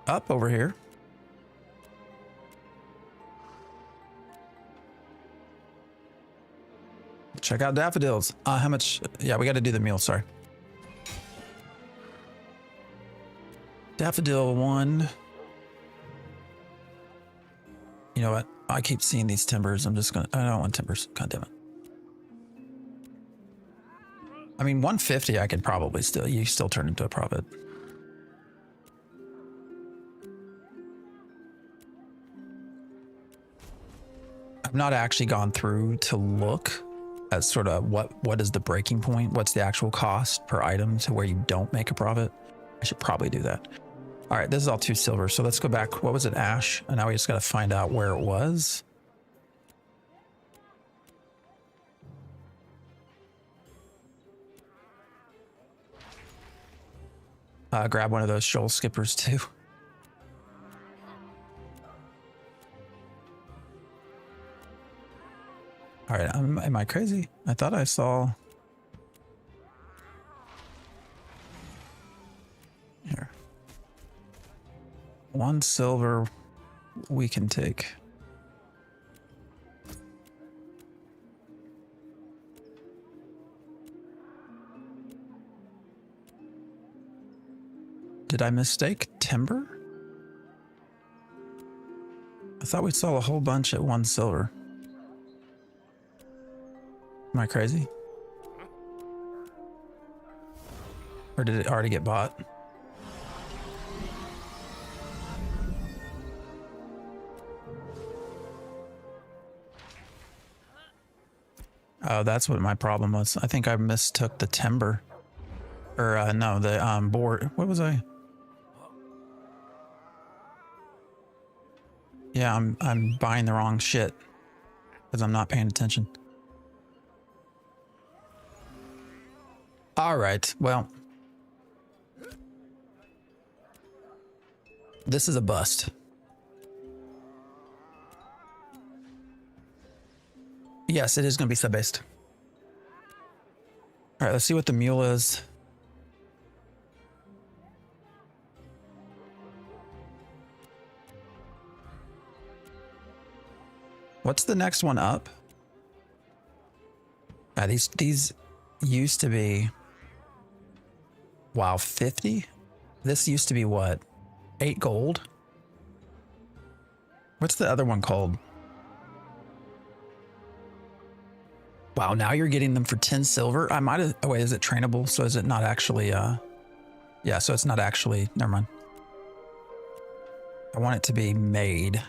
up over here. Check out daffodils. How much? Yeah, we got to do the meal. Sorry. Daffodil 1. You know what? I keep seeing these timbers. I'm just gonna. I don't want timbers. God damn it. I mean, 150. I could probably still. You still turn into a profit. I've not actually gone through to look at sort of what is the breaking point. What's the actual cost per item to where you don't make a profit? I should probably do that. All right, this is all 2 silver. So let's go back. What was it, Ash? And now we just got to find out where it was. Grab one of those shoal skippers too. All right, am I crazy? I thought I saw... Here. 1 silver we can take. Did I mistake timber? I thought we saw a whole bunch at 1 silver. Am I crazy? Or did it already get bought? Oh, that's what my problem was. I think I mistook the timber. Or, no, the board. What was I? Yeah, I'm buying the wrong shit. Because I'm not paying attention. All right, well. This is a bust. Yes, it is going to be sub-based. All right, let's see what the mule is. What's the next one up? These used to be... Wow, 50? This used to be what? 8 gold? What's the other one called? Wow, now you're getting them for 10 silver? I might have... Oh, wait, is it trainable? So is it not actually... Yeah, so it's not actually... Never mind. I want it to be made.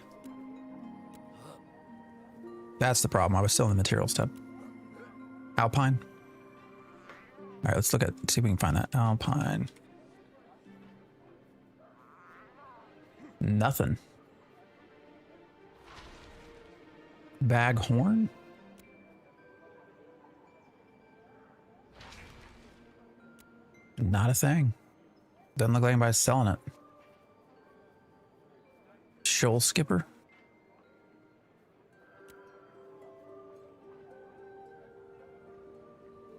That's the problem. I was still in the materials tab. Alpine. All right, let's look at... See if we can find that. Alpine. Nothing. Bag horn? Not a thing. Doesn't look like anybody's selling it. Shoal skipper?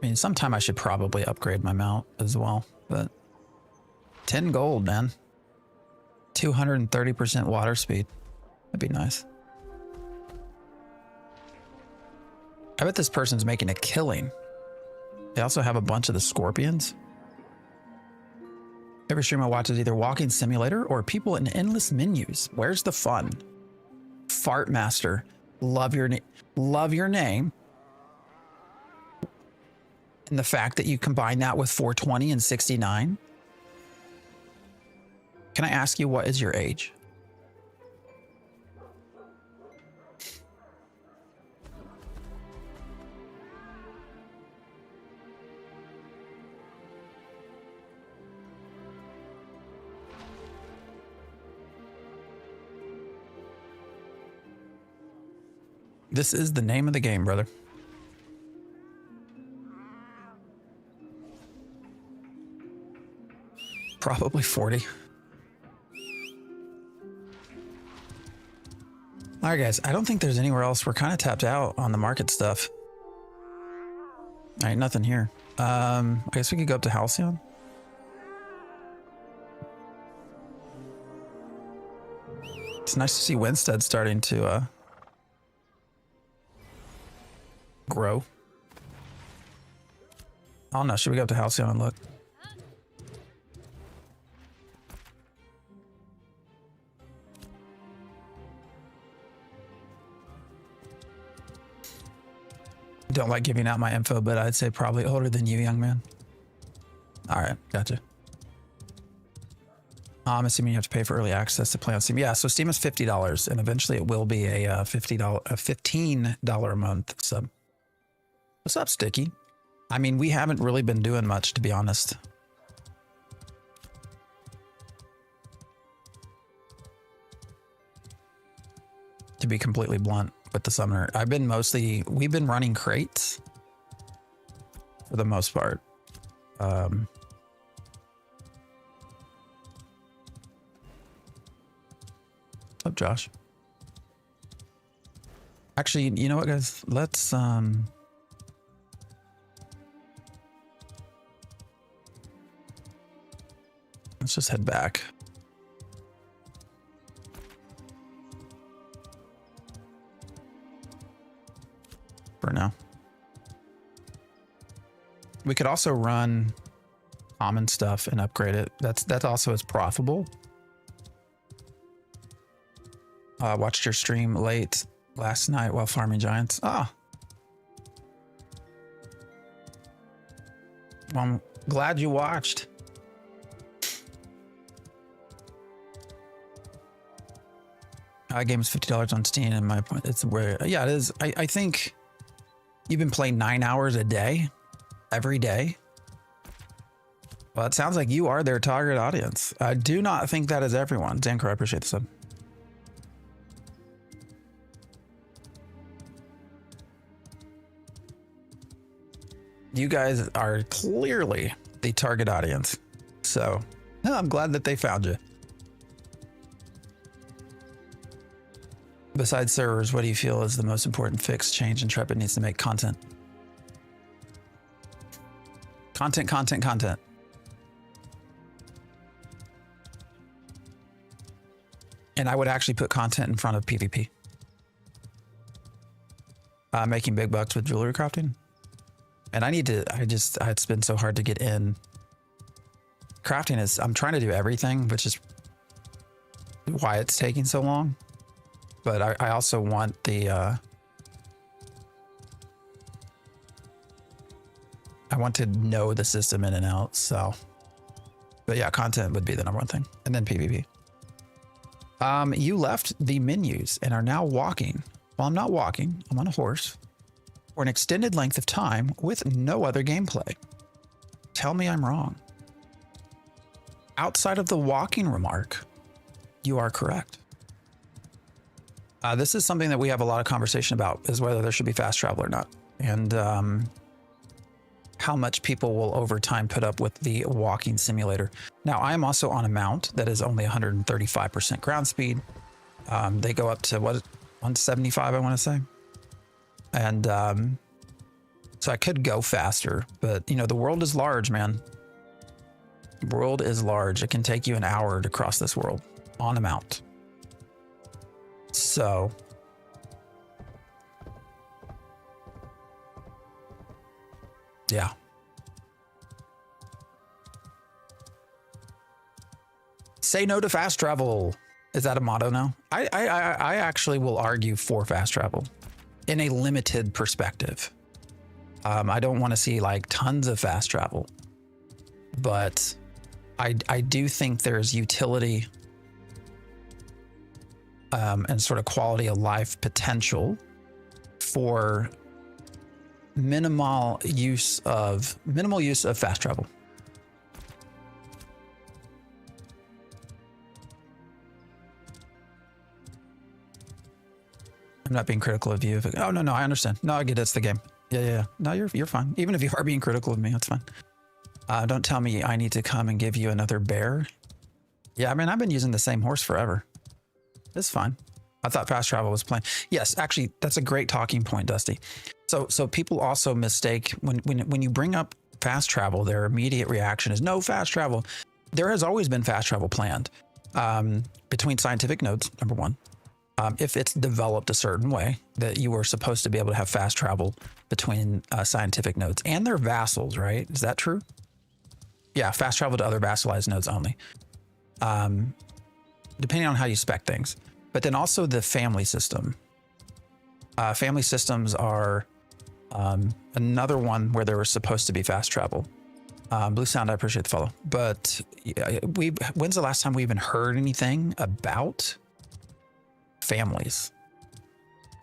I mean, sometime I should probably upgrade my mount as well, but 10 gold, man. 230% water speed. That'd be nice. I bet this person's making a killing. They also have a bunch of the scorpions. Every stream I watch is either walking simulator or people in endless menus. Where's the fun? Fart master. Love your name. And the fact that you combine that with 420 and 69. Can I ask you, what is your age? This is the name of the game, brother. Probably 40. All right, guys. I don't think there's anywhere else. We're kind of tapped out on the market stuff. All right, nothing here. I guess we could go up to Halcyon. It's nice to see Winstead starting to grow. I don't know. Should we go up to Halcyon and look? Don't like giving out my info, but I'd say probably older than you, young man. All right, gotcha. I'm assuming you have to pay for early access to play on Steam. Yeah, so Steam is $50, and eventually it will be a $15 a month sub. What's up, Sticky? I mean, we haven't really been doing much, to be honest. To be completely blunt with the summoner, we've been running crates for the most part. What's up, Josh? Actually, you know what, guys? Let's just head back. For now. We could also run common stuff and upgrade it. That's also as profitable. Watched your stream late last night while farming giants. Ah. Well, I'm glad you watched. Game is $50 on Steam, and my point, it's where, yeah, it is. I think you've been playing 9 hours a day, every day. Well, it sounds like you are their target audience. I do not think that is everyone. Dancro, I appreciate the sub. You guys are clearly the target audience. So I'm glad that they found you. Besides servers, what do you feel is the most important fix, change Intrepid needs to make? Content. Content. And I would actually put content in front of PvP. Making big bucks with jewelry crafting. And it's been so hard to get in. Crafting is, I'm trying to do everything, which is why it's taking so long. But I also want the, I want to know the system in and out, so. But yeah, content would be the number one thing. And then PvP. You left the menus and are now walking. Well, I'm not walking, I'm on a horse for an extended length of time with no other gameplay. Tell me I'm wrong. Outside of the walking remark, you are correct. This is something that we have a lot of conversation about, is whether there should be fast travel or not. And how much people will over time put up with the walking simulator. Now, I am also on a mount that is only 135% ground speed. They go up to, what, 175, I want to say. And so I could go faster, but you know, the world is large, man. The world is large. It can take you an hour to cross this world on a mount. So yeah. Say no to fast travel. Is that a motto now? I actually will argue for fast travel in a limited perspective. I don't want to see like tons of fast travel, but I do think there's utility and sort of quality of life potential for minimal use of fast travel. I'm not being critical of you. Oh no, I understand. No, I get it. It's the game. Yeah. No, you're fine. Even if you are being critical of me, that's fine. Don't tell me I need to come and give you another bear. Yeah, I mean, I've been using the same horse forever. It's fine. I thought fast travel was plain. Yes, actually, that's a great talking point, Dusty. So people also mistake when you bring up fast travel, their immediate reaction is no fast travel. There has always been fast travel planned between scientific nodes, number one. If it's developed a certain way that you were supposed to be able to have fast travel between scientific nodes and their vassals, right? Is that true? Yeah, fast travel to other vassalized nodes only. Depending on how you spec things. But then also the family system. Family systems are another one where there was supposed to be fast travel. Blue Sound, I appreciate the follow. But when's the last time we even heard anything about families?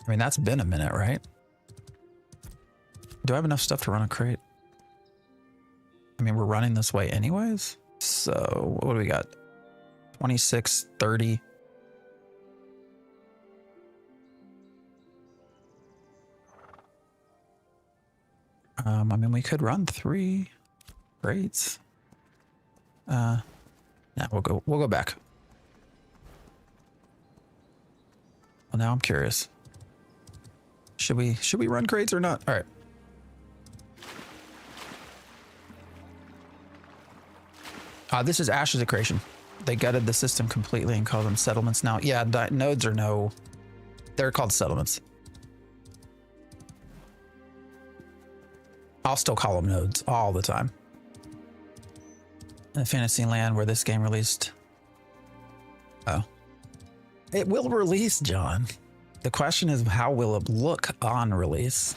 I mean, that's been a minute, right? Do I have enough stuff to run a crate? I mean, we're running this way anyways. So what do we got? 26, 30. I mean, we could run 3 crates. Yeah, we'll go back. Well, now I'm curious. Should we run crates or not? All right. This is Ashes of Creation. They gutted the system completely and call them settlements now. Yeah, nodes are they're called settlements. I'll still call them nodes all the time. In Fantasyland, where this game released. Oh. It will release, John. The question is, how will it look on release?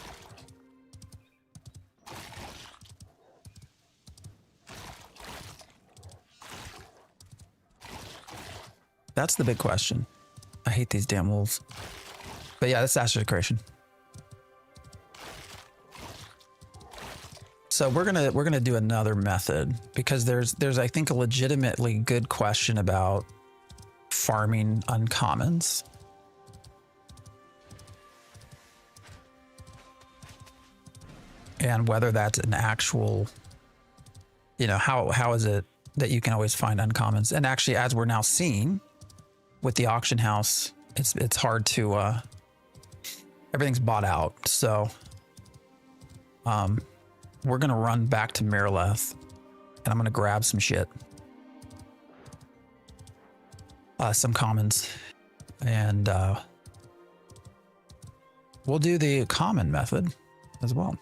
That's the big question. I hate these damn wolves. But yeah, that's Ashes of Creation. So we're gonna do another method because there's I think a legitimately good question about farming uncommons. And whether that's an actual, you know, how is it that you can always find uncommons? And actually, as we're now seeing with the auction house, it's hard to everything's bought out. So we're gonna run back to Miraleth and I'm gonna grab some shit. Some commons. And we'll do the common method as well.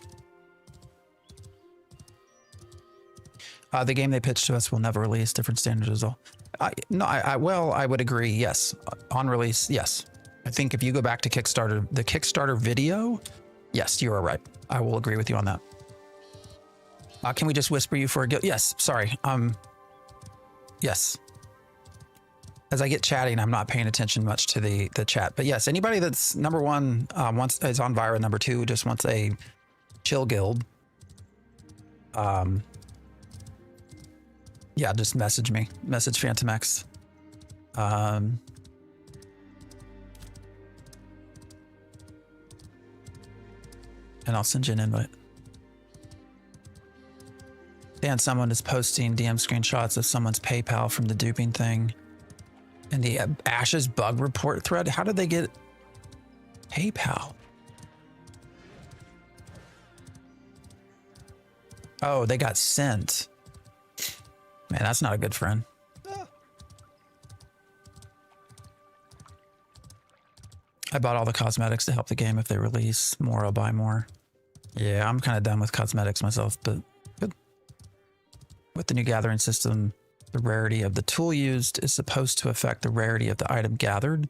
The game they pitched to us will never release, different standards as well. I would agree, yes. On release, yes. I think if you go back to Kickstarter, the Kickstarter video, yes, you are right. I will agree with you on that. Can we just whisper you for a guild? Yes, sorry. Yes. As I get chatting, I'm not paying attention much to the chat. But yes, anybody that's number one is on Vira, number 2 just wants a chill guild. Yeah, just message me. Message Phantom X. And I'll send you an invite. And someone is posting DM screenshots of someone's PayPal from the duping thing. And the Ashes bug report thread. How did they get PayPal? Oh, they got sent. Man, that's not a good friend. I bought all the cosmetics to help the game. If they release more, I'll buy more. Yeah, I'm kind of done with cosmetics myself, but good. With the new gathering system, the rarity of the tool used is supposed to affect the rarity of the item gathered.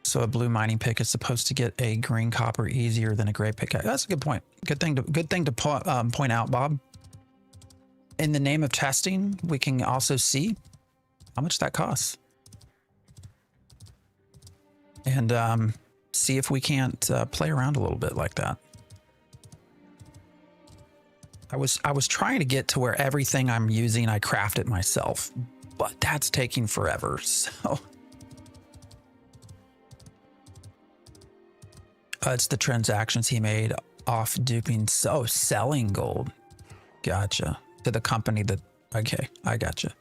So a blue mining pick is supposed to get a green copper easier than a gray pick. That's a good point. Good thing to point out, Bob. In the name of testing, we can also see how much that costs. And see if we can't play around a little bit like that. I was trying to get to where everything I'm using, I craft it myself, but that's taking forever. So it's the transactions he made off duping. So selling gold. Gotcha. to the company that, okay, I gotcha.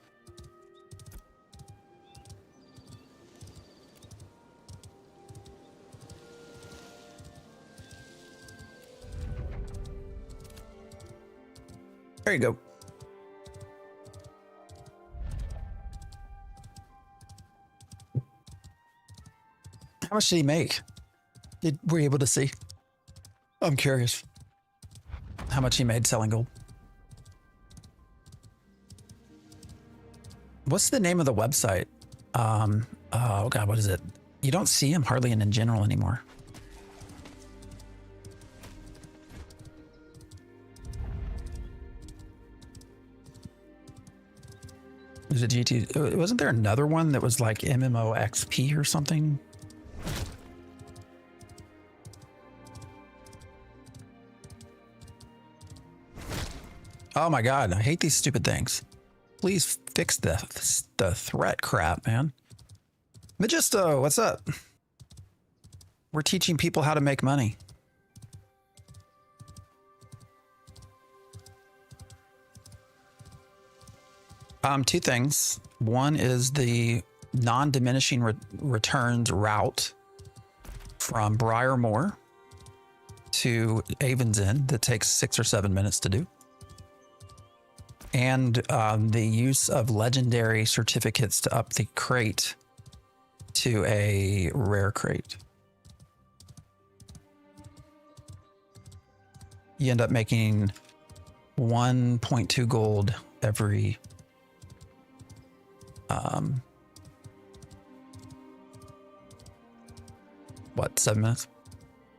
There you go. How much did he make? Were you able to see? I'm curious. How much he made selling gold. What's the name of the website? Oh God, what is it? You don't see him hardly in general anymore. Is it GT? Wasn't there another one that was like MMO XP or something? Oh my God, I hate these stupid things. Please fix the threat crap, man. Magisto, what's up? We're teaching people how to make money. Two things. One is the non-diminishing returns route from Briarmore to Avon's End that takes 6 or 7 minutes to do. And the use of legendary certificates to up the crate to a rare crate. You end up making 1.2 gold every what, 7 minutes?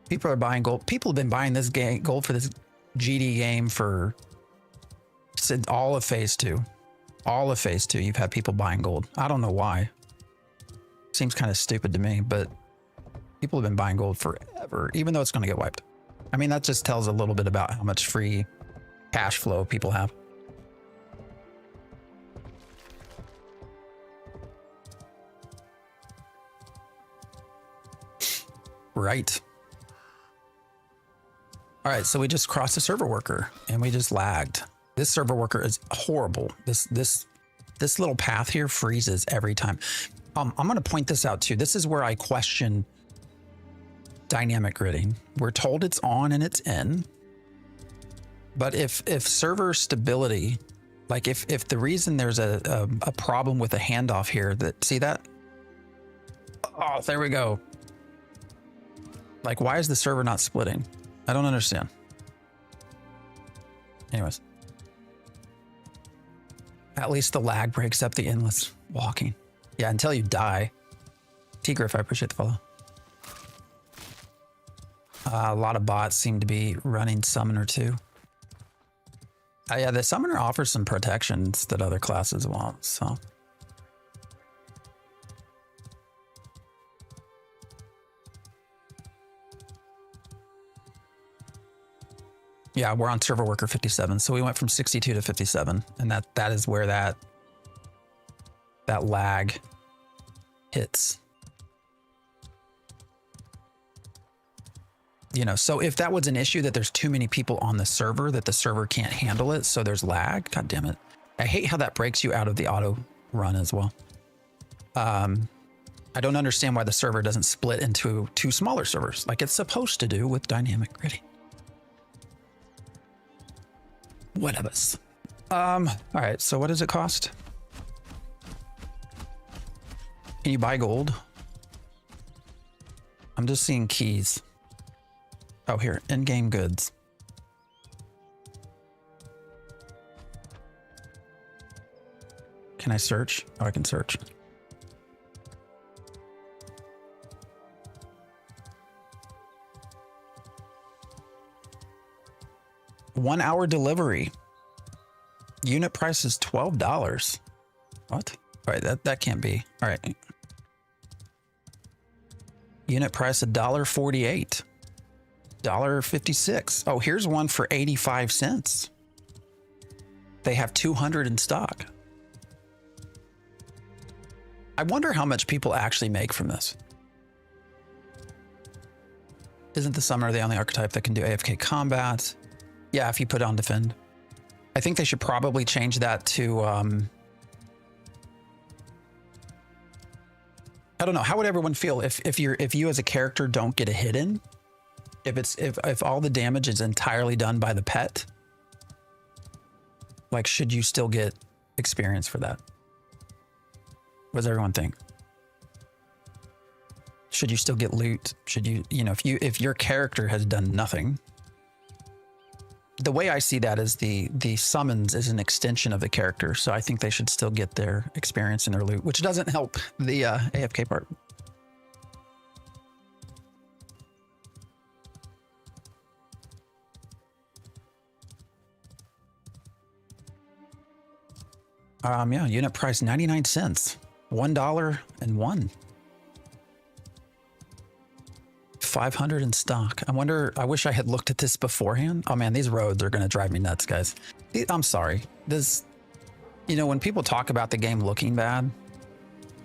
People are buying gold. People have been buying this gold for this GD game for since all of phase 2. All of phase 2, you've had people buying gold. I don't know why. Seems kind of stupid to me, but people have been buying gold forever, even though it's going to get wiped. I mean, that just tells a little bit about how much free cash flow people have. Right. All right, so we just crossed a server worker and we just lagged. This server worker is horrible. This little path here freezes every time. I'm going to point this out too. This is where I question dynamic gridding. We're told it's on and it's in. But if server stability, like if the reason there's a problem with a handoff here, that see that? Oh, there we go. Like, why is the server not splitting? I don't understand. Anyways. At least the lag breaks up the endless walking. Yeah, until you die. T-Griff, I appreciate the follow. A lot of bots seem to be running Summoner too. Yeah, the Summoner offers some protections that other classes won't, so. Yeah, we're on server worker 57, so we went from 62 to 57, and that is where that lag hits. You know, so if that was an issue that there's too many people on the server, that the server can't handle it, so there's lag, god damn it. I hate how that breaks you out of the auto run as well. I don't understand why the server doesn't split into 2 smaller servers like it's supposed to do with dynamic gridding. Whatever. All right, so what does it cost? Can you buy gold? I'm just seeing keys. Oh, here, in-game goods. Can I search? Oh, I can search. One-hour delivery. Unit price is $12. What? All right, that can't be. All right. Unit price $1.48. $1.56. Oh, here's one for 85 cents. They have 200 in stock. I wonder how much people actually make from this. Isn't the Summoner the only archetype that can do AFK combat? Yeah, if you put on defend. I think they should probably change that to, I don't know. How would everyone feel if you as a character don't get a hit in? If all the damage is entirely done by the pet, like, should you still get experience for that? What does everyone think? Should you still get loot? Should you, if your character has done nothing? The way I see that is the summons is an extension of the character, so I think they should still get their experience and their loot, which doesn't help the AFK part. Yeah, unit price 99 cents, $1.01. 500 in stock. I wish I had looked at this beforehand. Oh man, these roads are going to drive me nuts, guys. I'm sorry. When people talk about the game looking bad,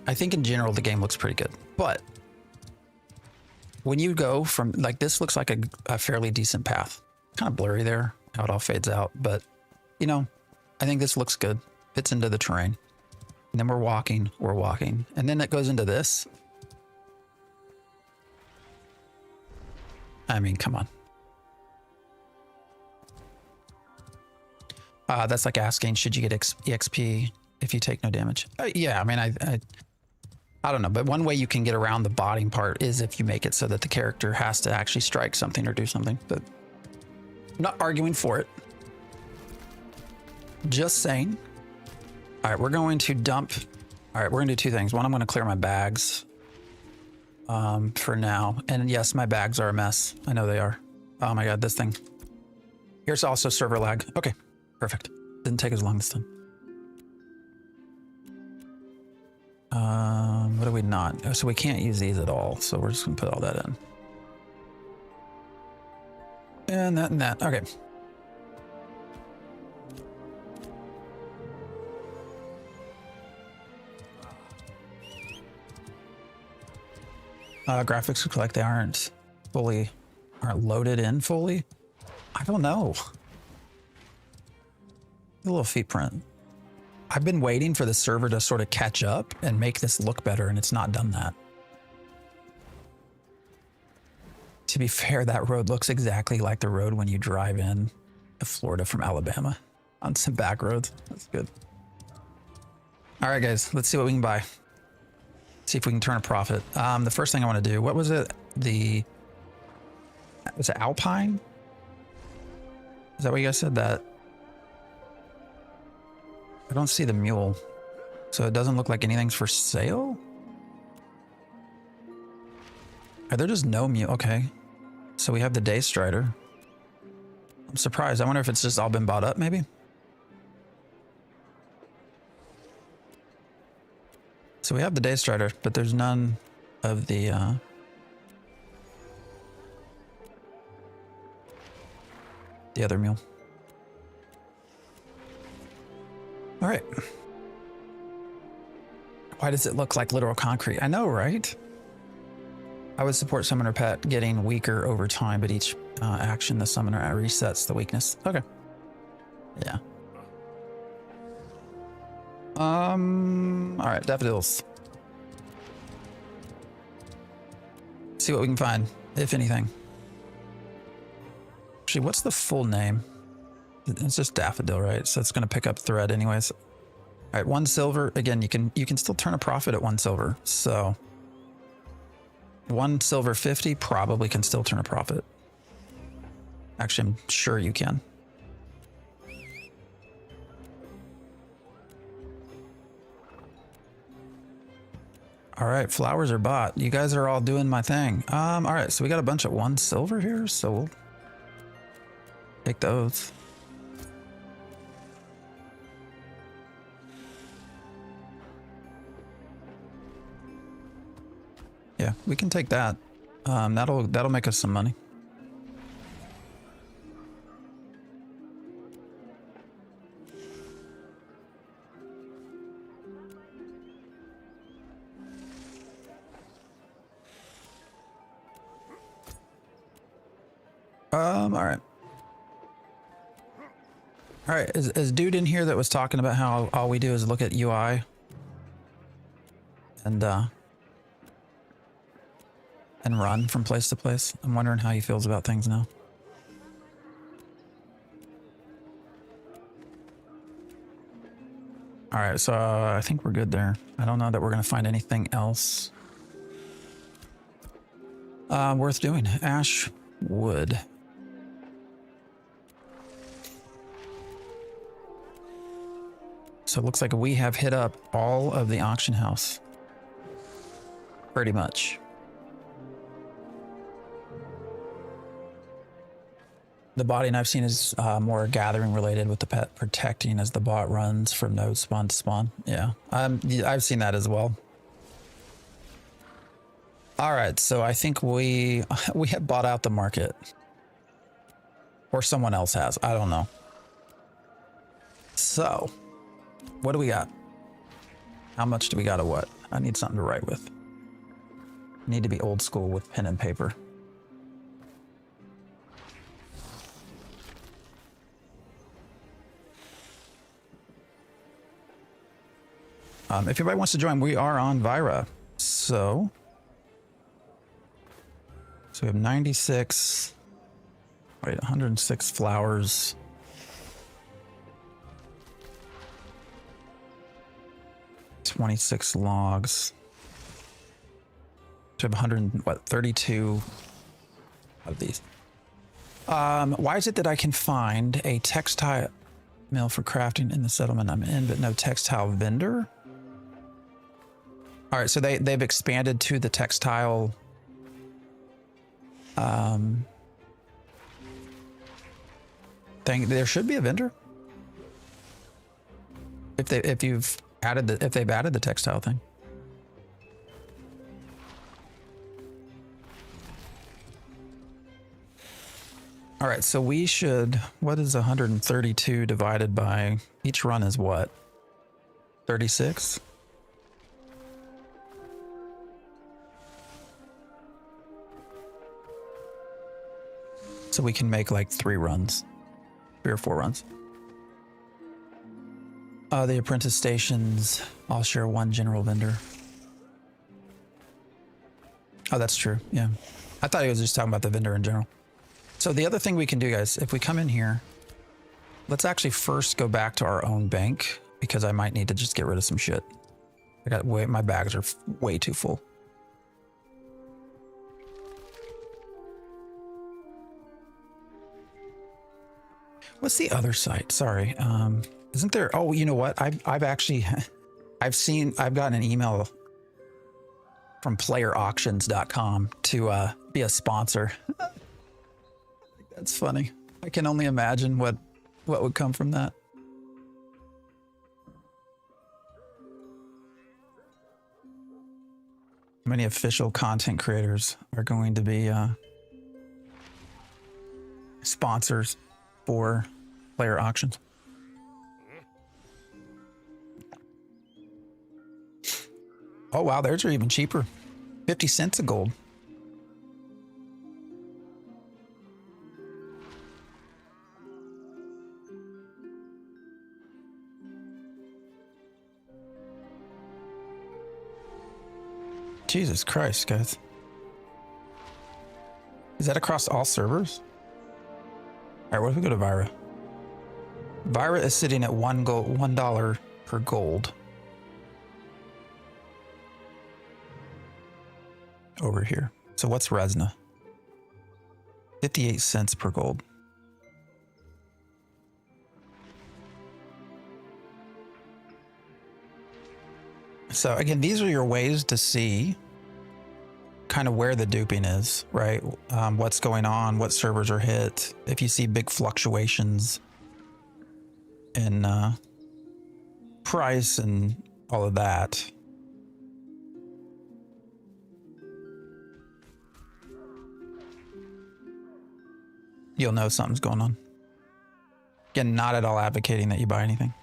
I think in general the game looks pretty good. But when you go from, like, this looks like a fairly decent path. Kind of blurry there, how it all fades out. But, I think this looks good. Fits into the terrain. And then we're walking. And then it goes into this. I mean, come on. That's like asking, should you get EXP if you take no damage? Yeah, I mean, I don't know. But one way you can get around the botting part is if you make it so that the character has to actually strike something or do something. But I'm not arguing for it. Just saying. All right, we're going to dump. All right, we're going to do two things. One, I'm going to clear my bags. For now. And yes, my bags are a mess. I know they are. Oh my God, this thing. Here's also server lag. Okay, perfect. Didn't take as long this time. What do we not? So we can't use these at all. So we're just gonna put all that in. And that and that. Okay. Graphics look like they aren't loaded in fully. I don't know. A little feet print. I've been waiting for the server to sort of catch up and make this look better, and it's not done that. To be fair, that road looks exactly like the road when you drive in to Florida from Alabama on some back roads. That's good. All right, guys, let's see what we can buy. See if we can turn a profit. The first thing I want to do, what was it? Was it Alpine? Is that what you guys said? That I don't see the mule, so it doesn't look like anything's for sale. Are there just no mule? Okay, so we have the Day Strider. I'm surprised. I wonder if it's just all been bought up, maybe. So we have the Day Strider, but there's none of the other mule. All right. Why does it look like literal concrete? I know, right? I would support summoner pet getting weaker over time, but each action the summoner resets the weakness. Okay. Yeah. All right, daffodils. See what we can find, if anything. Actually, what's the full name? It's just daffodil, right? So it's going to pick up thread anyways. All right, 1 silver. Again, you can still turn a profit at 1 silver. So 1 silver 50 probably can still turn a profit. Actually, I'm sure you can. All right, flowers are bought. You guys are all doing my thing. All right, so we got a bunch of 1 silver here, so we'll take those. Yeah, we can take that. That'll make us some money. All right. All right, is dude in here that was talking about how all we do is look at UI and run from place to place? I'm wondering how he feels about things now. All right, so I think we're good there. I don't know that we're gonna find anything else worth doing. Ash wood. So it looks like we have hit up all of the auction house. Pretty much. The botting I've seen is more gathering related with the pet protecting as the bot runs from node spawn to spawn. Yeah, I've seen that as well. All right, so I think we have bought out the market. Or someone else has, I don't know. So, what do we got? How much do we got of what? I need something to write with. I need to be old school with pen and paper. If anybody wants to join, we are on Vira. So we have 96, wait, 106 flowers. $26 logs. So we have 132 of these. Why is it that I can find a textile mill for crafting in the settlement I'm in, but no textile vendor? All right, so they've expanded to the textile thing. There should be a vendor if they've added the textile thing. All right, so we should, what is 132 divided by, each run is what? 36? So we can make like 3 or 4 runs. The apprentice stations, I'll share 1 general vendor. Oh, that's true, yeah. I thought he was just talking about the vendor in general. So the other thing we can do, guys, if we come in here, let's actually first go back to our own bank because I might need to just get rid of some shit. My bags are way too full. What's the other site? Sorry. Isn't there? Oh, you know what? I've gotten an email from playerauctions.com to be a sponsor. That's funny. I can only imagine what would come from that. Many official content creators are going to be sponsors for player auctions. Oh wow, theirs are even cheaper. 50 cents a gold. Jesus Christ, guys. Is that across all servers? All right, what if we go to Vira? Vira is sitting at $1 per gold. Over here. So what's Resna? 58 cents per gold. So again, these are your ways to see kind of where the duping is, right? What's going on, what servers are hit. If you see big fluctuations in price and all of that. You'll know something's going on. Again, not at all advocating that you buy anything.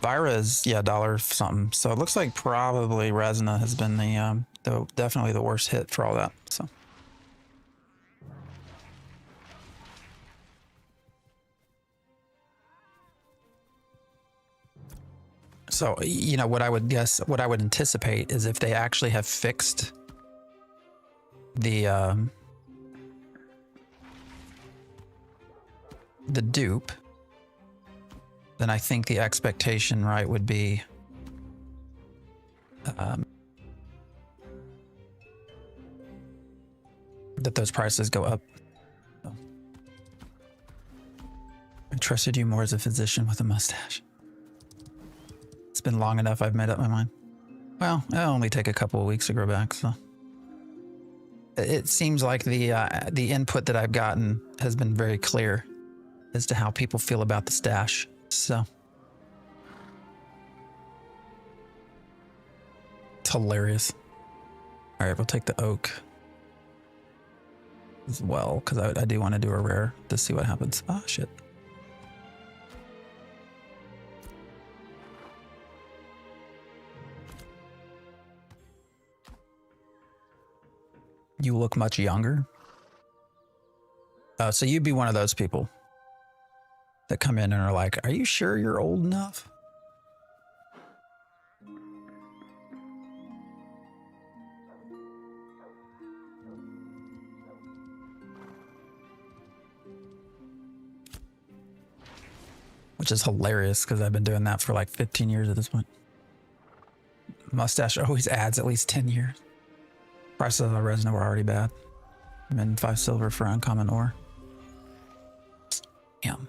Vira is, yeah, $1 something. So it looks like probably Resna has been the definitely the worst hit for all that. So. So, you know, what I would guess, what I would anticipate is if they actually have fixed the dupe, then I think the expectation, right, would be that those prices go up. So, I trusted you more as a physician with a mustache. It's been long enough, I've made up my mind. Well, it'll only take a couple of weeks to grow back, so. It seems like the input that I've gotten has been very clear as to how people feel about the stash, so. It's hilarious. All right, we'll take the oak as well, because I do want to do a rare to see what happens. Ah, shit. You look much younger. So you'd be one of those people that come in and are like, are you sure you're old enough? Which is hilarious because I've been doing that for like 15 years at this point. Mustache always adds at least 10 years. Prices of the resin were already bad. I'm in 5 silver for uncommon ore. Damn.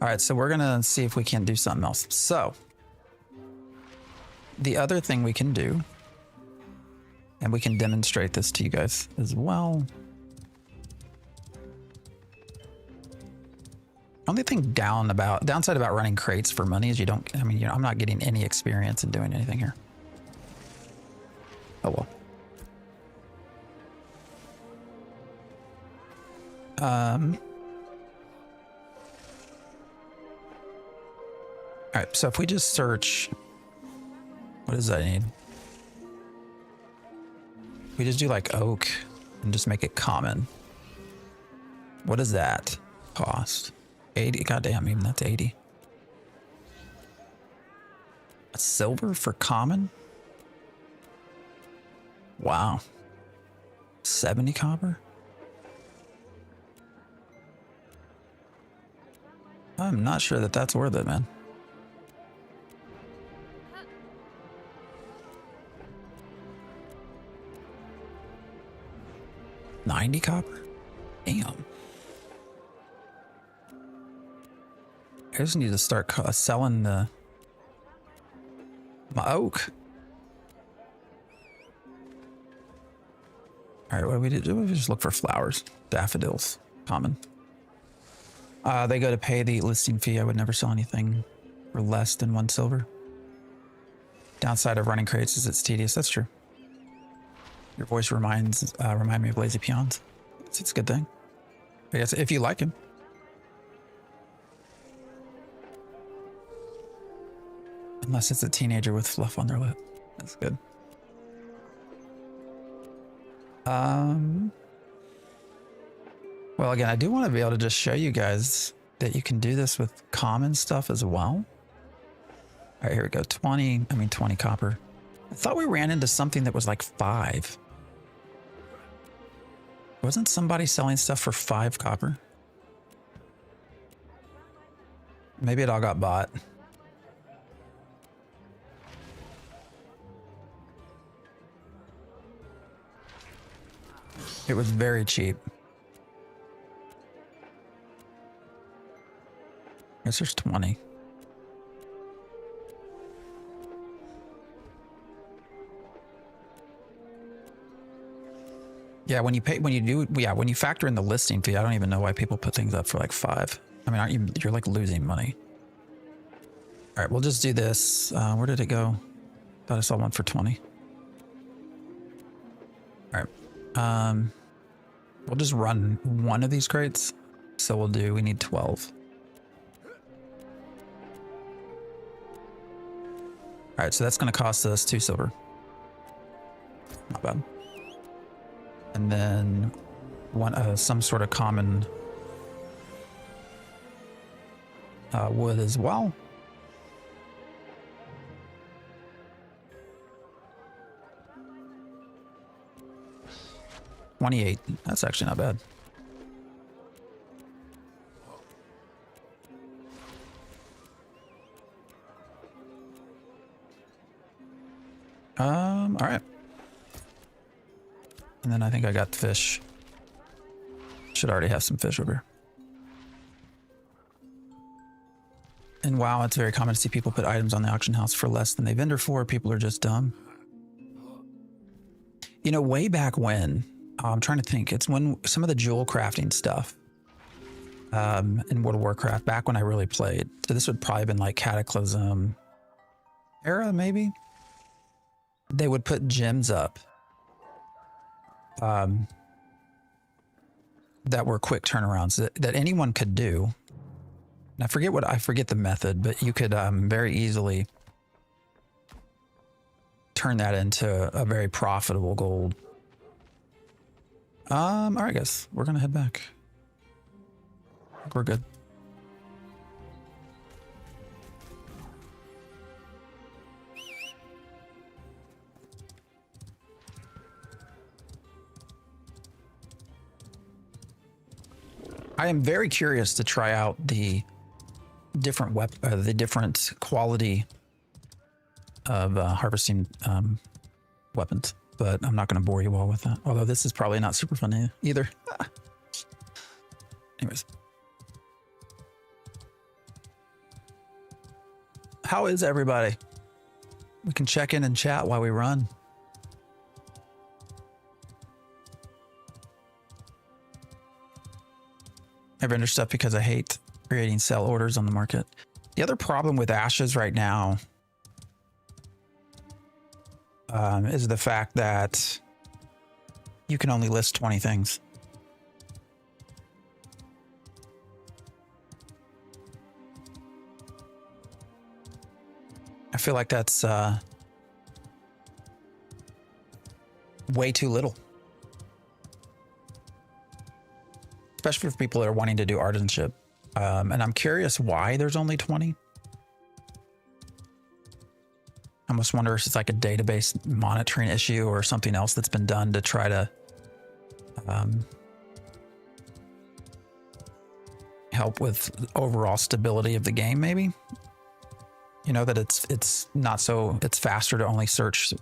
All right, so we're gonna see if we can do something else. So, the other thing we can do, and we can demonstrate this to you guys as well. Only thing downside about running crates for money is you don't, I mean, you know, I'm not getting any experience in doing anything here. Oh well. All right, so if we just search, what does that need? We just do like oak and just make it common. What does that cost? 80, goddamn, even that's 80. A silver for common? Wow. 70 copper? I'm not sure that that's worth it, man. $90 copper? Damn. I just need to start selling my oak. All right, what do we do? We just look for flowers. Daffodils, common. They go to pay the listing fee. I would never sell anything for less than 1 silver. Downside of running crates is it's tedious. That's true. Your voice remind me of Lazy Peons. It's a good thing. I guess if you like him. Unless it's a teenager with fluff on their lip. That's good. Well, again, I do want to be able to just show you guys that you can do this with common stuff as well. All right, here we go. 20 copper. I thought we ran into something that was like 5. Wasn't somebody selling stuff for 5 copper? Maybe it all got bought. It was very cheap. I guess there's 20. Yeah, when you factor in the listing fee, I don't even know why people put things up for like 5. I mean, you're like losing money. All right, we'll just do this. Where did it go? Thought I saw one for 20. All right. We'll just run one of these crates. So we need 12. All right, so that's going to cost us 2 silver. Not bad. And then some sort of common wood as well. 28. That's actually not bad. All right. And then I think I got the fish. Should already have some fish over here. And wow, it's very common to see people put items on the auction house for less than they vendor for. People are just dumb. You know, way back when, I'm trying to think, it's when some of the jewel crafting stuff in World of Warcraft, back when I really played. So this would probably have been like Cataclysm era, maybe. They would put gems up that were quick turnarounds that anyone could do. And I forget the method, but you could very easily turn that into a very profitable gold. All right, guys, we're gonna head back. I think we're good. I am very curious to try out the different the different quality of harvesting weapons, but I'm not going to bore you all with that. Although this is probably not super fun either. Anyways, how is everybody? We can check in and chat while we run. I vendor stuff because I hate creating sell orders on the market. The other problem with ashes right now is the fact that you can only list 20 things. I feel like that's way too little. Especially for people that are wanting to do artisanship. And I'm curious why there's only 20. I almost wonder if it's like a database monitoring issue or something else that's been done to try to help with overall stability of the game, maybe. You know, that it's not so, it's faster to only search.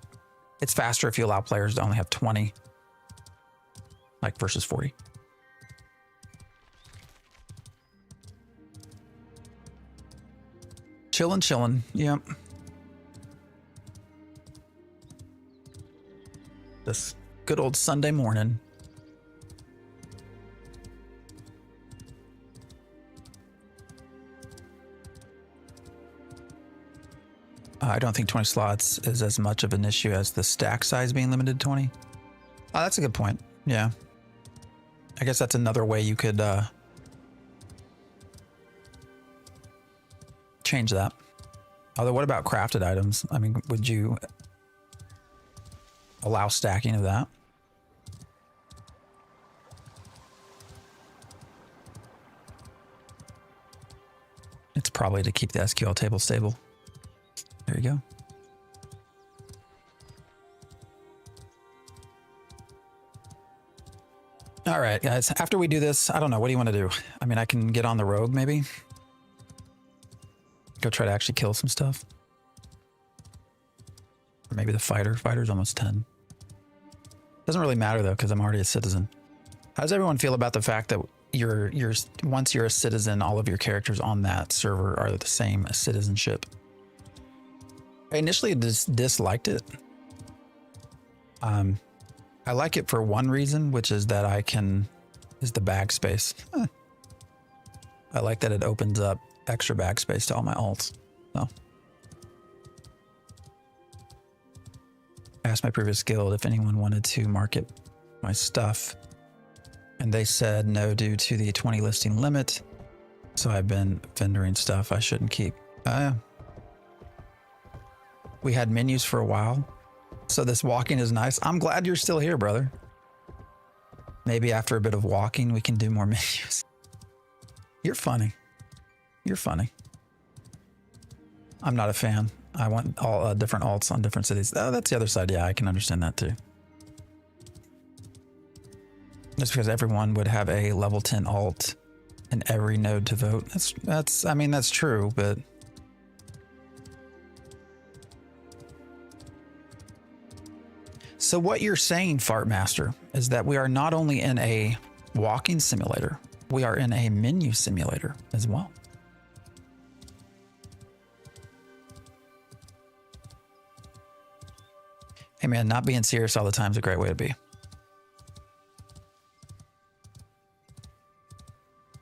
It's faster if you allow players to only have 20, like versus 40. Chillin'. Yep. This good old Sunday morning. I don't think 20 slots is as much of an issue as the stack size being limited to 20. Oh, that's a good point. Yeah. I guess that's another way you could change that. Although, what about crafted items? I mean, would you allow stacking of that? It's probably to keep the SQL table stable. There you go. All right, guys, after we do this, I don't know, what do you want to do? I mean, I can get on the rogue maybe. Go try to actually kill some stuff. Or maybe the fighter. Fighter's almost 10. Doesn't really matter though, because I'm already a citizen. How does everyone feel about the fact that once you're a citizen, all of your characters on that server are the same as citizenship? I initially disliked it. I like it for one reason, which is that is the bag space. I like that it opens up extra bag space to all my alts. So I asked my previous guild if anyone wanted to market my stuff, and they said no due to the 20 listing limit. So I've been vendoring stuff I shouldn't keep. We had menus for a while, so this walking is nice. I'm glad you're still here, brother. Maybe after a bit of walking, we can do more menus. You're funny. You're funny. I'm not a fan. I want all different alts on different cities. Oh, that's the other side. Yeah, I can understand that too. Just because everyone would have a level 10 alt in every node to vote. I mean, that's true, but so what you're saying, Fartmaster, is that we are not only in a walking simulator, we are in a menu simulator as well. Hey man, not being serious all the time is a great way to be.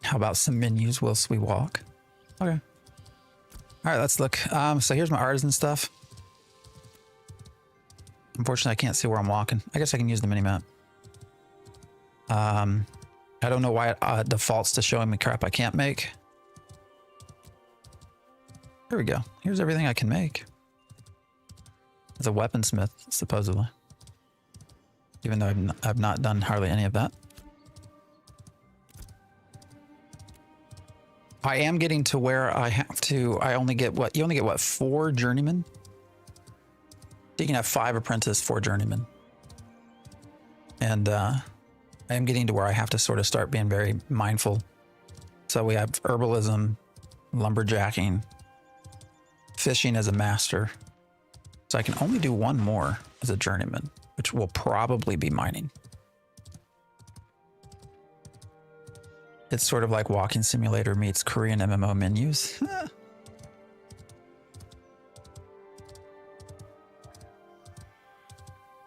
How about some menus whilst we walk? Okay. All right, let's look. So here's my artisan stuff. Unfortunately, I can't see where I'm walking. I guess I can use the minimap. I don't know why it defaults to showing me crap I can't make. There we go. Here's everything I can make. As a weaponsmith, supposedly. Even though I've not done hardly any of that. I am getting to where I only get what? You only get what, 4 journeymen? You can have 5 apprentice, 4 journeymen. And I am getting to where I have to sort of start being very mindful. So we have herbalism, lumberjacking, fishing as a master. So I can only do 1 more as a journeyman, which will probably be mining. It's sort of like Walking Simulator meets Korean MMO menus.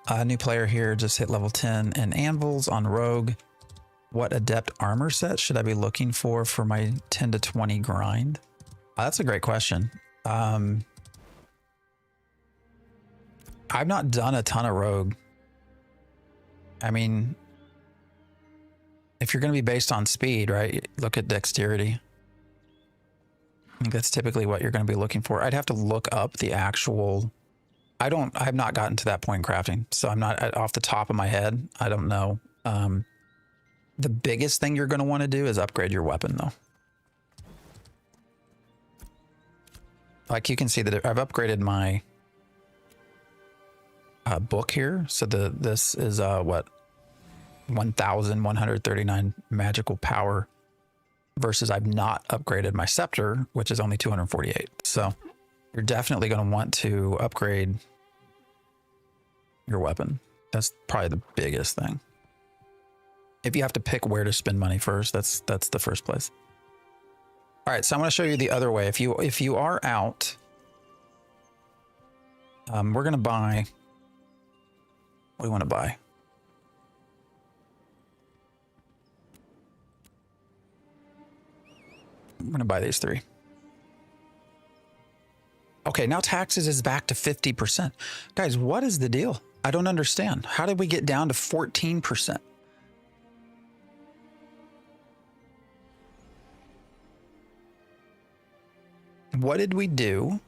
A new player here just hit level 10 and anvils on rogue. What adept armor set should I be looking for my 10 to 20 grind? That's a great question. I've not done a ton of rogue. I mean, if you're going to be based on speed, right? Look at dexterity. I think that's typically what you're going to be looking for. I'd have to look up the actual. I've not gotten to that point in crafting, so I'm not off the top of my head. I don't know. The biggest thing you're going to want to do is upgrade your weapon, though. Like you can see that I've upgraded my book here. So this is what, 1,139 magical power versus I've not upgraded my scepter, which is only 248. So you're definitely going to want to upgrade your weapon. That's probably the biggest thing. If you have to pick where to spend money first, that's the first place. All right, so I'm going to show you the other way. If you are out, we're going to buy. What do we want to buy? I'm going to buy these 3. Okay, now taxes is back to 50%. Guys, what is the deal? I don't understand. How did we get down to 14%? What did we do?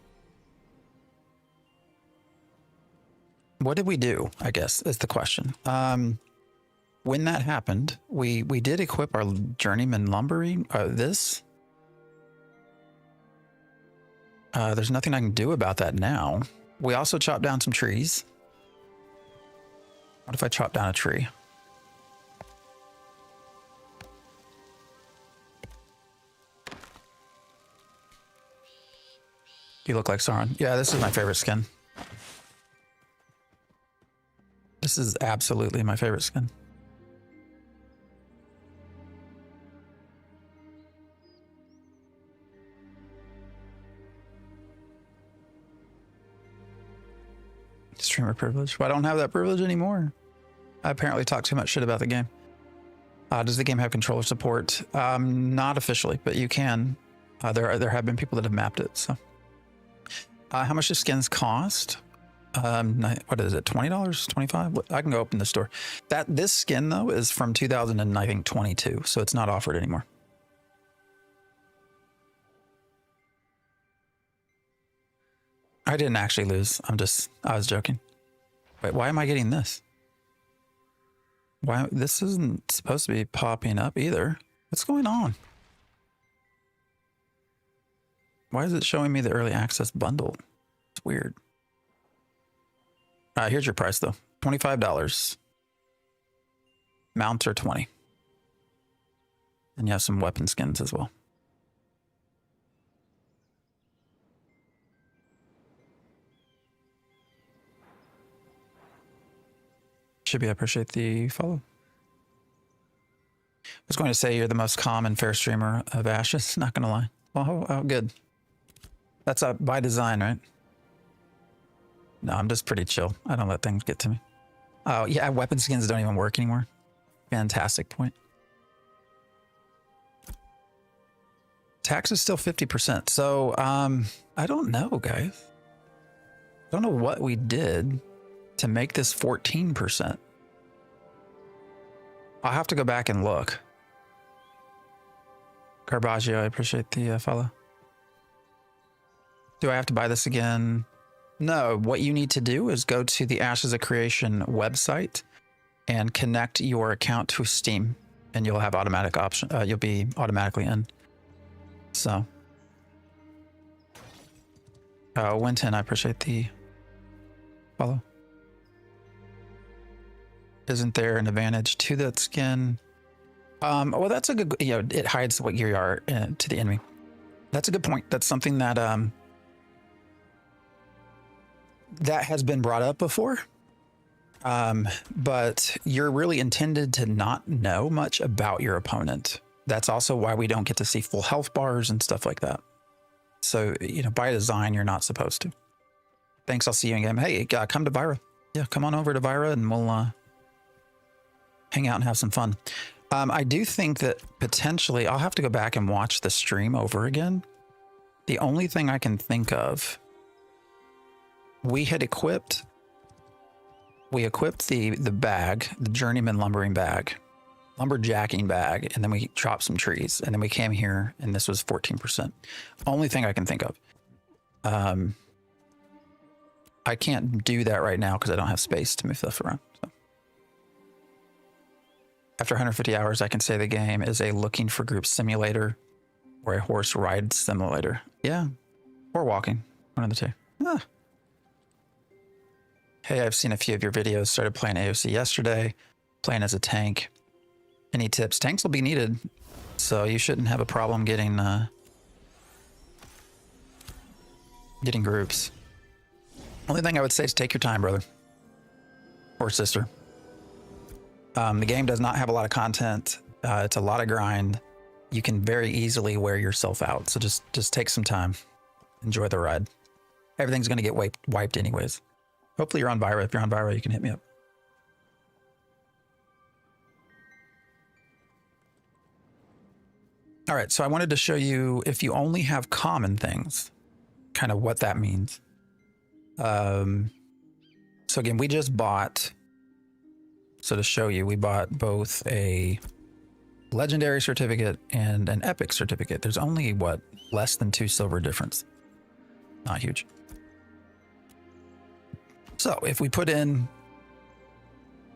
What did we do, I guess, is the question. When that happened, we did equip our journeyman lumbering. There's nothing I can do about that now. We also chopped down some trees. What if I chop down a tree? You look like Sauron. Yeah, this is my favorite skin. This is absolutely my favorite skin. Streamer privilege. Well, I don't have that privilege anymore. I apparently talk too much shit about the game. Does the game have controller support? Not officially, but you can. There have been people that have mapped it. So, how much do skins cost? What is it? $20? $25? I can go open the store. This skin though is from 2022, so it's not offered anymore. I didn't actually lose. I was joking. Wait, why am I getting this? Why? This isn't supposed to be popping up either. What's going on? Why is it showing me the early access bundle? It's weird. Here's your price though. $25. Mounts are 20. And you have some weapon skins as well. Should be, I appreciate the follow. I was going to say you're the most calm and fair streamer of Ashes, not gonna lie. Well, oh, good. That's by design, right? No, I'm just pretty chill. I don't let things get to me. Oh, yeah, weapon skins don't even work anymore. Fantastic point. Tax is still 50%. So, I don't know, guys. I don't know what we did to make this 14%. I'll have to go back and look. Carbaggio, I appreciate the follow. Do I have to buy this again? No, what you need to do is go to the Ashes of Creation website and connect your account to Steam, and you'll have automatic option. You'll be automatically in. So, Winton, I appreciate the follow. Isn't there an advantage to that skin? Well, that's a good, you know, it hides what you are to the enemy. That's a good point. That's something that, that has been brought up before. But you're really intended to not know much about your opponent. That's also why we don't get to see full health bars and stuff like that. So, you know, by design, you're not supposed to. Thanks. I'll see you in game. Hey, come to Vira. Yeah, come on over to Vira and we'll hang out and have some fun. I do think that potentially I'll have to go back and watch the stream over again. The only thing I can think of, we equipped the bag, the journeyman lumbering bag, lumberjacking bag, and then we chopped some trees, and then we came here and this was 14%. Only thing I can think of. I can't do that right now because I don't have space to move stuff around. So. After 150 hours, I can say the game is a looking for group simulator or a horse ride simulator. Yeah, or walking, one of the two. Ah. Hey, I've seen a few of your videos. Started playing AOC yesterday, playing as a tank. Any tips? Tanks will be needed, so you shouldn't have a problem getting groups. Only thing I would say is take your time, brother or sister. The game does not have a lot of content. It's a lot of grind. You can very easily wear yourself out. So just take some time. Enjoy the ride. Everything's going to get wiped anyways. Hopefully you're on Vira. If you're on Vira, you can hit me up. All right, so I wanted to show you if you only have common things, kind of what that means. So again, we just bought, so to show you, we bought both a legendary certificate and an epic certificate. There's only, what, less than 2 silver difference. Not huge. So if we put in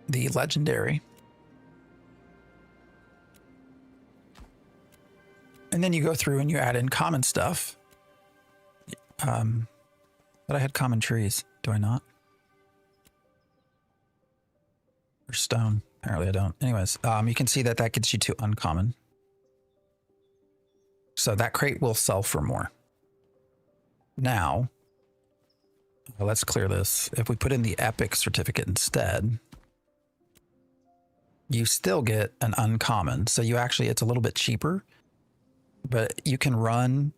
the legendary, and then you go through and you add in common stuff. But I had common trees, do I not? Or stone, apparently I don't. Anyways, you can see that that gets you to uncommon. So that crate will sell for more. Now, let's clear this. If we put in the epic certificate instead, you still get an uncommon. So you actually, it's a little bit cheaper, but you can run.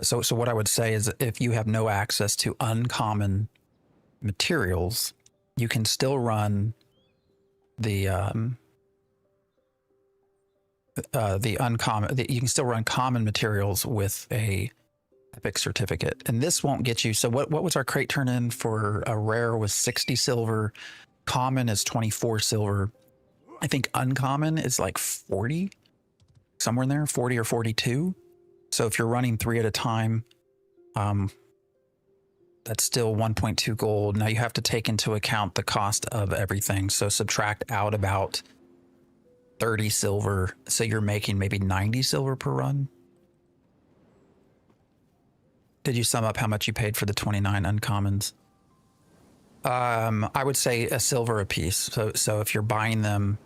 So what I would say is if you have no access to uncommon materials, you can still run the uncommon, you can still run common materials with a epic certificate. And this won't get you. So what was our crate turn in for a rare was 60 silver. Common is 24 silver. I think uncommon is like 40, somewhere in there, 40 or 42. So if you're running 3 at a time, that's still 1.2 gold. Now you have to take into account the cost of everything. So subtract out about 30 silver. So you're making maybe 90 silver per run. Did you sum up how much you paid for the 29 uncommons? I would say a silver a piece. So if you're buying them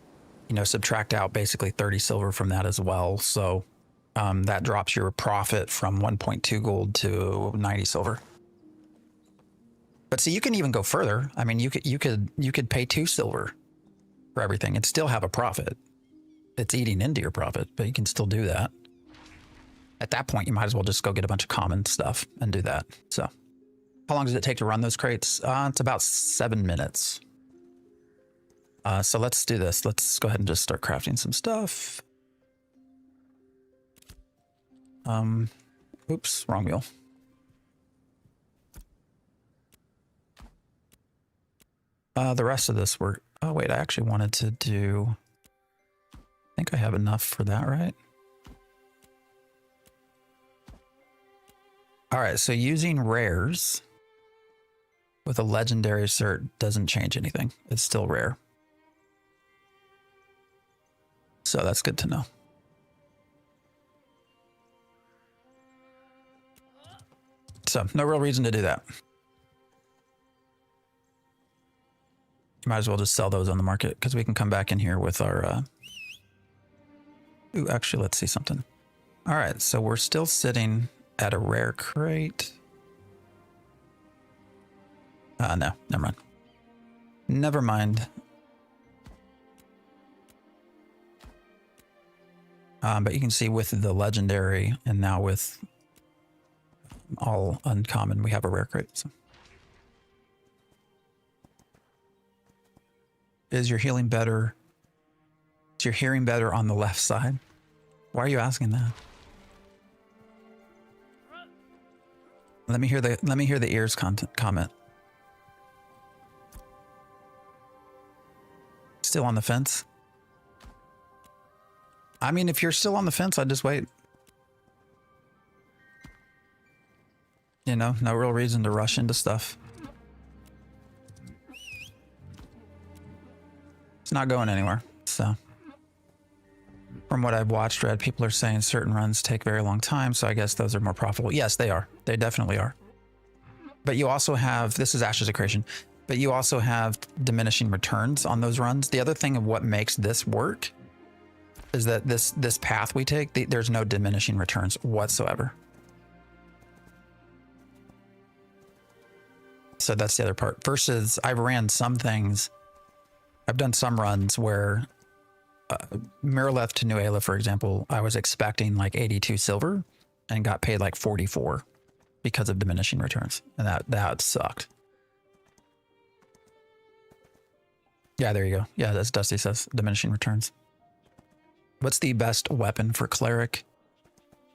you know, subtract out basically 30 silver from that as well. So that drops your profit from 1.2 gold to 90 silver. But see, you can even go further. I mean, you could pay 2 silver for everything and still have a profit. It's eating into your profit, but you can still do that. At that point, you might as well just go get a bunch of common stuff and do that. So how long does it take to run those crates? It's about 7 minutes. So let's do this. Let's go ahead and just start crafting some stuff. Oops, wrong wheel. The rest of this work. Oh wait, I actually wanted to do, I think I have enough for that, right? All right, so using rares with a legendary cert doesn't change anything. It's still rare. So that's good to know. So no real reason to do that. You might as well just sell those on the market because we can come back in here with our, ooh, actually, let's see something. All right, so we're still sitting at a rare crate. No, never mind. Never mind. But you can see with the legendary and now with all uncommon, we have a rare crate. So. Is your healing better? Is your hearing better on the left side? Why are you asking that? Let me hear the ears comment. Still on the fence? I mean, if you're still on the fence, I'd just wait. You know, no real reason to rush into stuff. It's not going anywhere, so. From what I've watched, read, people are saying certain runs take very long time, so I guess those are more profitable. Yes, they are. They definitely are. But you also have, this is Ashes of Creation, but you also have diminishing returns on those runs. The other thing of what makes this work is that this path we take, there's no diminishing returns whatsoever. So that's the other part. Versus I've ran some things, I've done some runs where Miraleth to Nuela, for example, I was expecting like 82 silver and got paid like 44 because of diminishing returns. And that sucked. Yeah, there you go. Yeah, that's Dusty says, diminishing returns. What's the best weapon for cleric?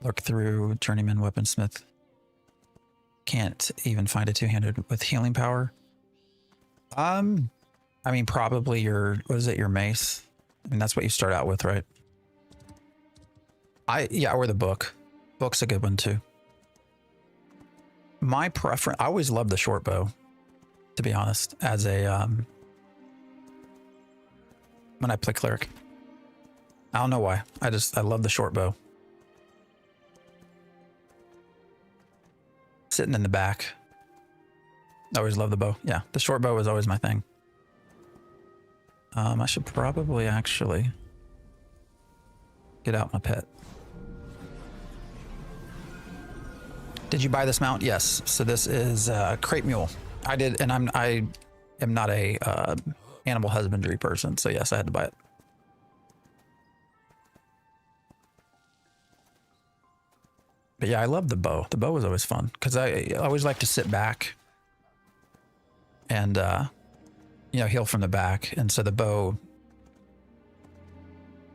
Look through journeyman weaponsmith. Can't even find a two-handed with healing power. I mean, probably your, what is it, your mace? I mean, that's what you start out with, right? Yeah, or the book. Book's a good one too. My preference, I always loved the short bow, to be honest, as a, when I play cleric. I don't know why. I love the short bow. Sitting in the back. I always love the bow. Yeah, the short bow was always my thing. I should probably actually get out my pet. Did you buy this mount? Yes. So this is Crate Mule. I did, and I am not a animal husbandry person, so yes, I had to buy it. But yeah, I love the bow. The bow was always fun because I always like to sit back and you know, heal from the back, and so the bow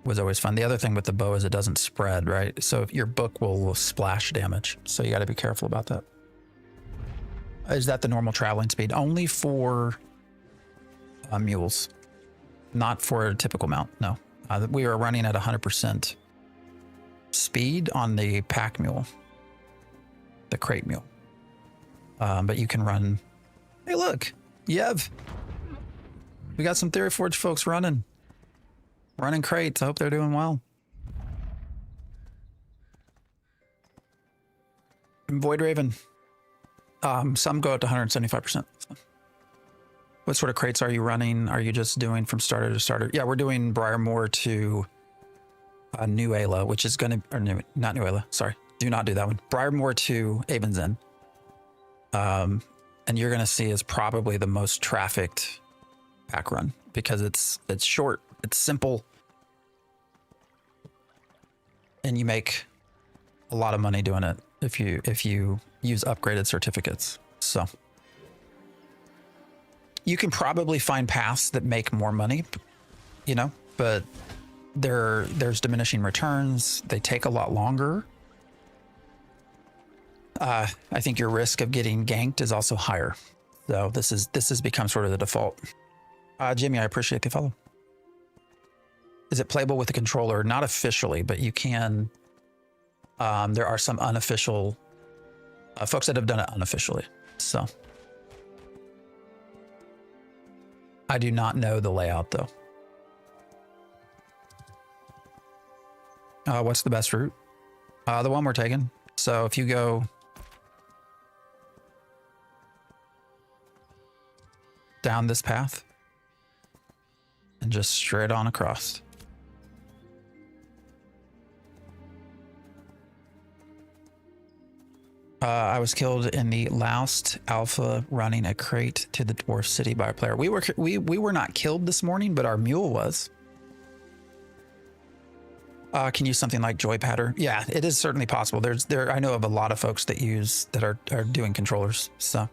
was always fun. The other thing with the bow is it doesn't spread, right? So if your book will splash damage, so you got to be careful about that. Is that the normal traveling speed? Only for mules, not for a typical mount. No, we are running at 100% speed on the pack mule, the crate mule. But you can run. Hey, look, Yev. We got some Theory Forge folks running crates. I hope they're doing well. And Void Raven. Some go up to 175%. So. What sort of crates are you running? Are you just doing from starter to starter? Yeah, we're doing Briarmoor to New Ayla, which is going to, or new, not New Ayla, sorry. Do not do that one. Briarmoor to Avon's Inn. And you're going to see is probably the most trafficked pack run because it's short, it's simple, and you make a lot of money doing it if you use upgraded certificates. So you can probably find paths that make more money, you know, but there's diminishing returns. They take a lot longer. I think your risk of getting ganked is also higher. So this has become sort of the default. Jimmy, I appreciate the follow. Is it playable with the controller? Not officially, but you can. There are some unofficial folks that have done it unofficially. So I do not know the layout though. What's the best route? The one we're taking. So if you go down this path and just straight on across. I was killed in the last alpha running a crate to the dwarf city by a player. We were not killed this morning, but our mule was. Can use something like Joypatter. Yeah, it is certainly possible. I know of a lot of folks that are doing controllers. So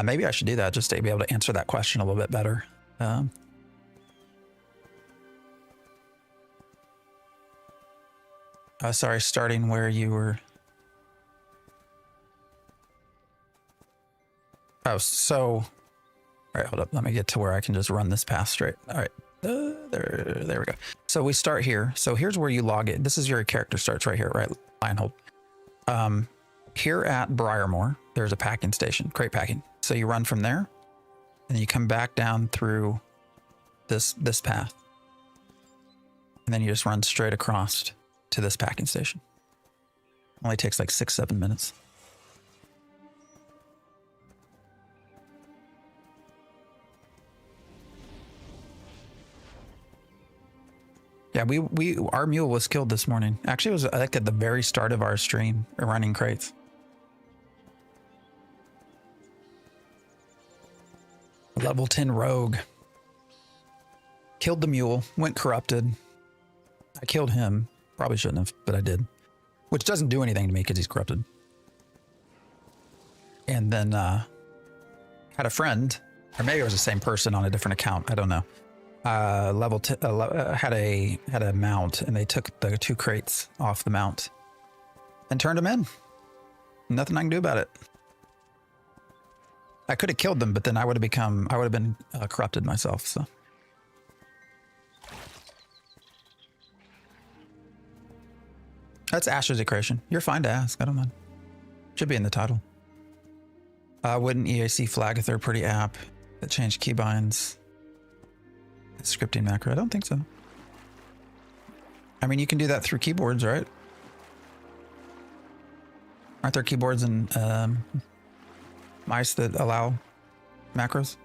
maybe I should do that just to be able to answer that question a little bit better. Sorry, starting where you were. Oh, so, all right, hold up. Let me get to where I can just run this path straight. All right, there we go. So we start here. So here's where you log in. This is your character starts right here, right? Lionhold. Here at Briarmoor, there's a packing station, crate packing. So you run from there, and you come back down through this path, and then you just run straight across to this packing station. Only takes like 6-7 minutes. Yeah, our mule was killed this morning. Actually, it was like at the very start of our stream, running crates. Level 10 rogue. Killed the mule, went corrupted. I killed him. Probably shouldn't have, but I did. Which doesn't do anything to me because he's corrupted. And then had a friend, or maybe it was the same person on a different account. I don't know. Had a mount, and they took the 2 crates off the mount and turned them in. Nothing I can do about it. I could have killed them, but then I would have been corrupted myself. So that's Asher's Creation. You're fine to ask. I don't mind. Should be in the title. Wouldn't EAC flag a third-party app that changed keybinds? Scripting macro? I don't think so. I mean, you can do that through keyboards, right? Aren't there keyboards and mice that allow macros?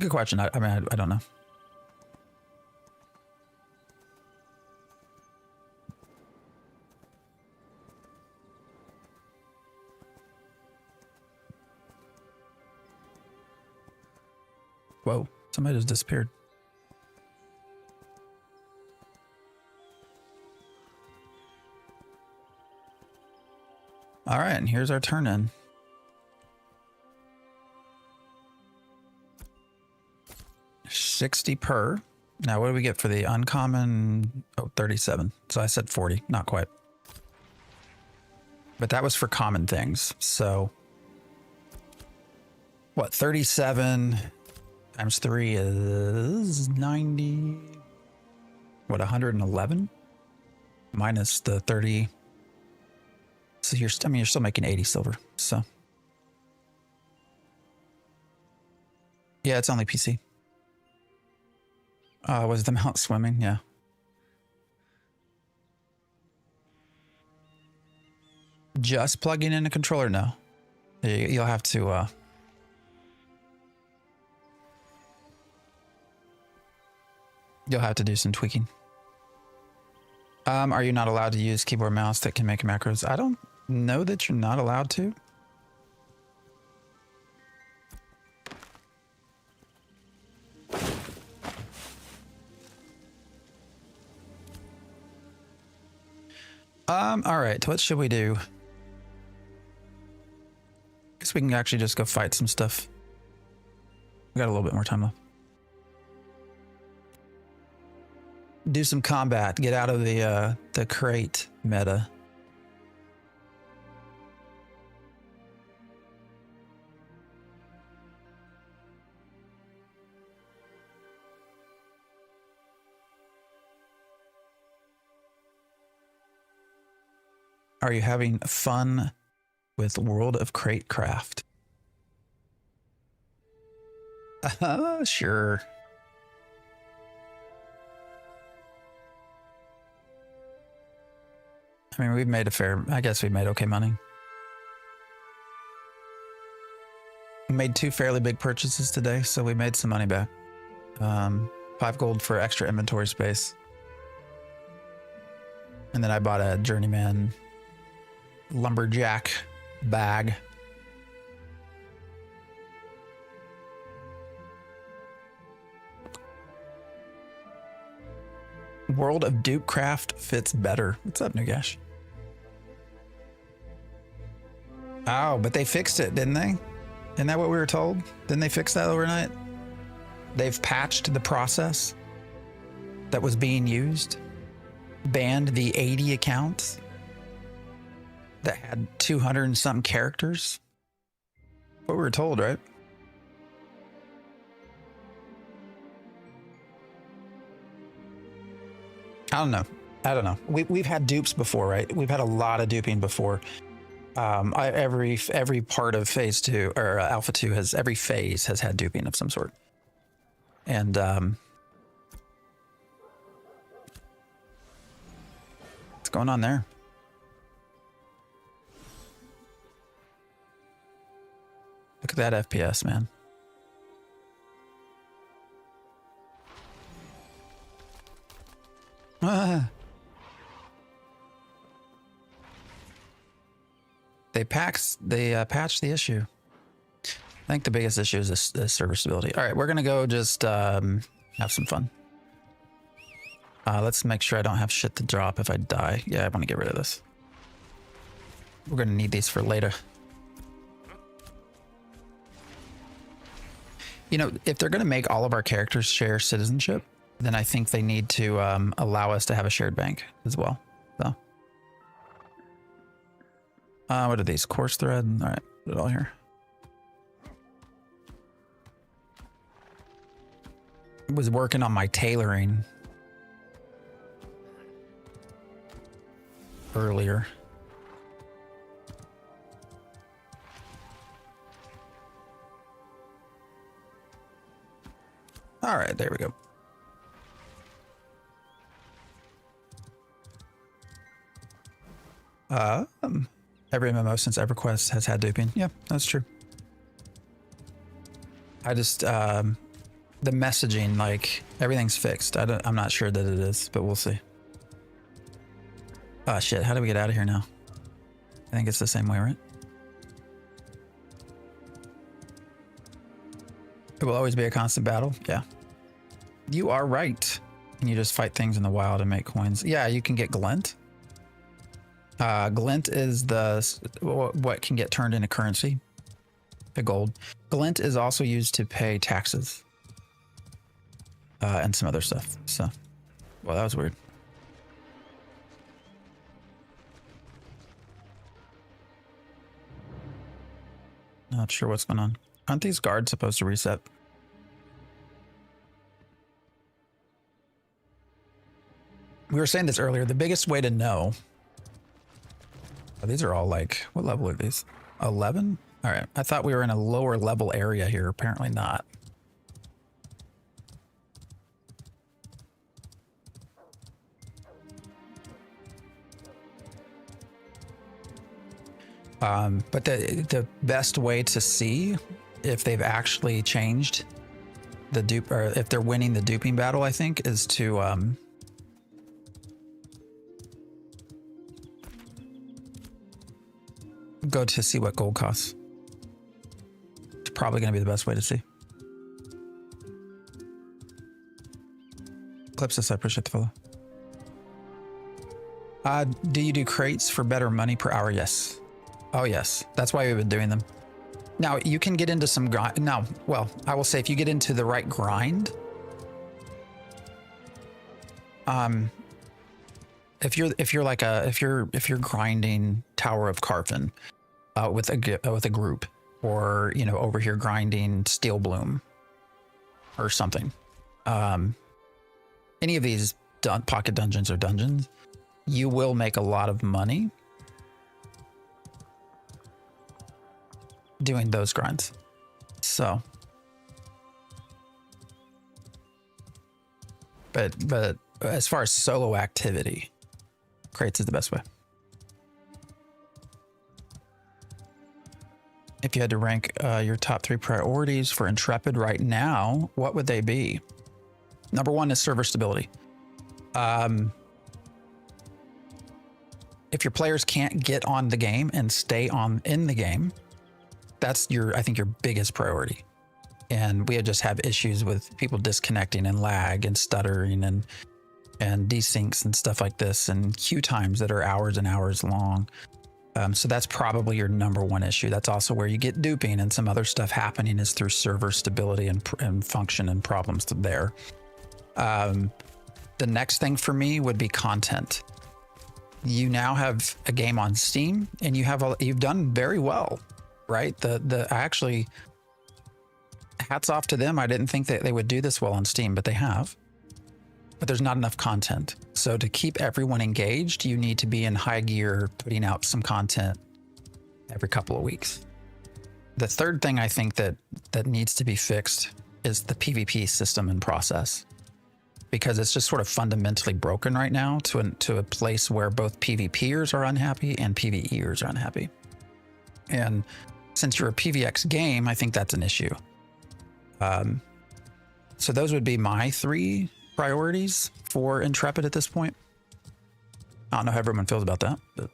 Good question. I mean, I don't know. Whoa, somebody just disappeared. All right, and here's our turn in. $60 per. Now, what do we get for the uncommon? Oh, 37. So I said 40, not quite. But that was for common things. So what, 37 times 3 is 90. What, 111? Minus the 30. So you're still making 80 silver. So yeah, it's only PC. Was the mount swimming? Yeah. just plugging in a controller? No. You'll have to... You'll have to do some tweaking. Are you not allowed to use keyboard mouse that can make macros? I don't know that you're not allowed to. All right, what should we do? Guess we can actually just go fight some stuff. We got a little bit more time left. Do some combat. Get out of the crate meta. Are you having fun with World of Crate Craft? Sure. I mean, we've made I guess we made okay money. We made 2 fairly big purchases today, so we made some money back. 5 gold for extra inventory space. And then I bought a journeyman lumberjack bag. World of Dupecraft fits better. What's up, Nugash? Oh, but they fixed it, didn't they? Isn't that what we were told? Didn't they fix that overnight? They've patched the process that was being used, banned the 80 accounts that had 200 and something characters. What we were told, right? I don't know. We've had dupes before, right? We've had a lot of duping before. Every part of phase 2 or alpha 2 every phase has had duping of some sort. And what's going on there? Look at that FPS, man. They patched the issue. I think the biggest issue is the server stability. All right, we're gonna go just have some fun. Let's make sure I don't have shit to drop if I die. Yeah, I want to get rid of this. We're gonna need these for later. You know, if they're gonna make all of our characters share citizenship, then I think they need to allow us to have a shared bank as well. So, what are these? Course thread. All right, put it all here. I was working on my tailoring earlier. All right, there we go. Every MMO since EverQuest has had duping. Yeah, that's true. I just the messaging, like everything's fixed. I'm not sure that it is, but we'll see. Oh shit! How do we get out of here now? I think it's the same way, right? It will always be a constant battle. Yeah, you are right. And you just fight things in the wild and make coins. Yeah, you can get glint. Glint is what can get turned into currency, the gold. Glint is also used to pay taxes and some other stuff. So, well, that was weird. Not sure what's going on. Aren't these guards supposed to reset? We were saying this earlier. The biggest way to know. Oh, these are all like, what level are these? 11? All right. I thought we were in a lower level area here. Apparently not. But the best way to see if they've actually changed the dupe, or if they're winning the duping battle, I think, is to go to see what gold costs. It's probably going to be the best way to see. Clipsis, I appreciate the follow. Do you do crates for better money per hour? Yes. Oh, yes. That's why we've been doing them. Now, you can get into some grind. No, well, I will say if you get into the right grind, if you're grinding Tower of Carfin with a group, or over here grinding Steel Bloom or something, any of these pocket dungeons or dungeons, you will make a lot of money doing those grinds. So, but as far as solo activity, crates is the best way. If you had to rank your top 3 priorities for Intrepid right now, what would they be? Number 1 is server stability. If your players can't get on the game and stay in the game, that's I think your biggest priority. And we just have issues with people disconnecting and lag and stuttering and desyncs and stuff like this, and queue times that are hours and hours long. So that's probably your number 1 issue. That's also where you get duping and some other stuff happening, is through server stability and function and problems there. The next thing for me would be content. You now have a game on Steam, and you've done very well, right? Actually, hats off to them. I didn't think that they would do this well on Steam, but they have. But there's not enough content. So to keep everyone engaged, you need to be in high gear, putting out some content every couple of weeks. The third thing I think that needs to be fixed is the PvP system and process, because it's just sort of fundamentally broken right now to a place where both PvPers are unhappy and PvEers are unhappy. And since you're a PvX game, I think that's an issue. So those would be my 3 priorities for Intrepid at this point. I don't know how everyone feels about that, but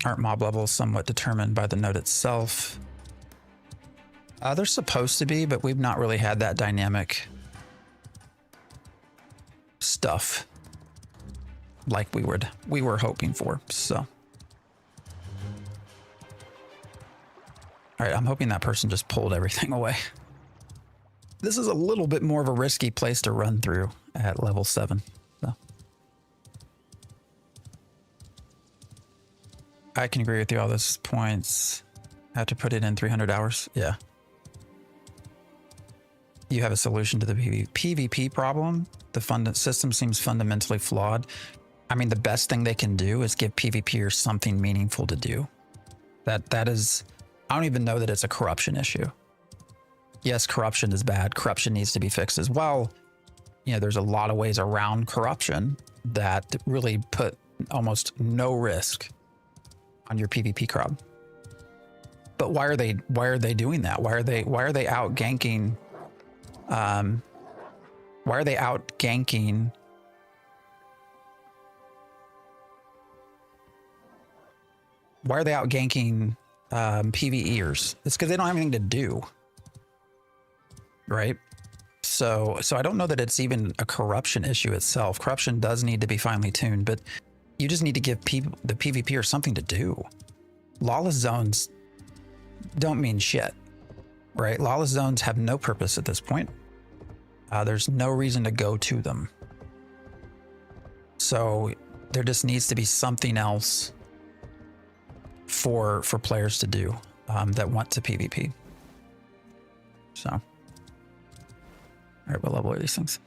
aren't mob levels somewhat determined by the node itself? They're supposed to be, but we've not really had that dynamic stuff like we were hoping for. So, all right, I'm hoping that person just pulled everything away. This is a little bit more of a risky place to run through at level 7. So. I can agree with you. All those points. Have to put it in 300 hours. Yeah. You have a solution to the PvP problem. The system seems fundamentally flawed. I mean, the best thing they can do is give PvPers something meaningful to do. That is, I don't even know that it's a corruption issue. Yes, corruption is bad. Corruption needs to be fixed as well. There's a lot of ways around corruption that really put almost no risk on your PvP crowd. But why are they doing that? Why are they out ganking? Why are they out ganking? Why are they out ganking PvEers? It's because they don't have anything to do. Right? So I don't know that it's even a corruption issue itself. Corruption does need to be finely tuned, but you just need to give the PvPer something to do. Lawless zones don't mean shit, right? Lawless zones have no purpose at this point. There's no reason to go to them. So there just needs to be something else for players to do that want to PvP. So, all right, what level are these things?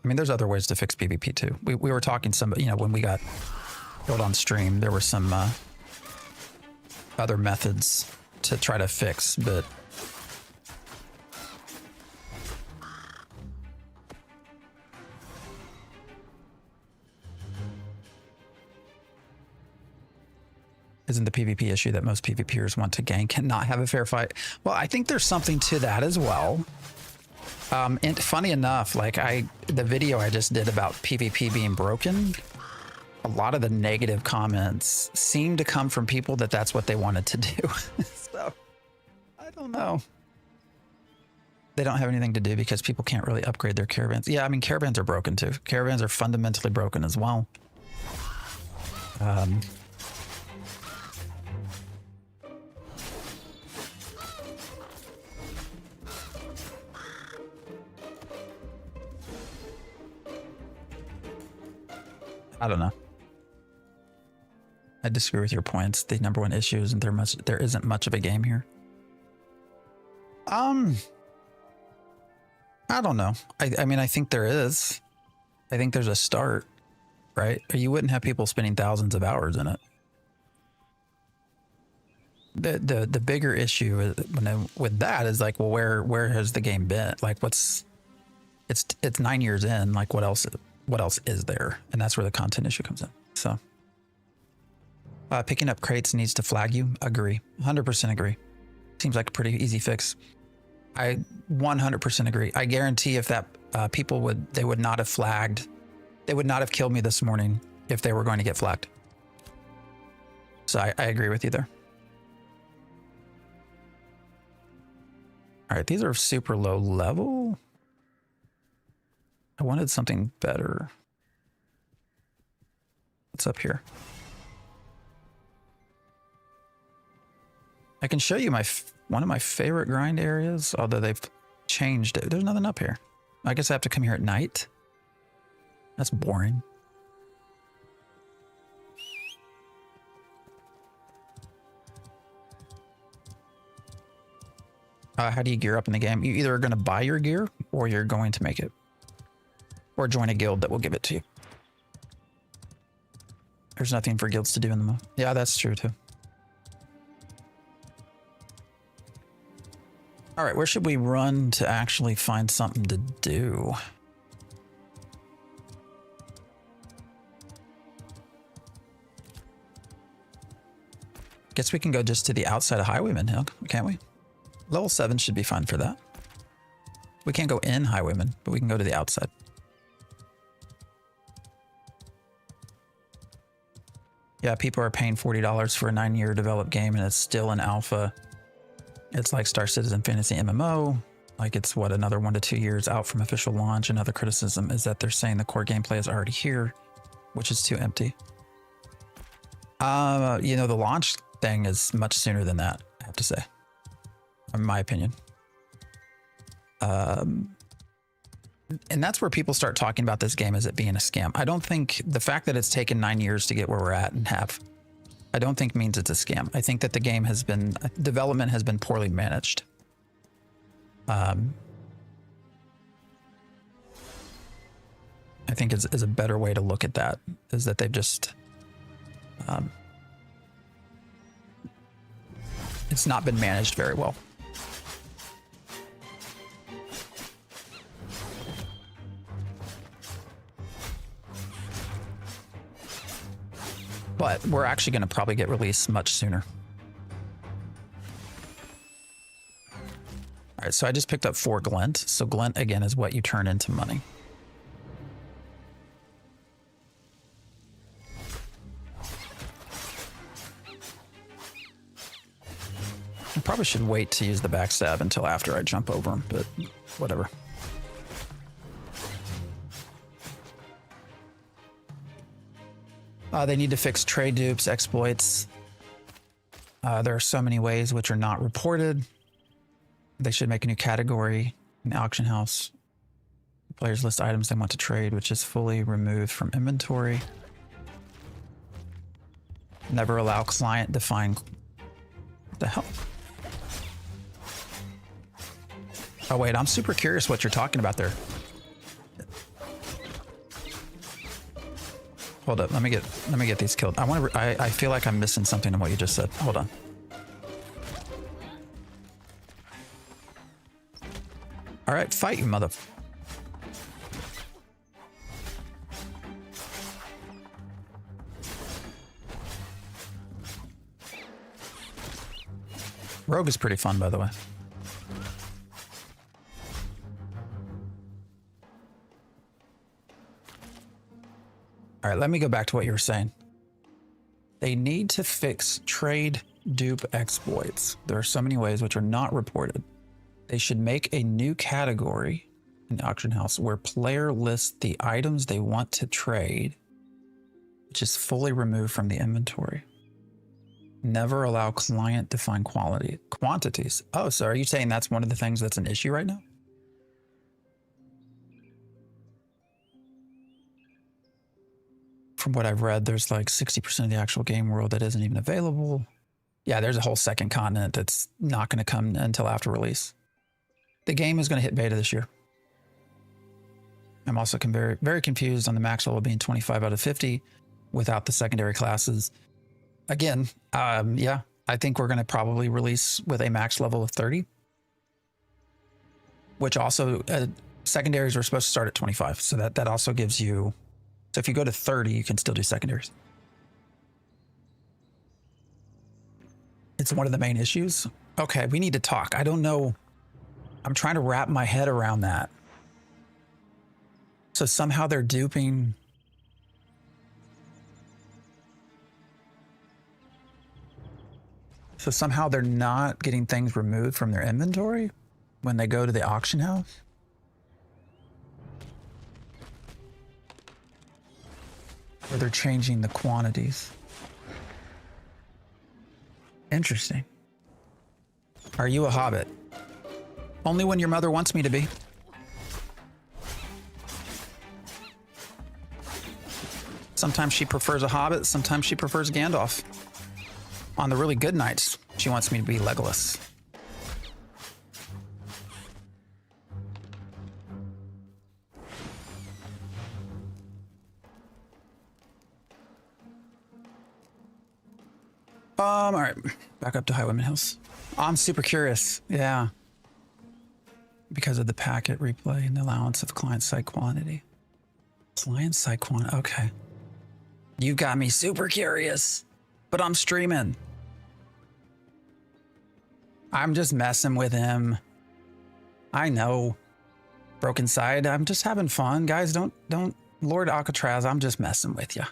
I mean, there's other ways to fix PvP too. We were talking when we got built on stream, there were some other methods to try to fix, but isn't the PvP issue that most PvPers want to gank and not have a fair fight. Well, I think there's something to that as well. And funny enough, like the video I just did about PvP being broken, a lot of the negative comments seem to come from people that's what they wanted to do. So I don't know. They don't have anything to do because people can't really upgrade their caravans. Yeah, I mean, caravans are broken too. Caravans are fundamentally broken as well. I don't know. I disagree with your points. The number one issue isn't there isn't much of a game here. I don't know. I mean, I think there is. I think there's a start, right? You wouldn't have people spending thousands of hours in it. The bigger issue with that is like, well, where has the game been? Like, it's 9 years in. Like, what else is there? And that's where the content issue comes in. So picking up crates needs to flag you. Agree. 100% agree. Seems like a pretty easy fix. I 100% agree. I guarantee if that people would not have flagged, they would not have killed me this morning if they were going to get flagged. So I agree with you there. All right, these are super low level. I wanted something better. What's up here? I can show you one of my favorite grind areas, although they've changed it. There's nothing up here. I guess I have to come here at night. That's boring. How do you gear up in the game? You either are going to buy your gear or you're going to make it. Or join a guild that will give it to you. There's nothing for guilds to do in the mode. Yeah, that's true too. All right, where should we run to actually find something to do? Guess we can go just to the outside of Highwayman Hill, can't we? Level 7 should be fine for that. We can't go in Highwayman, but we can go to the outside. Yeah, people are paying $40 for a 9-year developed game and it's still in alpha. It's like Star Citizen Fantasy MMO. Like it's what, another 1 to 2 years out from official launch. Another criticism is that they're saying the core gameplay is already here, which is too empty. You know, the launch thing is much sooner than that, I have to say, in my opinion. And that's where people start talking about this game as it being a scam. I don't think the fact that it's taken 9 years to get where we're at and I don't think means it's a scam. I think that the game development has been poorly managed. I think is a better way to look at that, is that they've just, it's not been managed very well. But we're actually going to probably get released much sooner. All right, so I just picked up 4 glint. So glint, again, is what you turn into money. I probably should wait to use the backstab until after I jump over him, but whatever. They need to fix trade dupes, exploits. There are so many ways which are not reported. They should make a new category in the auction house. Players list items they want to trade, which is fully removed from inventory. Never allow client define. What the hell? Oh wait, I'm super curious what you're talking about there. Hold up, let me get these killed. I feel like I'm missing something in what you just said. Hold on. All right, fight you, mother. Rogue is pretty fun, by the way. All right, let me go back to what you were saying. They need to fix trade dupe exploits. There are so many ways which are not reported. They should make a new category in the auction house where player lists the items they want to trade, which is fully removed from the inventory. Never allow client defined quantities. Oh, so are you saying that's one of the things that's an issue right now? From what I've read, there's like 60% of the actual game world that isn't even available. Yeah, there's a whole second continent that's not going to come until after release. The game is going to hit beta this year. I'm also very, very confused on the max level being 25 out of 50 without the secondary classes. Again, yeah, I think we're going to probably release with a max level of 30, which also secondaries are supposed to start at 25. So that also gives you, so if you go to 30, you can still do secondaries. It's one of the main issues. Okay, we need to talk. I don't know. I'm trying to wrap my head around that. So somehow they're duping. So somehow they're not getting things removed from their inventory when they go to the auction house. Or they're changing the quantities. Interesting. Are you a hobbit? Only when your mother wants me to be. Sometimes she prefers a hobbit, sometimes she prefers Gandalf. On the really good nights, she wants me to be Legolas. All right, back up to Highwayman Hills. I'm super curious, yeah. Because of the packet replay and the allowance of client-side quantity. Client-side quantity, okay. You got me super curious, but I'm streaming. I'm just messing with him. I know. Broken side, I'm just having fun. Guys, don't, Lord Alcatraz, I'm just messing with you.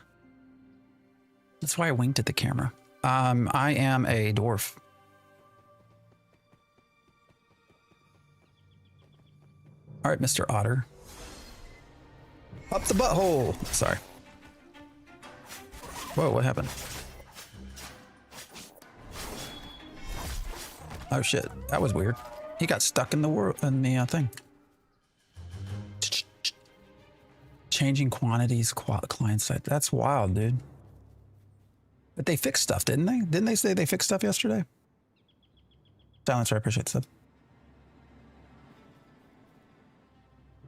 That's why I winked at the camera. I am a dwarf. All right, Mr. Otter. Up the butthole. Sorry. Whoa, what happened? Oh shit, that was weird. He got stuck in the thing. Changing quantities, client side. That's wild, dude. But they fixed stuff, didn't they? Didn't they say they fixed stuff yesterday? Silencer, I appreciate the sub.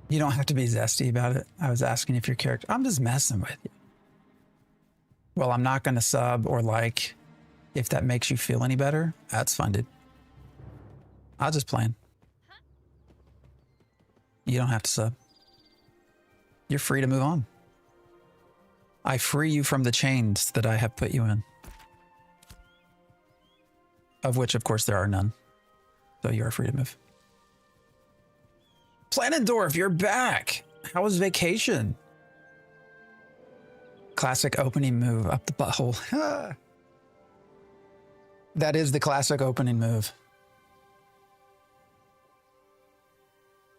You don't have to be zesty about it. I was asking if your character... I'm just messing with you. Well, I'm not going to sub or like if that makes you feel any better. That's fine, dude. I was just playing. You don't have to sub. You're free to move on. I free you from the chains that I have put you in. Of which, of course, there are none. So you are free to move. Planendorf, you're back. How was vacation? Classic opening move up the butthole. That is the classic opening move.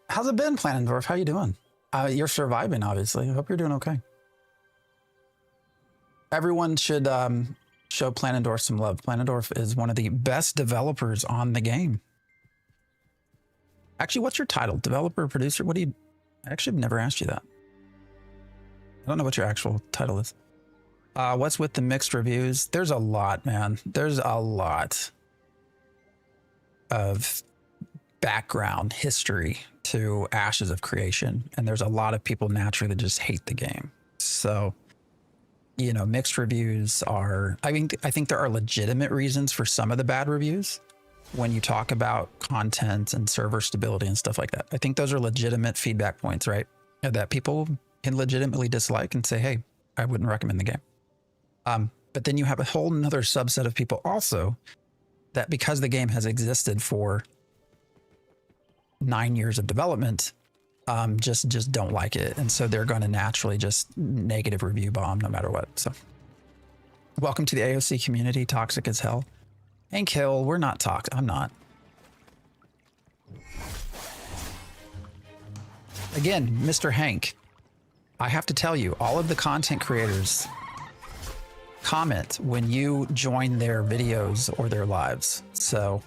How's it been, Planendorf? How you doing? You're surviving, obviously. I hope you're doing okay. Everyone should show Planendorf some love. Planendorf is one of the best developers on the game. Actually, what's your title? Developer, producer? What do you... I actually have never asked you that. I don't know what your actual title is. What's with the mixed reviews? There's a lot, man. There's a lot of background history to Ashes of Creation. And there's a lot of people naturally that just hate the game. So, you know, mixed reviews are... I think there are legitimate reasons for some of the bad reviews when you talk about content and server stability and stuff like that. I think those are legitimate feedback points, right? That people can legitimately dislike and say, hey, I wouldn't recommend the game. But then you have a whole nother subset of people also that because the game has existed for 9 years of development, just don't like it. And so they're going to naturally just negative review bomb no matter what. So welcome to the AOC community, toxic as hell. Hank Hill, we're not toxic. I'm not. Again, Mr. Hank, I have to tell you, all of the content creators comment when you join their videos or their lives. So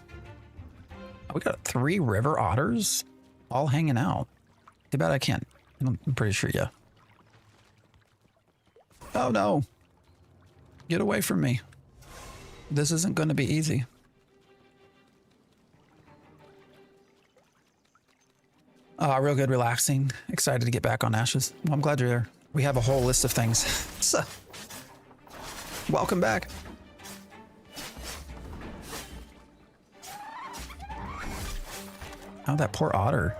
we got 3 river otters all hanging out. Too bad I can't. I'm pretty sure, yeah. Oh no. Get away from me. This isn't going to be easy. Real good, relaxing. Excited to get back on Ashes. Well, I'm glad you're there. We have a whole list of things. So, welcome back. Oh, that poor otter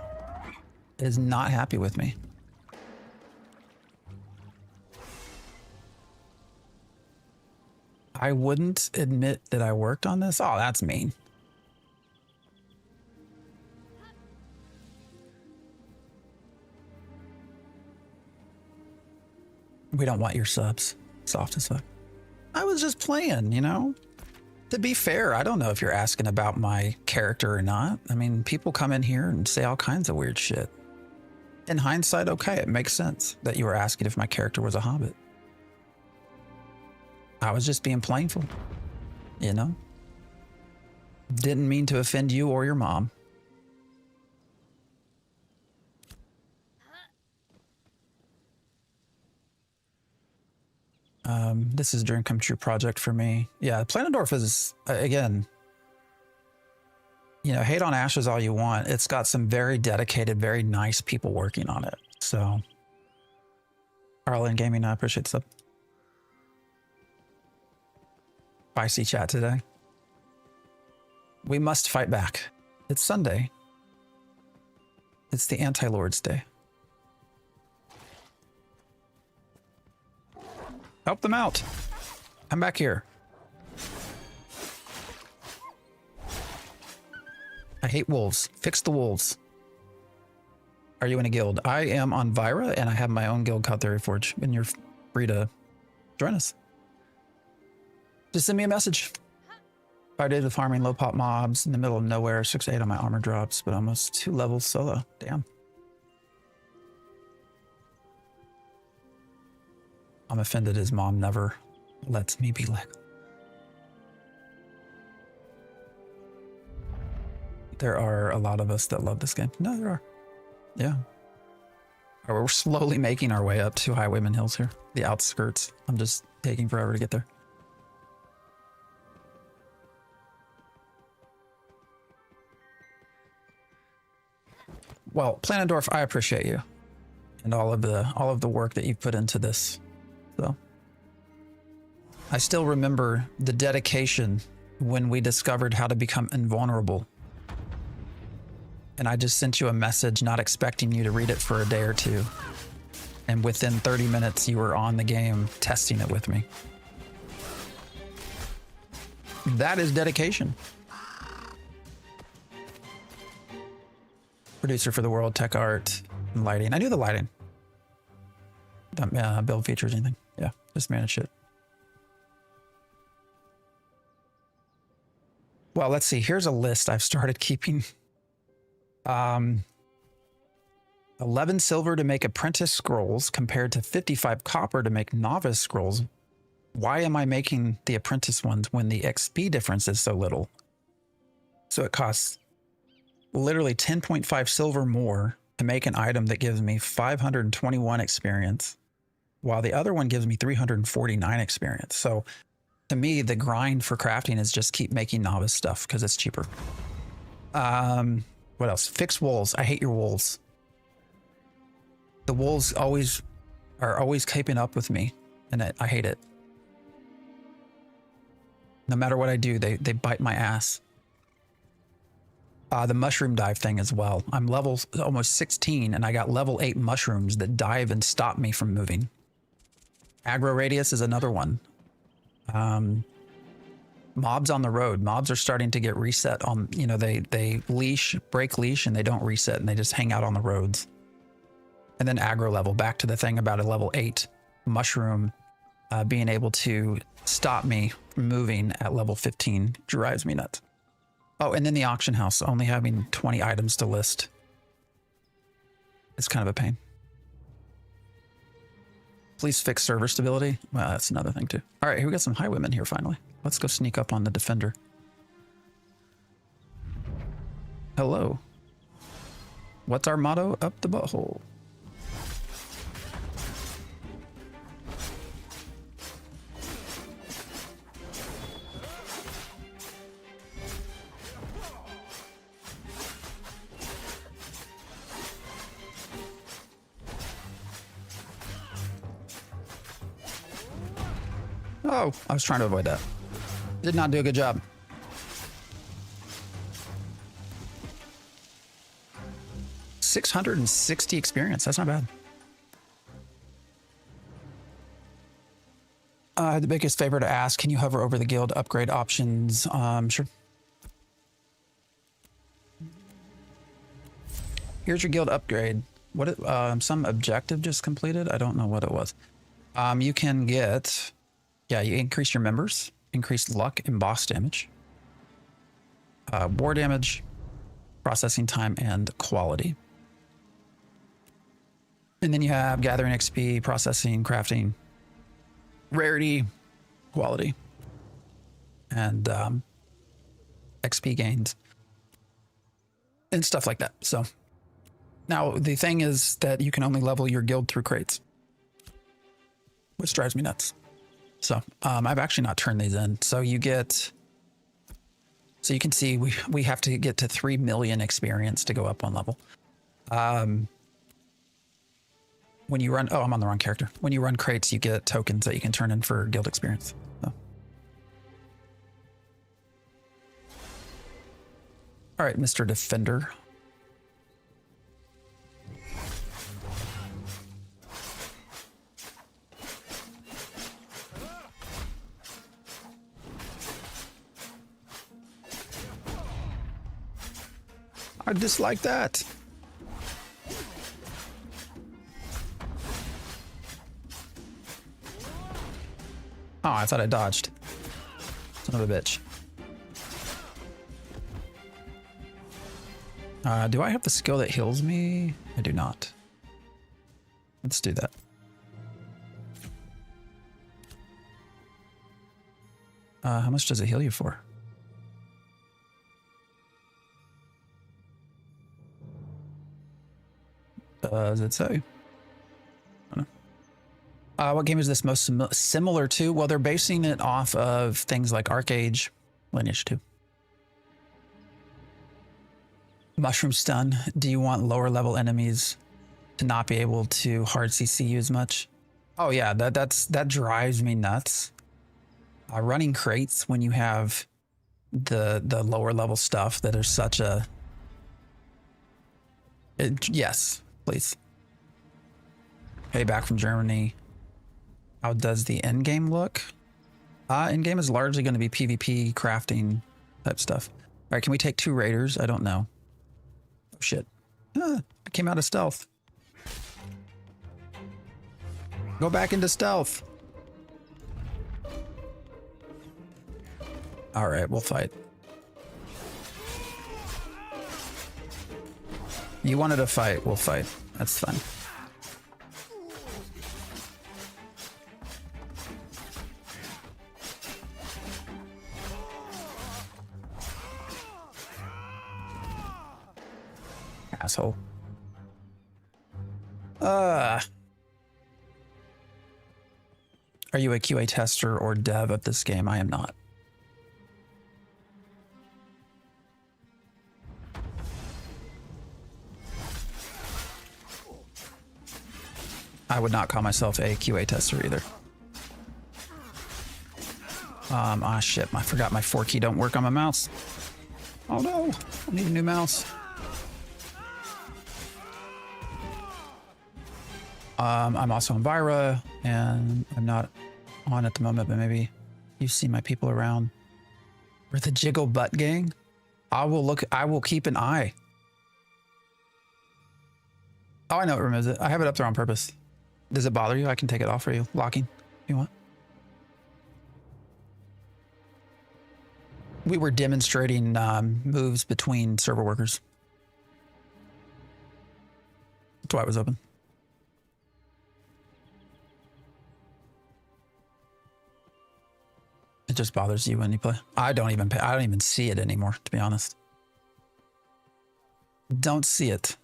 is not happy with me. I wouldn't admit that I worked on this. Oh, that's mean. We don't want your subs. Soft as fuck. I was just playing, you know? To be fair, I don't know if you're asking about my character or not. I mean, people come in here and say all kinds of weird shit. In hindsight, okay, it makes sense that you were asking if my character was a hobbit. I was just being playful, you know? Didn't mean to offend you or your mom. This is a dream come true project for me. Yeah, Planendorf is, again, you know, hate on Ashes all you want. It's got some very dedicated, very nice people working on it. So, Arlen Gaming, I appreciate the sub. Spicy chat today. We must fight back. It's Sunday. It's the Anti-Lord's Day. Help them out. Come back here. I hate wolves. Fix the wolves. Are you in a guild? I am on Vira, and I have my own guild called Theory Forge, and you're free to join us. Just send me a message. 5 days of farming low pop mobs in the middle of nowhere, 6 to 8 on my armor drops, but almost 2 levels solo. Damn. I'm offended his mom never lets me be like. There are a lot of us that love this game. No, there are. Yeah. We're slowly making our way up to Highwayman Hills here. The outskirts. I'm just taking forever to get there. Well, Planendorf, I appreciate you and all of the work that you've put into this. So I still remember the dedication when we discovered how to become invulnerable. And I just sent you a message not expecting you to read it for a day or two. And within 30 minutes, you were on the game testing it with me. That is dedication. Producer for the world, tech art, and lighting. I knew the lighting. Don't build features or anything. Yeah, just manage shit. Well, let's see. Here's a list I've started keeping. 11 silver to make apprentice scrolls compared to 55 copper to make novice scrolls. Why am I making the apprentice ones when the XP difference is so little? So it costs literally 10.5 silver more to make an item that gives me 521 experience, while the other one gives me 349 experience. So to me, the grind for crafting is just keep making novice stuff because it's cheaper. What else? Fix wolves. I hate your wolves. The wolves are always keeping up with me, and I hate it. No matter what I do, they bite my ass. The mushroom dive thing as well. I'm level almost 16, and I got level 8 mushrooms that dive and stop me from moving. Aggro radius is another one. mobs on the road. Mobs are starting to get reset on, you know, they break leash and they don't reset and they just hang out on the roads. And then aggro level, back to the thing about a level 8 mushroom being able to stop me from moving at level 15 drives me nuts. Oh, and then the auction house, only having 20 items to list. It's kind of a pain. Please fix server stability. Well, that's another thing too. All right, here we got some highwaymen here finally. Let's go sneak up on the defender. Hello. What's our motto? Up the butthole. Oh, I was trying to avoid that. Did not do a good job. $660 experience. That's not bad. The biggest favor to ask, can you hover over the guild upgrade options? Sure. Here's your guild upgrade. What? Some objective just completed? I don't know what it was. You can get... Yeah, you increase your members, increase luck and boss damage, war damage, processing time, and quality. And then you have gathering XP, processing, crafting, rarity, quality, and XP gains, and stuff like that. So now the thing is that you can only level your guild through crates, which drives me nuts. So I've actually not turned these in. So you get, so you can see we have to get to 3 million experience to go up one level. When you run, oh, I'm on the wrong character. When you run crates, you get tokens that you can turn in for guild experience. So. All right, Mr. Defender. I dislike that. Oh, I thought I dodged. Son of a bitch. Do I have the skill that heals me? I do not. Let's do that. How much does it heal you for? Does it say? I don't know. What game is this most similar to? Well, they're basing it off of things like Arcade, Lineage 2. Mushroom Stun. Do you want lower level enemies to not be able to hard CC you as much? Oh yeah, that drives me nuts. Running crates when you have the lower level stuff that are such a... yes. Please. Hey, back from Germany. How does the end game look? End game is largely going to be PvP, crafting type stuff. All right, can we take 2 raiders? I don't know. Oh shit! I came out of stealth. Go back into stealth. All right, we'll fight. You wanted to fight, we'll fight. That's fine. Asshole. Are you a QA tester or dev of this game? I am not. I would not call myself a QA tester either. Ah shit, I forgot my 4 key don't work on my mouse. Oh no, I need a new mouse. I'm also on Vyra, and I'm not on at the moment, but maybe you see my people around. Or the Jiggle Butt Gang? I will keep an eye. Oh, I know it removes it. I have it up there on purpose. Does it bother you? I can take it off for you. Locking, if you want. We were demonstrating moves between server workers. That's why it was open. It just bothers you when you play. I don't even see it anymore, to be honest. Don't see it.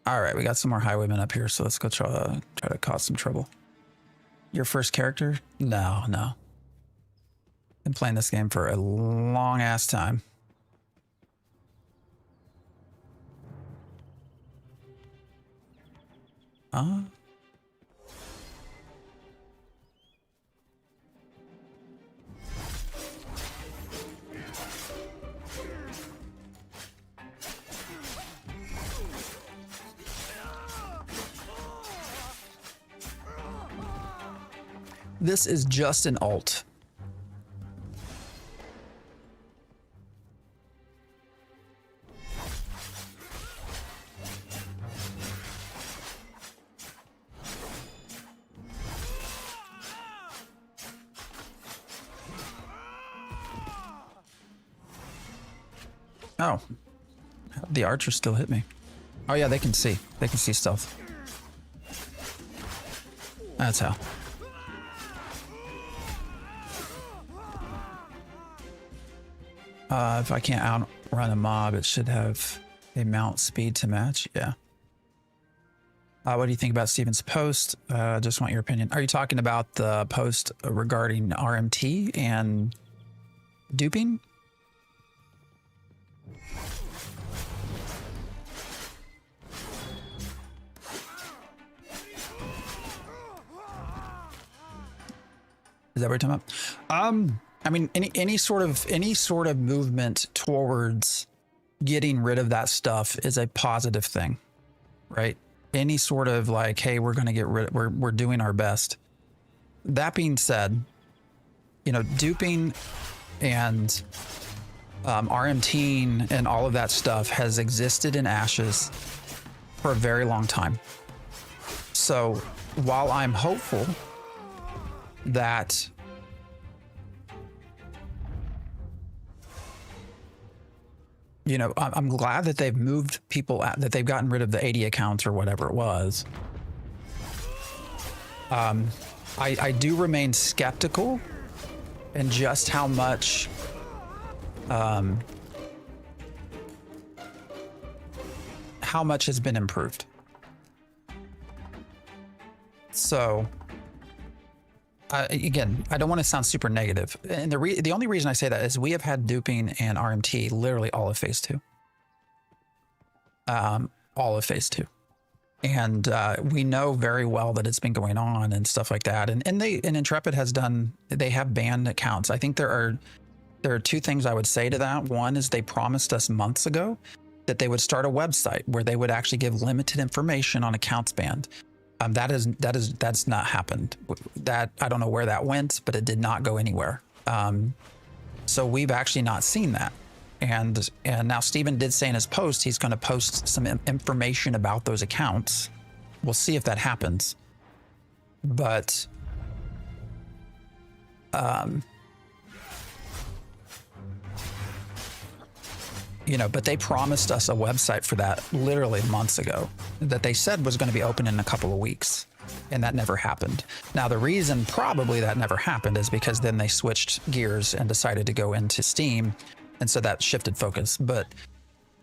All right, we got some more highwaymen up here, so let's go try to cause some trouble. Your first character? No. Been playing this game for a long ass time. This is just an alt. Oh, the archer still hit me. Oh yeah, they can see. They can see stealth. That's how. If I can't outrun a mob, it should have a mount speed to match. Yeah. What do you think about Steven's post? Just want your opinion. Are you talking about the post regarding RMT and duping? Is that what you're talking about? I mean, any sort of movement towards getting rid of that stuff is a positive thing, right? Any sort of like, hey, we're going to get rid. We're doing our best. That being said, you know, duping and RMTing and all of that stuff has existed in Ashes for a very long time. So while I'm hopeful that I'm glad that they've moved people out, that they've gotten rid of the 80 accounts or whatever it was. I do remain skeptical in just how much has been improved. So again, I don't want to sound super negative. And the only reason I say that is we have had duping and RMT literally all of phase 2. All of phase 2. And we know very well that it's been going on and stuff like that. And Intrepid has they have banned accounts. I think there are two things I would say to that. One is they promised us months ago that they would start a website where they would actually give limited information on accounts banned. That's not happened. That I don't know where that went, but it did not go anywhere. So we've actually not seen that. And now Steven did say in his post he's going to post some information about those accounts. We'll see if that happens. But but they promised us a website for that literally months ago that they said was going to be open in a couple of weeks. And that never happened. Now, the reason probably that never happened is because then they switched gears and decided to go into Steam. And so that shifted focus. But,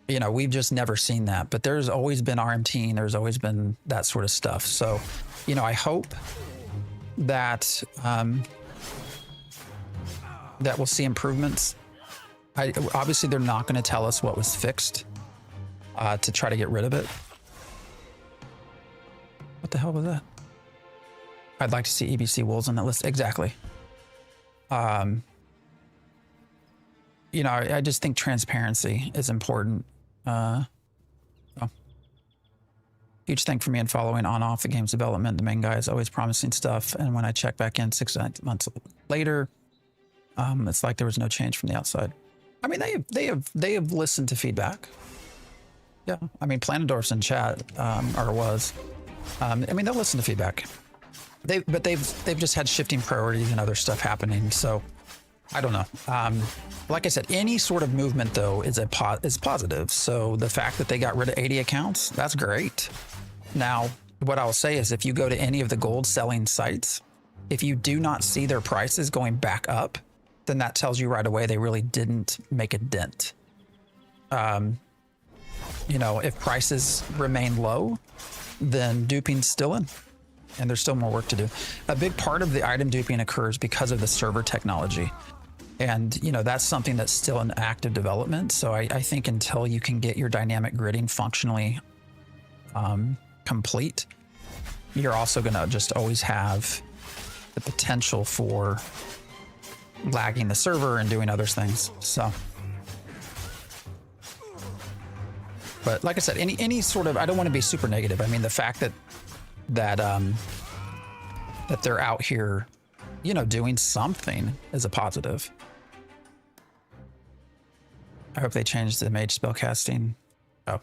we've just never seen that. But there's always been RMT, and there's always been that sort of stuff. So, I hope that that we'll see improvements. Obviously, they're not going to tell us what was fixed to try to get rid of it. What the hell was that? I'd like to see EBC Wolves on that list. Exactly. I just think transparency is important. Huge thing for me in following on off the game's development. The main guy is always promising stuff, and when I check back in 6 months later, it's like there was no change from the outside. I mean, they have listened to feedback. Yeah, I mean, Planadorf's in chat, or was. I mean, they'll listen to feedback. But they've just had shifting priorities and other stuff happening. So I don't know. Like I said, any sort of movement though is positive. So the fact that they got rid of 80 accounts, that's great. Now, what I'll say is if you go to any of the gold selling sites, if you do not see their prices going back up, then that tells you right away they really didn't make a dent. You know, if prices remain low, then duping's still in, and there's still more work to do. A big part of the item duping occurs because of the server technology. And, you know, that's something that's still in active development. So I think until you can get your dynamic gridding functionally complete, you're also going to just always have the potential for lagging the server and doing other things. So, but like I said, any sort of, I don't want to be super negative. I mean, the fact that they're out here, you know, doing something is a positive. I hope they change the mage spellcasting. Oh,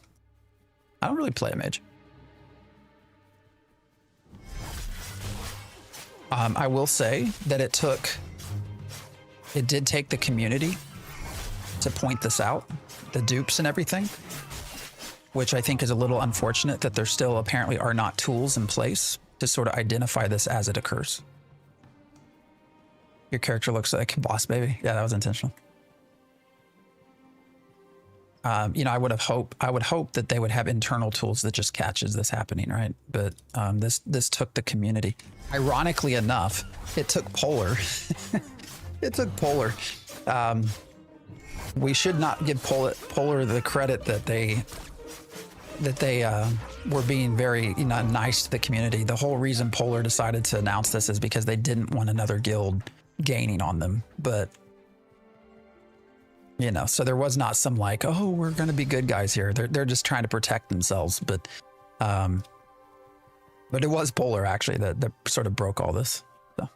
I don't really play a mage. I will say that it did take the community to point this out, the dupes and everything, which I think is a little unfortunate that there still apparently are not tools in place to sort of identify this as it occurs. Your character looks like Boss Baby. Yeah, that was intentional. You know, I would hope that they would have internal tools that just catches this happening, right? But this took the community. Ironically enough, it took Polar. It took Polar. We should not give Polar the credit that they were being very, you know, nice to the community. The whole reason Polar decided to announce this is because they didn't want another guild gaining on them. But you know, so there was not some like, oh, we're going to be good guys here. They're just trying to protect themselves. But it was Polar actually that sort of broke all this. So.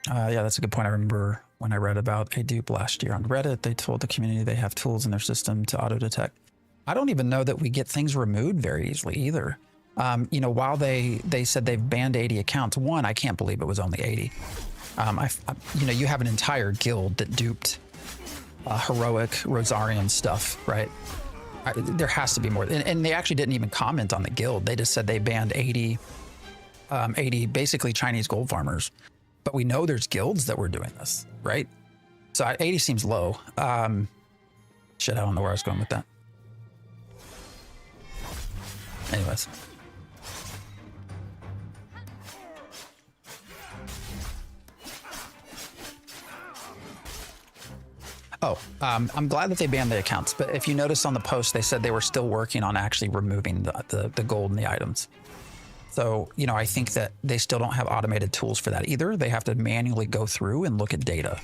Yeah, that's a good point. I remember when I read about a dupe last year on Reddit, they told the community they have tools in their system to auto detect. I don't even know that we get things removed very easily either. You know, while they said they've banned 80 accounts, one, I can't believe it was only 80. You know, you have an entire guild that duped heroic Rosarian stuff, right? There has to be more. And they actually didn't even comment on the guild. They just said they banned 80 basically Chinese gold farmers. But we know there's guilds that were doing this, right? So 80 seems low. Shit, I don't know where I was going with that. Anyways. Oh, I'm glad that they banned the accounts, but if you notice on the post, they said they were still working on actually removing the gold in the items. So, you know, I think that they still don't have automated tools for that either. They have to manually go through and look at data,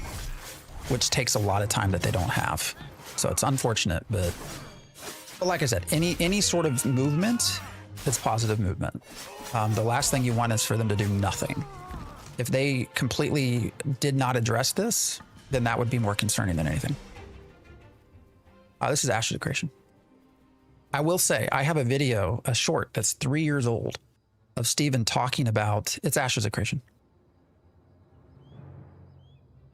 which takes a lot of time that they don't have. So it's unfortunate, but like I said, any sort of movement is positive movement. The last thing you want is for them to do nothing. If they completely did not address this, then that would be more concerning than anything. This is Ashes of Creation. I will say, I have a video, a short that's 3 years old of Steven talking about, it's Ashes of Creation.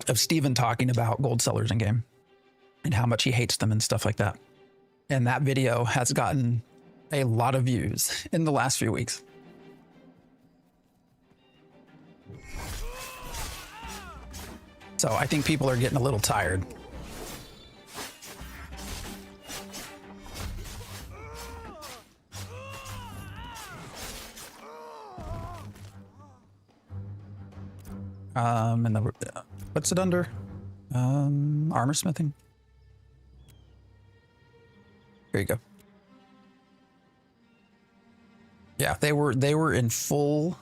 Of Steven talking about gold sellers in game and how much he hates them and stuff like that. And that video has gotten a lot of views in the last few weeks. So I think people are getting a little tired. And the, what's it under? Armor smithing. Here you go. Yeah, they were in full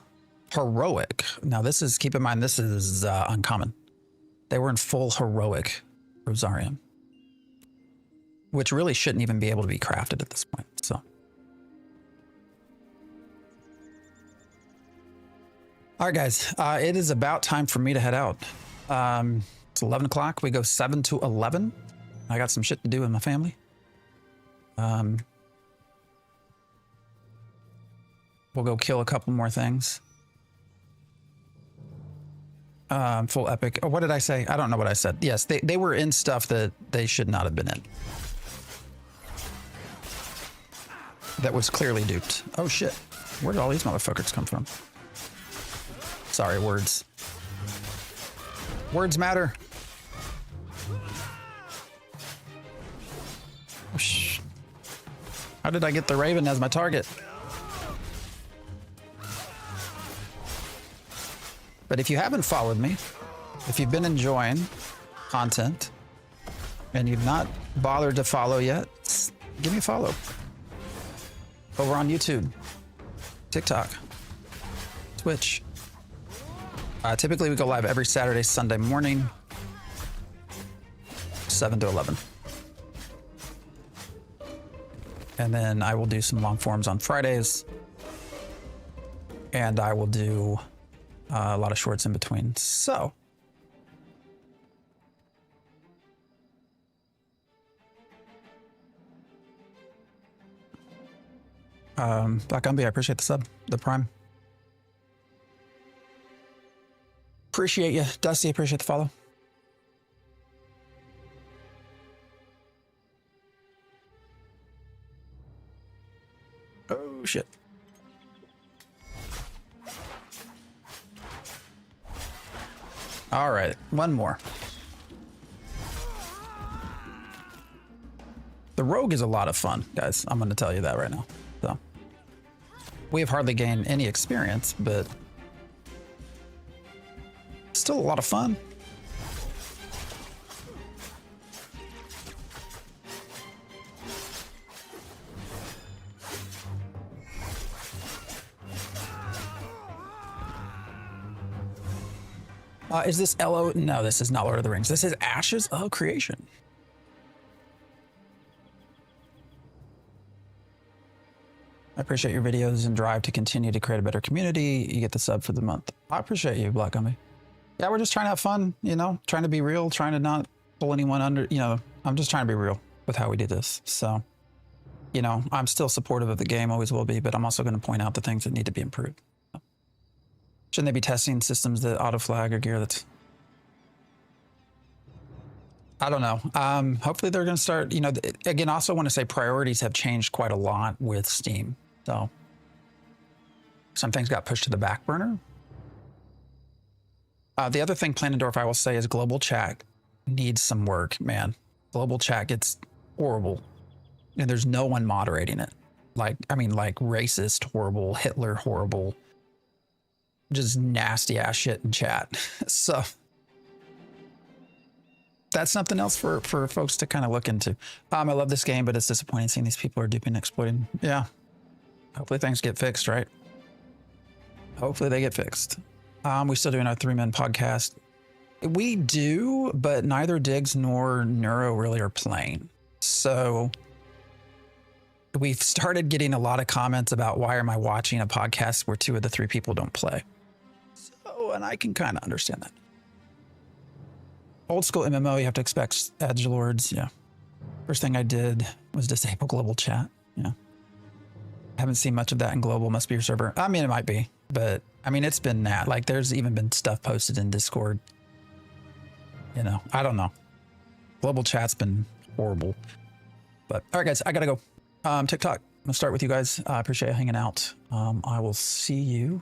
heroic. Now this is, keep in mind, this is uncommon. They were in full heroic Rosarium. which really shouldn't even be able to be crafted at this point. So, all right, guys, it is about time for me to head out. It's 11 o'clock. We go 7 to 11. I got some shit to do with my family. We'll go kill a couple more things. Full epic. Oh, what did I say? I don't know what I said. Yes, they were in stuff that they should not have been in. That was clearly duped. Oh shit. Where did all these motherfuckers come from? Sorry, words. Words matter. Oh, shh. How did I get the Raven as my target? But if you haven't followed me, if you've been enjoying content and you've not bothered to follow yet, give me a follow. Over on YouTube, TikTok, Twitch. Typically we go live every Saturday, Sunday morning, 7 to 11. And then I will do some long forms on Fridays. And I will do a lot of shorts in between. So, Black Gumby, I appreciate the sub, the prime. Appreciate you. Dusty, appreciate the follow. Oh, shit. All right, one more. The rogue is a lot of fun, guys. I'm going to tell you that right now. So, we have hardly gained any experience, but still a lot of fun. Is this LO? No, this is not Lord of the Rings. This is Ashes of Creation. I appreciate your videos and drive to continue to create a better community. You get the sub for the month. I appreciate you, Black Gumby. Yeah, we're just trying to have fun, you know, trying to be real, trying to not pull anyone under, you know, I'm just trying to be real with how we do this. So, you know, I'm still supportive of the game, always will be, but I'm also going to point out the things that need to be improved. Shouldn't they be testing systems that auto flag or gear that's... I don't know. Hopefully they're going to start, you know, again, also want to say priorities have changed quite a lot with Steam. So some things got pushed to the back burner. The other thing, Planendorf, I will say is global chat needs some work, man. Global chat gets horrible and there's no one moderating it. Like, I mean, like racist, horrible, Hitler, horrible, just nasty ass shit in chat. So that's something else for folks to kind of look into. I love this game, but it's disappointing seeing these people are duping and exploiting. Yeah. Hopefully things get fixed, right? Hopefully they get fixed. We're still doing our 3-man podcast. We do, but neither Diggs nor Neuro really are playing. So we've started getting a lot of comments about why am I watching a podcast where 2 of the 3 people don't play? So, and I can kind of understand that. Old school MMO, you have to expect edgelords. Yeah. First thing I did was disable global chat. Yeah. Haven't seen much of that in global. Must be your server. I mean, it might be, but I mean, it's been that. Like, there's even been stuff posted in Discord. You know, I don't know. Global chat's been horrible. But all right, guys, I gotta go. TikTok. I'm gonna start with you guys. I appreciate you hanging out. I will see you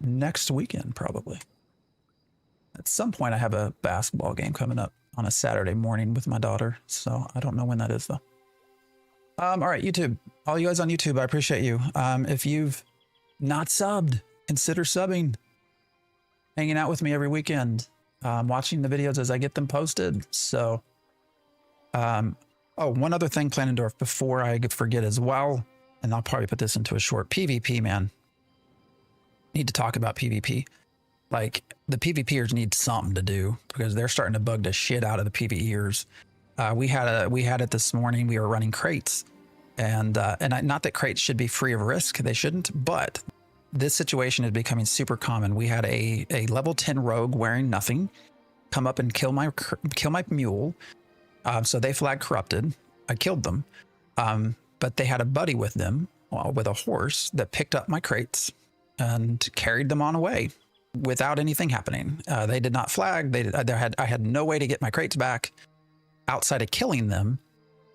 next weekend, probably. At some point, I have a basketball game coming up on a Saturday morning with my daughter, so I don't know when that is, though. All right, YouTube. All you guys on YouTube, I appreciate you. If you've not subbed, consider subbing. Hanging out with me every weekend. Watching the videos as I get them posted. So, oh, one other thing, Planendorf, before I forget as well, and I'll probably put this into a short PvP, man. Need to talk about PvP. Like the PvPers need something to do because they're starting to bug the shit out of the PvEers. We had it this morning. We were running crates, and not that crates should be free of risk. They shouldn't, but this situation is becoming super common. We had a level 10 rogue wearing nothing come up and kill my mule. So they flagged corrupted. I killed them, but they had a buddy with them with a horse that picked up my crates and carried them on away without anything happening. They did not flag. I had no way to get my crates back outside of killing them,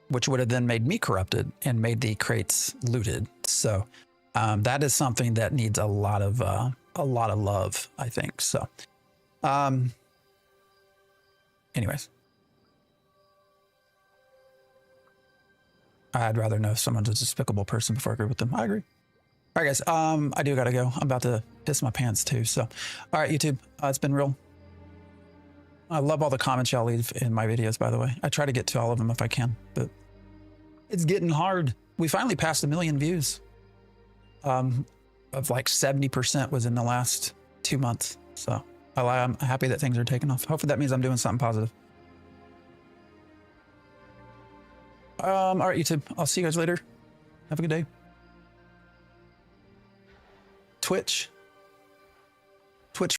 which would have then made me corrupted and made the crates looted. So that is something that needs a lot of love, I think. So, anyways, I'd rather know if someone's a despicable person before I agree with them. I agree. All right, guys. I do gotta go. I'm about to piss my pants too. So, all right, YouTube. It's been real. I love all the comments y'all leave in my videos, by the way. I try to get to all of them if I can, but it's getting hard. We finally passed 1 million views. Of like 70% was in the last 2 months. So I'm happy that things are taking off. Hopefully that means I'm doing something positive. All right, YouTube. I'll see you guys later. Have a good day. Twitch.